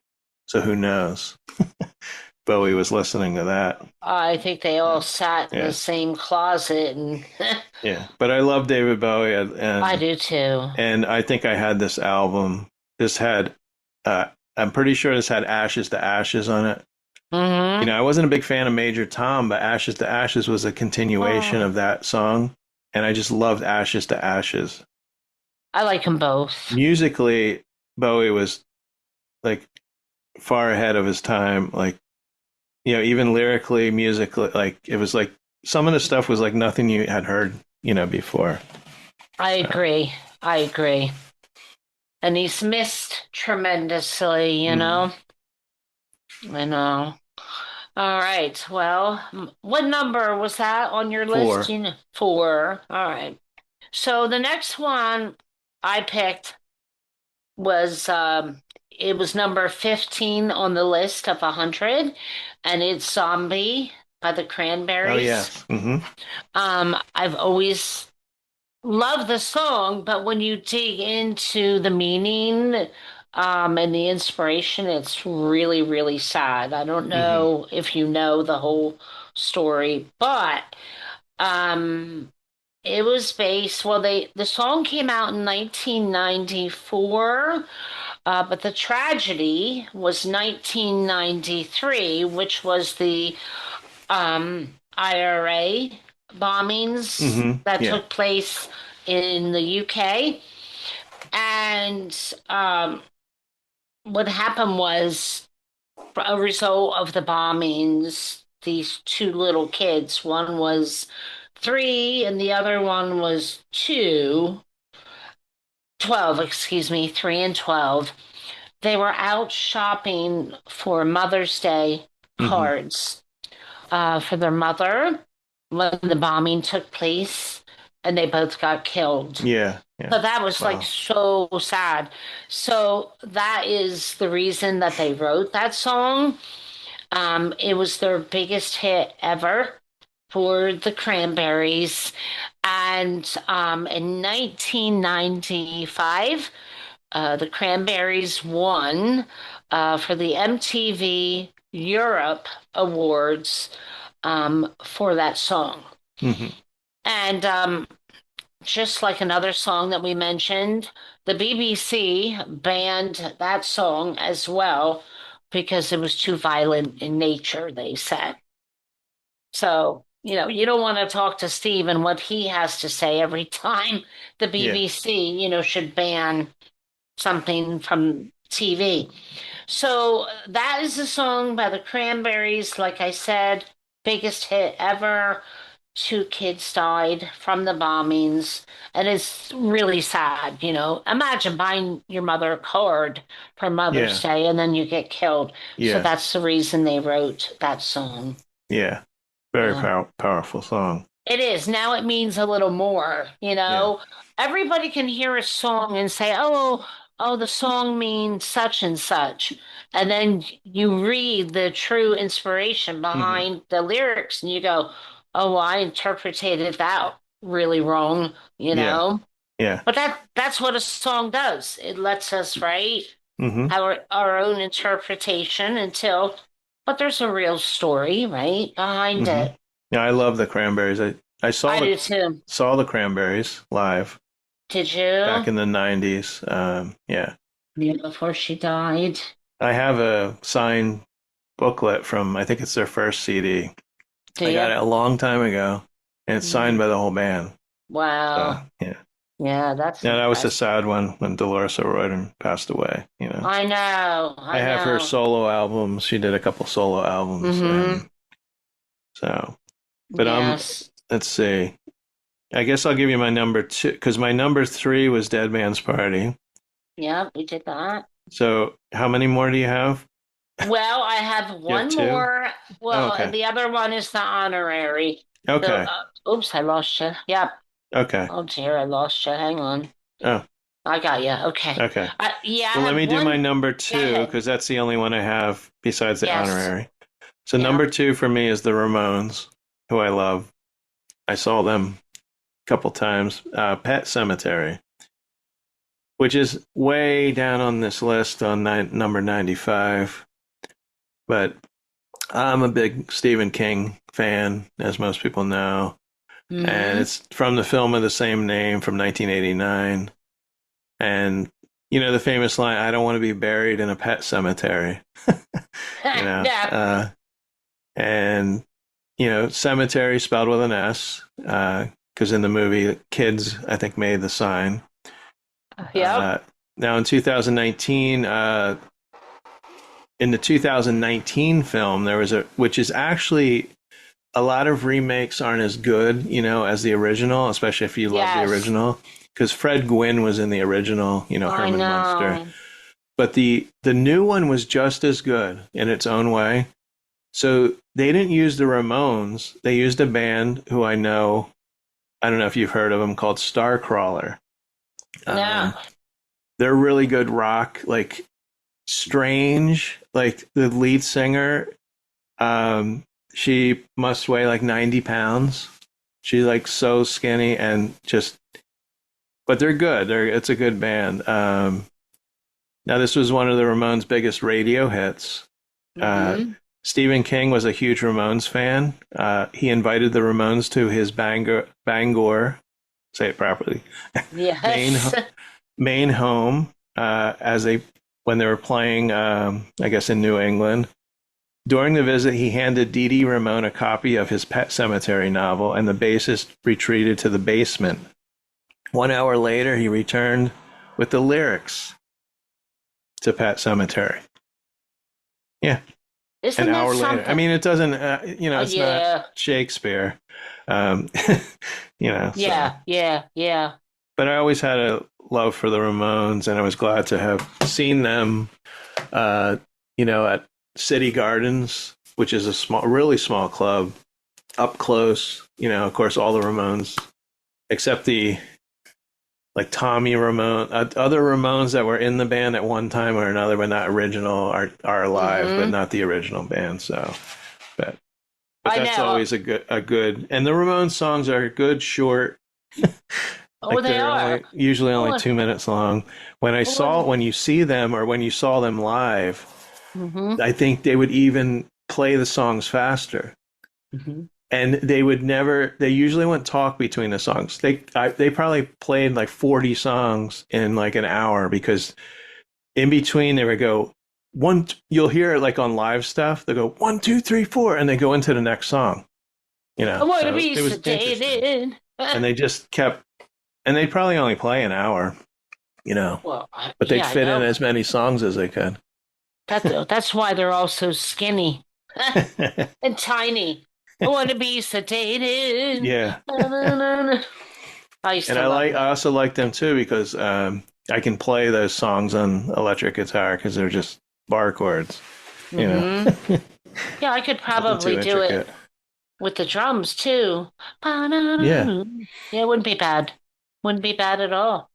so who knows? Bowie was listening to that. I think they all sat in Yeah. the same closet, and Yeah, but I love David Bowie, I do too. and I think I had this album. This had, I'm pretty sure this had "Ashes to Ashes" on it. Hmm. I wasn't a big fan of Major Tom, but "Ashes to Ashes" was a continuation of that song, and I just loved "Ashes to Ashes." I like them both. Musically, Bowie was like far ahead of his time. Like, even lyrically, musically, like it was like some of the stuff was like nothing you had heard, before. I agree. I agree. And he's missed tremendously, I know. All right. Well, what number was that on your list? 4. 4. All right. So the next one I picked was it was number 15 on the list of 100, and it's Zombie by the Cranberries. Oh yes. I've always loved the song, but when you dig into the meaning and the inspiration, it's really, really sad. I don't know if you know the whole story, but um it was based, well, the song came out in 1994, but the tragedy was 1993, which was the IRA bombings that Yeah. took place in the UK. And what happened was, a result of the bombings, these two little kids, one was 3 and the other one was 12, excuse me, 3 and 12. They were out shopping for Mother's Day cards for their mother when the bombing took place, and they both got killed. Yeah. So that was like so sad. So that is the reason that they wrote that song. It was their biggest hit ever for the Cranberries. And in 1995, the Cranberries won for the MTV Europe Awards for that song. And just like another song that we mentioned, the BBC banned that song as well because it was too violent in nature, they said. So, you don't want to talk to Steve and what he has to say every time the BBC, should ban something from TV. So that is a song by the Cranberries. Like I said, biggest hit ever. 2 kids died from the bombings, and it's really sad. Imagine buying your mother a card for Mother's Day and then you get killed. So that's the reason they wrote that song. Yeah. Very powerful song. It is. Now it means a little more. Everybody can hear a song and say, oh, the song means such and such. And then you read the true inspiration behind the lyrics and you go, oh, I interpreted that really wrong, Yeah. But that's what a song does. It lets us write our own interpretation but there's a real story, right, behind it. Yeah, I love the Cranberries. I do too. saw the Cranberries live. Did you? Back in the 90s. Yeah. Before she died. I have a signed booklet from, I think it's their first CD. I got it a long time ago, and it's signed by the whole band. Wow. Yeah. Yeah, that was a sad one when Dolores O'Riordan passed away. I know. I have her solo albums. She did a couple solo albums. And so, but let's see. I guess I'll give you my number 2, because my number 3 was Dead Man's Party. Yeah, we did that. So how many more do you have? Well, I have one more. Well, the other one is the honorary. Okay. Oops, I lost you. Yep. Okay. Oh dear, I lost you. Hang on. Oh. I got you. Okay. Okay. Yeah. Well, let me do my number 2, because that's the only one I have besides the honorary. So number 2 for me is the Ramones, who I love. I saw them a couple times. Pet Cemetery. which is way down on this list on number 95. But I'm a big Stephen King fan, as most people know. And it's from the film of the same name from 1989. And, the famous line, I don't want to be buried in a pet cemetery. Yeah. And, cemetery spelled with an S, because in the movie, kids, I think, made the sign. Yep. Now in 2019, in the 2019 film, there was which is actually, a lot of remakes aren't as good, as the original, especially if you love the original, because Fred Gwynn was in the original, Herman Munster. But the new one was just as good in its own way. So they didn't use the Ramones. They used a band who I don't know if you've heard of them, called Starcrawler. No. They're really good rock, like Strange, like the lead singer. She must weigh like 90 pounds. She's like so skinny and but they're good. It's a good band. Now this was one of the Ramones' biggest radio hits. Stephen King was a huge Ramones fan. He invited the Ramones to his Bangor, say it properly, Yes. main home, when they were playing, I guess in New England. During the visit, he handed Dee Dee Ramone a copy of his Pet Sematary novel, and the bassist retreated to the basement. 1 hour later, he returned with the lyrics to Pet Sematary. Yeah. Isn't An that hour something? later. I mean, it doesn't, it's not Shakespeare. So. Yeah. But I always had a love for the Ramones, and I was glad to have seen them, at City Gardens, which is a really small club, up close. Of course, all the Ramones, except like Tommy Ramone, other Ramones that were in the band at one time or another, but not original, are alive, but not the original band. So, but that's always a good, and the Ramones songs are good, short. They are usually only 2 minutes long. When you see them, or when you saw them live, I think they would even play the songs faster. And they usually wouldn't talk between the songs. They probably played like 40 songs in like an hour, because in between they would go you'll hear it like on live stuff. They go 1, 2, 3, 4, and they go into the next song. I want to be it was sedated. And they just kept, and they'd probably only play an hour, Well, but they'd fit in as many songs as they could. That's why they're all so skinny and tiny. I want to be sedated. Yeah. I also like them too, because I can play those songs on electric guitar, because they're just bar chords. Yeah, I could probably do it with the drums too. Yeah, it wouldn't be bad. Wouldn't be bad at all.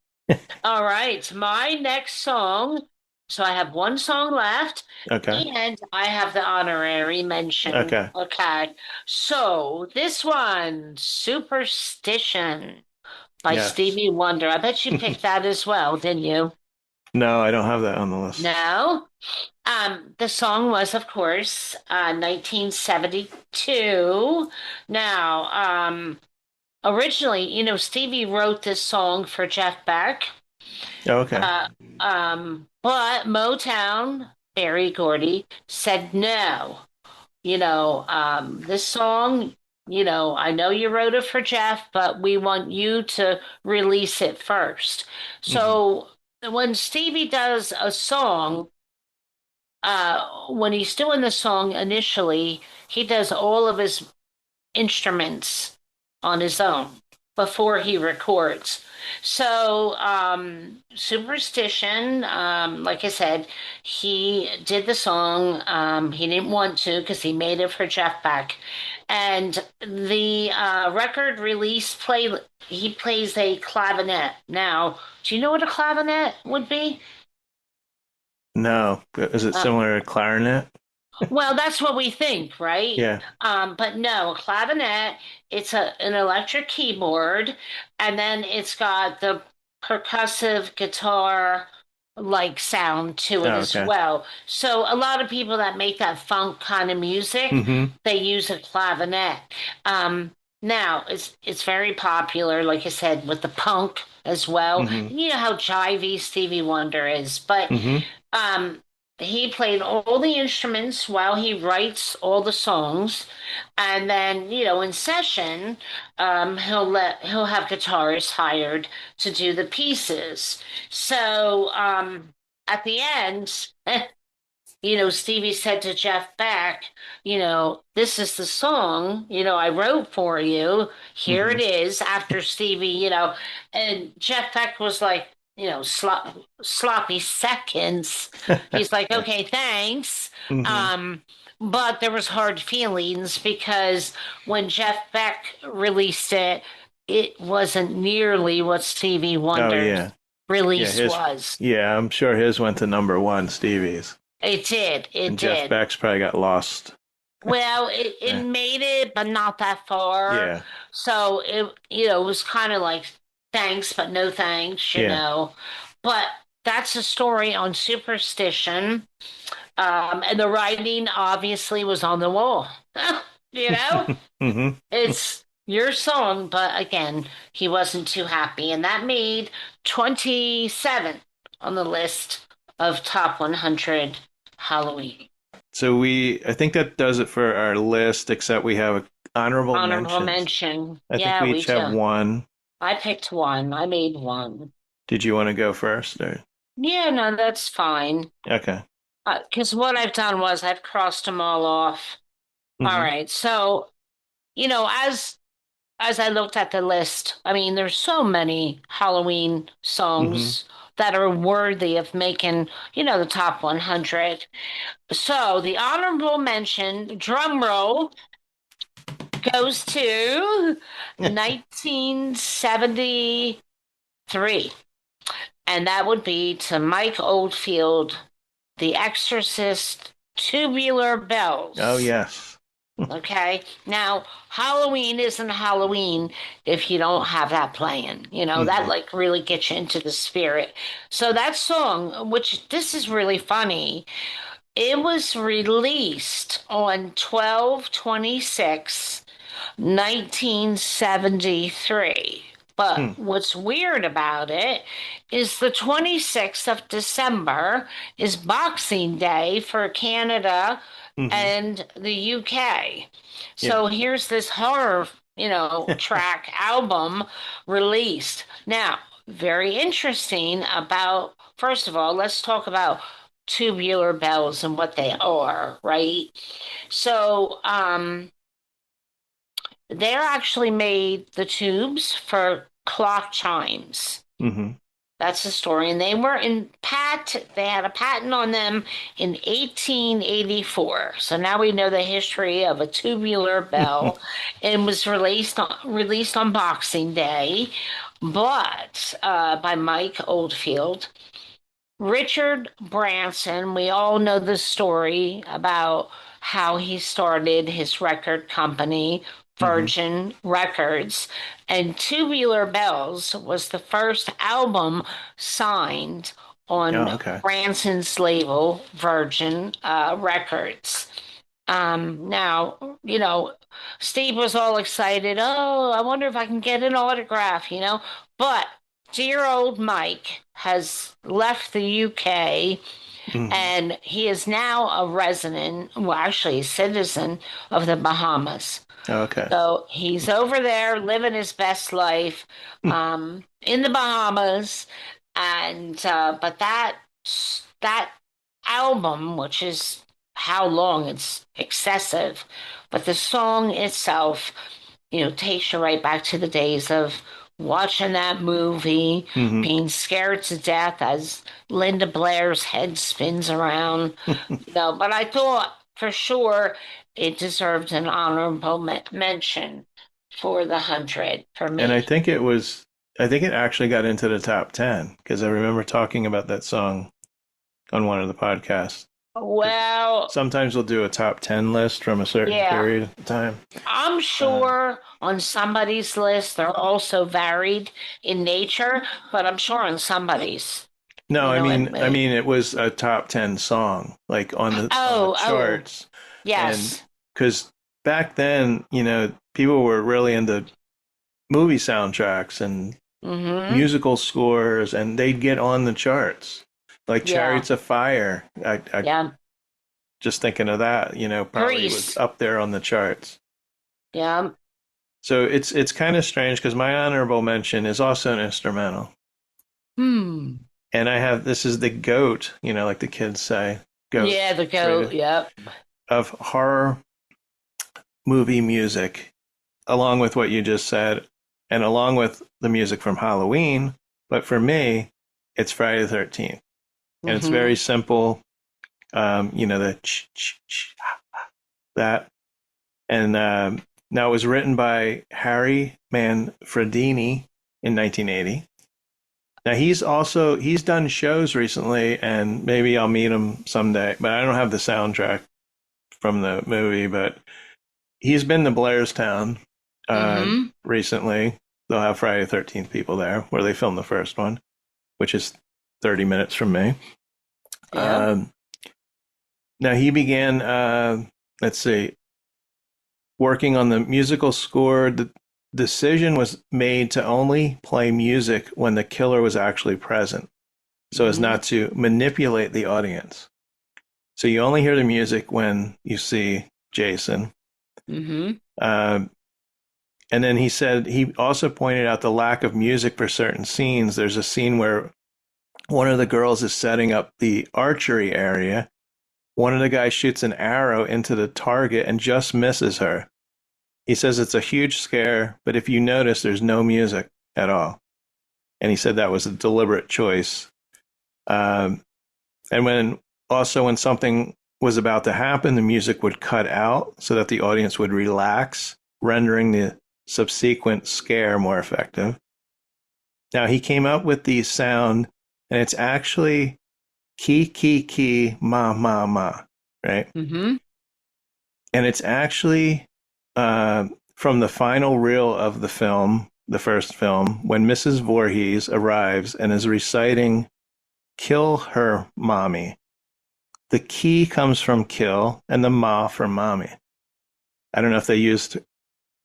All right, my next song. So I have one song left. Okay. And I have the honorary mention. Okay. So this one, Superstition by Stevie Wonder. I bet you picked that as well, didn't you? No, I don't have that on the list. No. The song was, of course, 1972. Now, originally, Stevie wrote this song for Jeff Beck. Okay. But Motown, Berry Gordy, said no. This song, I know you wrote it for Jeff, but we want you to release it first. So when Stevie does a song, when he's doing the song initially, he does all of his instruments on his own before he records. So, Superstition, like I said, he did the song. He didn't want to, because he made it for Jeff Beck. And the record release he plays a clavinet. Now, do you know what a clavinet would be? No. Is it similar to clarinet? Well, that's what we think, right? Yeah. But no, a clavinet, it's an electric keyboard, and then it's got the percussive guitar like sound to it Oh, as okay. well. So a lot of people that make that funk kind of music, Mm-hmm. they use a clavinet. Now it's very popular, like I said, with the punk as well. Mm-hmm. You know how jivey Stevie Wonder is, but Mm-hmm. um, he played all the instruments while he writes all the songs, and then in session, he'll have guitarists hired to do the pieces. So at the end, Stevie said to Jeff Beck, this is the song, I wrote for you. Here Mm-hmm. it is after Stevie, and Jeff Beck was like, sloppy seconds. He's like, okay, thanks. Mm-hmm. Um, but there was hard feelings because when Jeff Beck released it, it wasn't nearly what Stevie Oh, Wonder's yeah. Yeah, release his. was. Yeah, I'm sure his went to number one, Stevie's. It did. It And Jeff did. Beck's probably got lost. Well, it Eh, made it, but not that far. Yeah. So it was kind of like thanks, but no thanks, Yeah. But that's a story on superstition. And the writing obviously was on the wall. You know, Mm-hmm. it's your song, but again, he wasn't too happy. And that made 27 on the list of top 100 Halloween. So I think that does it for our list, except we have honorable Honorable mentions. mention. I think Yeah, we we each have do. one. I picked one. I made one. Did you want to go first? Or? Yeah, no, that's fine. Okay. Because what I've done was I've crossed them all off. All Mm-hmm. right. So, as I looked at the list, I mean, there's so many Halloween Mm-hmm. songs that are worthy of making, the top 100. So the honorable mention, drum roll, goes to 1973. And that would be to Mike Oldfield, The Exorcist, Tubular Bells. Oh, yes. Okay. Now, Halloween isn't Halloween if you don't have that playing. That Mm-hmm. like really gets you into the spirit. So that song, which this is really funny, it was released on 12/26, 1973. Hmm. But what's weird about it is the 26th of December is Boxing Day for Canada Mm-hmm. and the UK. Yeah. So here's this horror, track album released. Now, very interesting about, first of all, let's talk about tubular bells and what they are, right? So, they're actually made the tubes for clock chimes. Mm-hmm. That's the story. And they had a patent on them in 1884. So now we know the history of a tubular bell and was released on Boxing Day, but by Mike Oldfield. Richard Branson, we all know the story about how he started his record company, Mm-hmm. Virgin Records, and Tubular Bells was the first album signed Oh, on okay. Branson's label, Virgin Records. Now, Steve was all excited. Oh, I wonder if I can get an autograph, But dear old Mike has left the UK Mm-hmm. and he is now a resident, well, actually a citizen of the Bahamas. Okay. So he's over there living his best life in the Bahamas. And but that album, which is how long it's excessive, but the song itself, takes you right back to the days of watching that movie, Mm-hmm. being scared to death as Linda Blair's head spins around. But I thought for sure it deserved an honorable mention for the 100 for And I me. think I think it actually got into the top 10 because I remember talking about that song on one of the podcasts. Well, Sometimes we'll do a top 10 list from a certain yeah. period of time. I'm sure on somebody's list they're also varied in nature, but I'm sure on somebody's. No, You know, I mean, it was a top 10 song, like on the Oh, charts. And yes. because back then, people were really into movie soundtracks and Mm-hmm. musical scores, and they'd get on the charts, like Yeah. Chariots of Fire. I Yeah. just thinking of that, probably was Grease. up there on the charts. Yeah. So it's kind of strange because my honorable mention is also an instrumental. Hmm. And this is the GOAT, like the kids say. GOAT. Yeah, the goat. Yep. Of horror movie music, along with what you just said, and along with the music from Halloween. But for me, it's Friday the 13th. And it's very simple. The that. And now it was written by Harry Manfredini in 1980. Now he's done shows recently, and maybe I'll meet him someday, but I don't have the soundtrack from the movie, but he's been to Blairstown recently. They'll have Friday the 13th people there where they filmed the first one, which is 30 minutes from me. Yeah. Now he began, working on the musical score. The decision was made to only play music when the killer was actually present, so as not to manipulate the audience. So you only hear the music when you see Jason. Mm-hmm. And then he said he also pointed out the lack of music for certain scenes. There's a scene where one of the girls is setting up the archery area. One of the guys shoots an arrow into the target and just misses her. He says it's a huge scare, but if you notice, there's no music at all. And he said that was a deliberate choice. And when something was about to happen, the music would cut out so that the audience would relax, rendering the subsequent scare more effective. Now, he came up with the sound, and it's actually key, key, key, ma, ma, ma, right? Mm-hmm. And it's actually from the final reel of the film, the first film, when Mrs. Voorhees arrives and is reciting "Kill Her Mommy." The key comes from kill and the ma from mommy. I don't know if they used,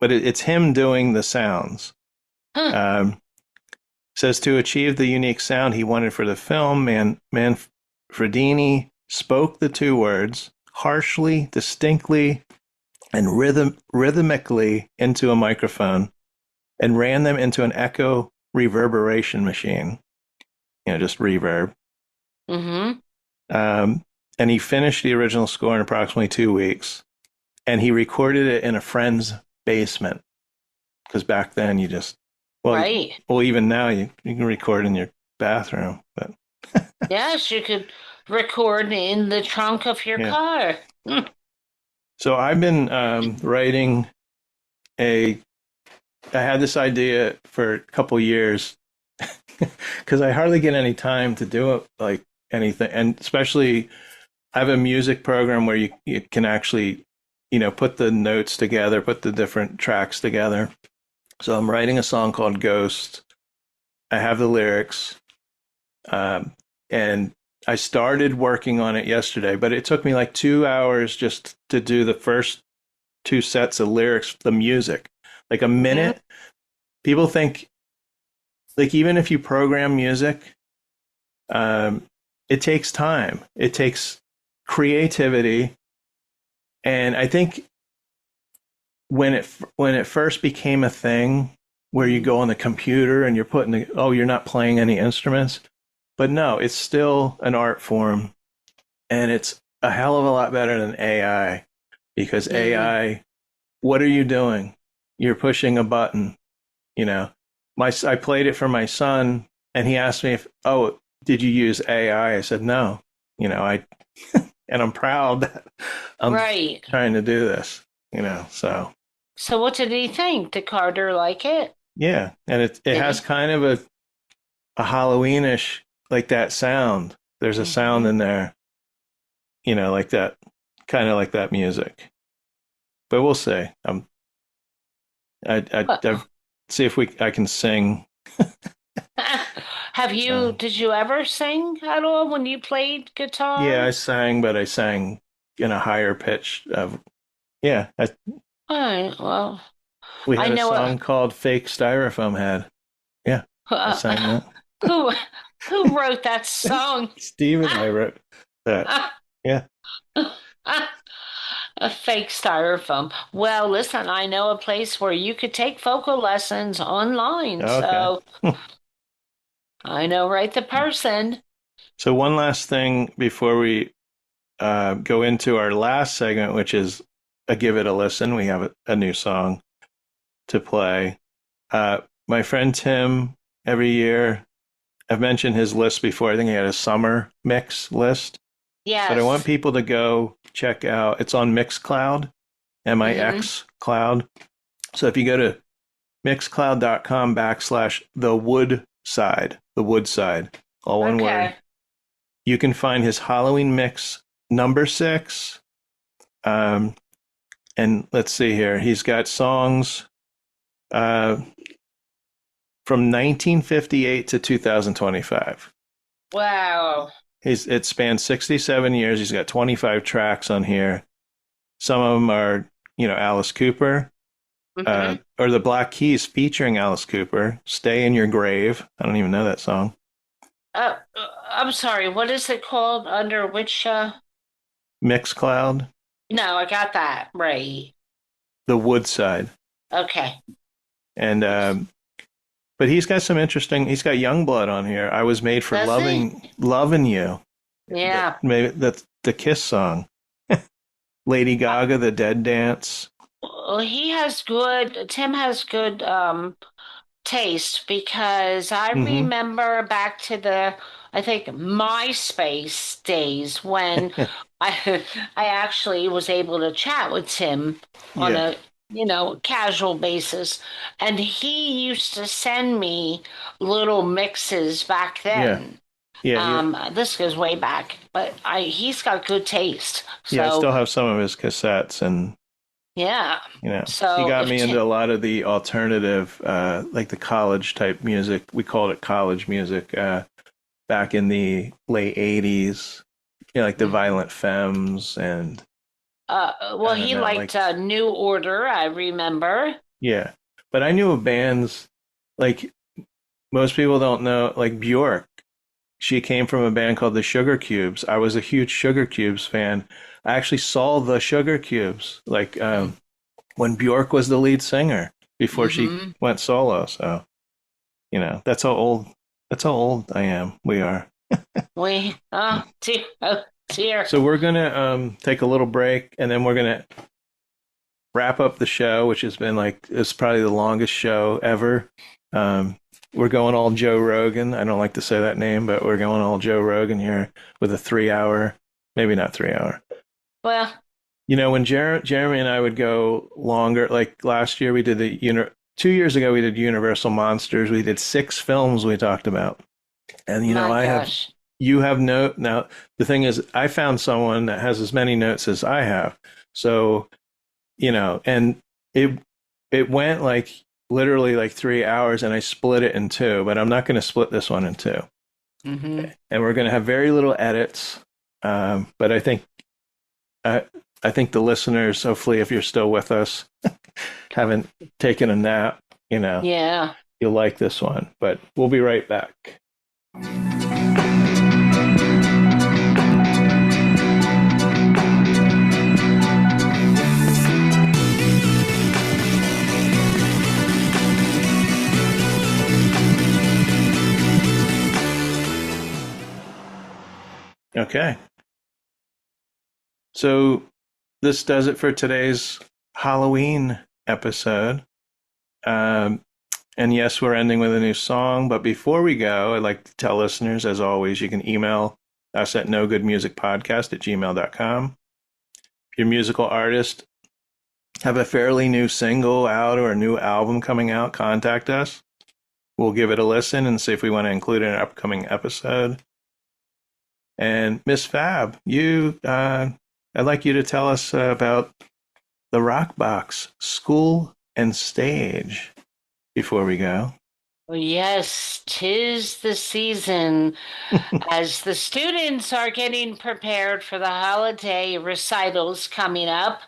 but it's him doing the sounds. Says to achieve the unique sound he wanted for the film, Manfredini spoke the two words harshly, distinctly, and rhythmically into a microphone and ran them into an echo reverberation machine. Just reverb. Mm-hmm. And he finished the original score in approximately 2 weeks. And he recorded it in a friend's basement. Because back then you just... Right. Well, even now you can record in your bathroom. But Yes, you could record in the trunk of your car. So I've been writing I had this idea for a couple years because I hardly get any time to do it, like anything. And especially I have a music program where you can actually, put the notes together, put the different tracks together. So I'm writing a song called Ghost. I have the lyrics. And I started working on it yesterday, but it took me like 2 hours just to do the first 2 sets of lyrics, the music. Like a minute. People think, like, even if you program music, it takes time. It takes creativity. And I think when it first became a thing where you go on the computer and you're you're not playing any instruments. But no, it's still an art form, and it's a hell of a lot better than AI, because AI, what are you doing? You're pushing a button, I played it for my son, and he asked me did you use AI? I said, no, and I'm proud that I'm trying to do this, so. So what did he think? Did Carter like it? Yeah, and it has kind of a Halloweenish, like that sound. There's a sound in there. like that, kind of like that music. But we'll see. I'd see if I can sing. Did you ever sing at all when you played guitar? Yeah, I sang, but I sang in a higher pitch of, yeah. All right, well, We had I a know song called Fake Styrofoam Head. Yeah, I sang that. who who wrote that song? Steve and I wrote that. Yeah. A fake styrofoam. Well, listen, I know a place where you could take vocal lessons online. Okay. So I know the person. So one last thing before we go into our last segment, which is a Give It a Listen. We have a new song to play. My friend Tim, every year, I've mentioned his list before. I think he had a summer mix list. Yes. But I want people to go check out. It's on Mixcloud, MIX Cloud. So if you go to mixcloud.com/the all one word, you can find his Halloween mix number 6. And let's see here. He's got songs from 1958 to 2025. Wow. It spans 67 years. He's got 25 tracks on here. Some of them are, Alice Cooper, or the Black Keys featuring Alice Cooper. Stay in Your Grave. I don't even know that song. I'm sorry. What is it called? Under which? Mixcloud. No, I got that right. The Woodside. Okay. And but he's got some interesting. He's got Youngblood on here. I Was Made for Loving You. Yeah. Maybe that's the Kiss song. Lady Gaga, The Dead Dance. Well, Tim has good taste, because I remember back to I think MySpace days when I actually was able to chat with Tim on a casual basis, and he used to send me little mixes back then. This goes way back, but he's got good taste. So, I still have some of his cassettes, and so he got me into a lot of the alternative, like the college type music. We called it college music back in the late 80s, like the Violent Femmes and. He liked New Order, I remember. Yeah, but I knew of bands like most people don't know, like Bjork. She came from a band called the Sugar Cubes. I was a huge Sugar Cubes fan. I actually saw the Sugar Cubes, like when Bjork was the lead singer before she went solo. So, that's how old I am. We are. Dear. So we're gonna take a little break, and then we're gonna wrap up the show, which has been it's probably the longest show ever. We're going all Joe Rogan. I don't like to say that name, but we're going all Joe Rogan here with a 3-hour, maybe not 3-hour. Well, when Jeremy and I would go longer, like last year we did 2 years ago we did Universal Monsters. We did 6 films we talked about, and you have now the thing is, I found someone that has as many notes as I have, so and it went literally 3 hours, and I split it in 2, but I'm not going to split this one in 2. And we're going to have very little edits, but I think the listeners, hopefully if you're still with us, haven't taken a nap, you'll like this one. But we'll be right back. Okay. So this does it for today's Halloween episode. And yes, we're ending with a new song. But before we go, I'd like to tell listeners, as always, you can email us at nogoodmusicpodcast@gmail.com. If you're a musical artist, have a fairly new single out or a new album coming out, contact us. We'll give it a listen and see if we want to include it in an upcoming episode. And Miss Fab, I'd like you to tell us about the Rock Box School and Stage before we go. Well, yes, 'tis the season as the students are getting prepared for the holiday recitals coming up.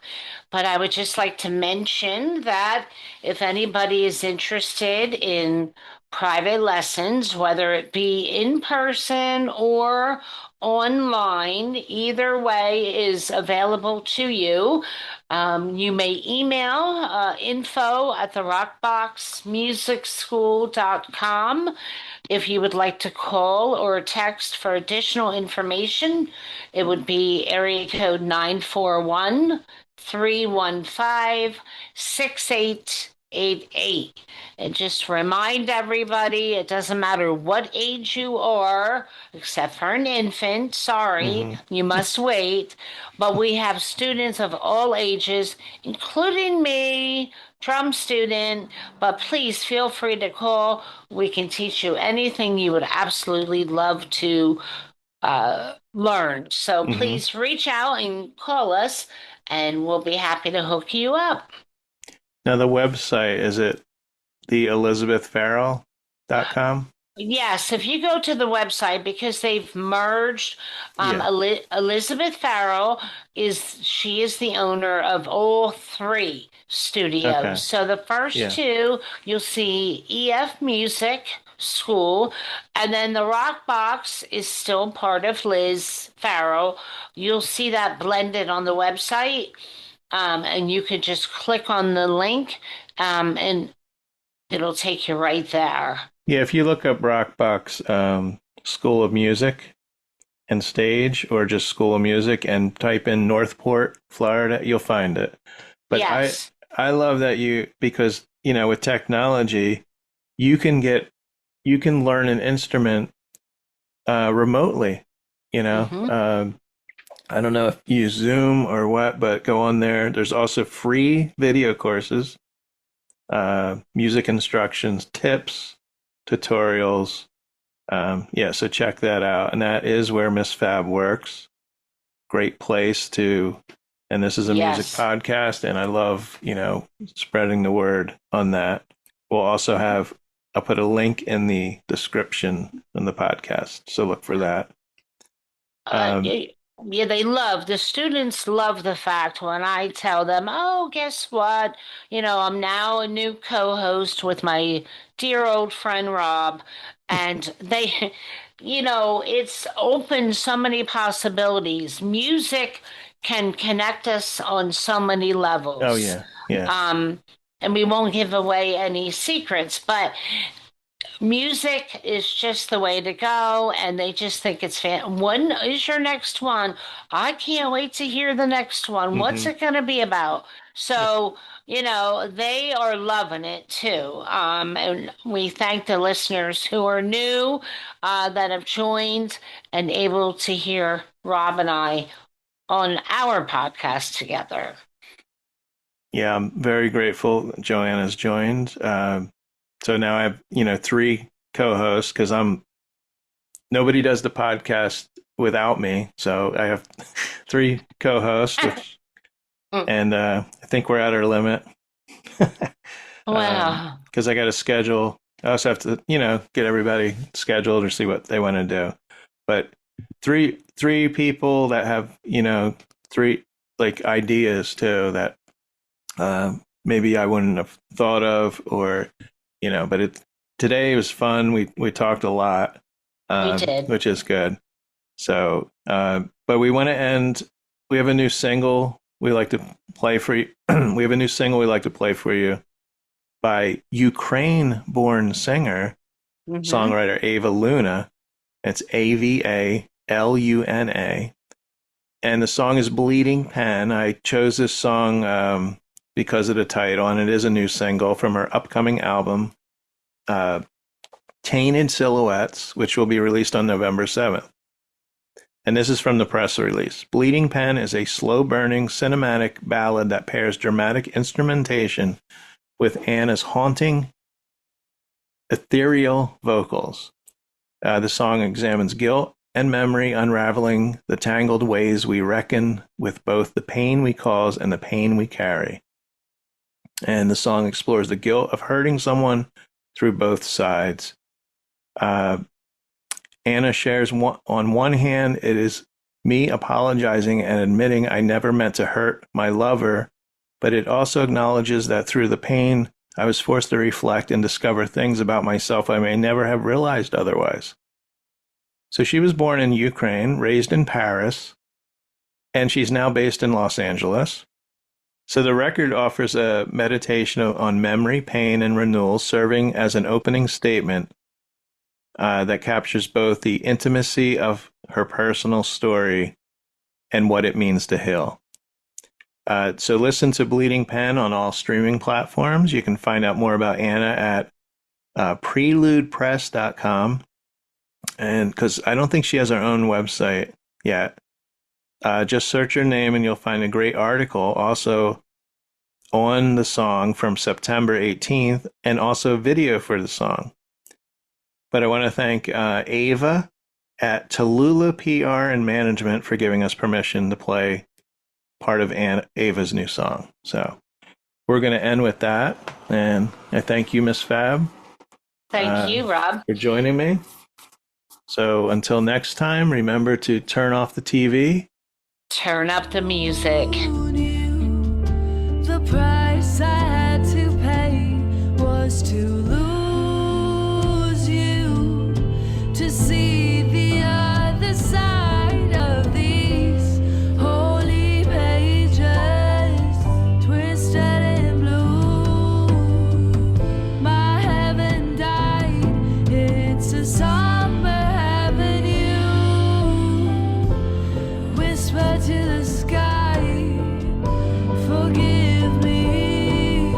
But I would just like to mention that if anybody is interested in private lessons, whether it be in person or online, either way is available to you. You may email info at the rockboxmusicschool.com. If you would like to call or text for additional information, it would be area code 941-315-6888. And just remind everybody, it doesn't matter what age you are, except for an infant. Sorry, you must wait. But we have students of all ages, including me, drum student. But please feel free to call. We can teach you anything you would absolutely love to learn. So please reach out and call us, and we'll be happy to hook you up. Now, the website, is it theelizabethfarrell.com? Yes, if you go to the website, because they've merged, Elizabeth Farrell she is the owner of all three studios. Okay. So the first two, you'll see EF Music School, and then the Rock Box is still part of Liz Farrell. You'll see that blended on the website, and you could just click on the link, and it'll take you right there. Yeah, if you look up Rockbox School of Music and Stage, or just School of Music, and type in Northport, Florida, you'll find it. But yes. I love that because, with technology, you can learn an instrument remotely, I don't know if you use Zoom or what, but go on there. There's also free video courses, music instructions, tips, tutorials. So check that out. And that is where Miss Fab works. Great place and this is a music podcast, and I love, spreading the word on that. We'll also I'll put a link in the description in the podcast, so look for that. The students love the fact when I tell them, oh, guess what? I'm now a new co-host with my dear old friend Rob. And they, it's opened so many possibilities. Music can connect us on so many levels. Oh, yeah. Yeah. And we won't give away any secrets, but music is just the way to go, and they just think it's fan. When is your next one? I can't wait to hear the next one. What's it going to be about? So, they are loving it too. And we thank the listeners who are new that have joined and able to hear Rob and I on our podcast together. Yeah, I'm very grateful Joanna's joined. So now I have, 3 co-hosts, because nobody does the podcast without me. So I have 3 co-hosts, and I think we're at our limit. Wow. Because I got to schedule. I also have to, get everybody scheduled or see what they want to do. But three people that have, 3 ideas too that maybe I wouldn't have thought of, or but today was fun. We talked a lot, We did. which is good. So, but we want to end. We have a new single we like to play for you. We have a new single we like to play for you by Ukraine-born singer, songwriter Ava Luna. It's AVALUNA, and the song is "Bleeding Pen." I chose this song because of the title, and it is a new single from her upcoming album, Tainted Silhouettes, which will be released on November 7th. And this is from the press release. Bleeding Pen is a slow-burning cinematic ballad that pairs dramatic instrumentation with Anna's haunting, ethereal vocals. The song examines guilt and memory, unraveling the tangled ways we reckon with both the pain we cause and the pain we carry. And the song explores the guilt of hurting someone through both sides. Anna shares, on one hand, it is me apologizing and admitting I never meant to hurt my lover, but it also acknowledges that through the pain, I was forced to reflect and discover things about myself I may never have realized otherwise. So she was born in Ukraine, raised in Paris, and she's now based in Los Angeles. So the record offers a meditation on memory, pain, and renewal, serving as an opening statement that captures both the intimacy of her personal story and what it means to heal. So listen to Bleeding Pen on all streaming platforms. You can find out more about Anna at preludepress.com. And because I don't think she has her own website yet, just search her name and you'll find a great article also on the song from September 18th and also a video for the song. But I want to thank Ava at Tallulah PR and Management for giving us permission to play part of Ava's new song. So we're going to end with that. And I thank you, Miss Fab. Thank you, Rob. For joining me. So until next time, remember to turn off the TV. Turn up the music. The price I had to pay was to lose you, to see the other side of these holy pages, twisted and blue. My heaven died, it's a somber avenue. Whisper to the sky, forgive me.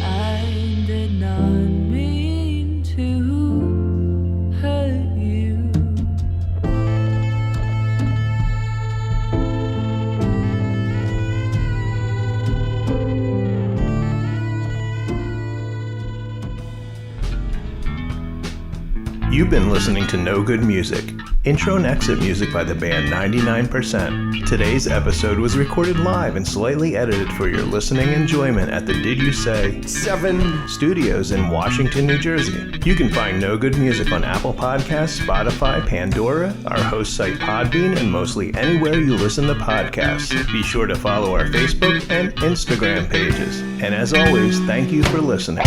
I did not mean to hurt you. You've been listening to No Good Music, intro and exit music by the band 99%. Today's episode was recorded live and slightly edited for your listening enjoyment at the Did You Say 7 Studios in Washington, New Jersey. You can find No Good Music on Apple Podcasts, Spotify, Pandora, our host site Podbean, and mostly anywhere you listen to podcasts. Be sure to follow our Facebook and Instagram pages. And as always, thank you for listening.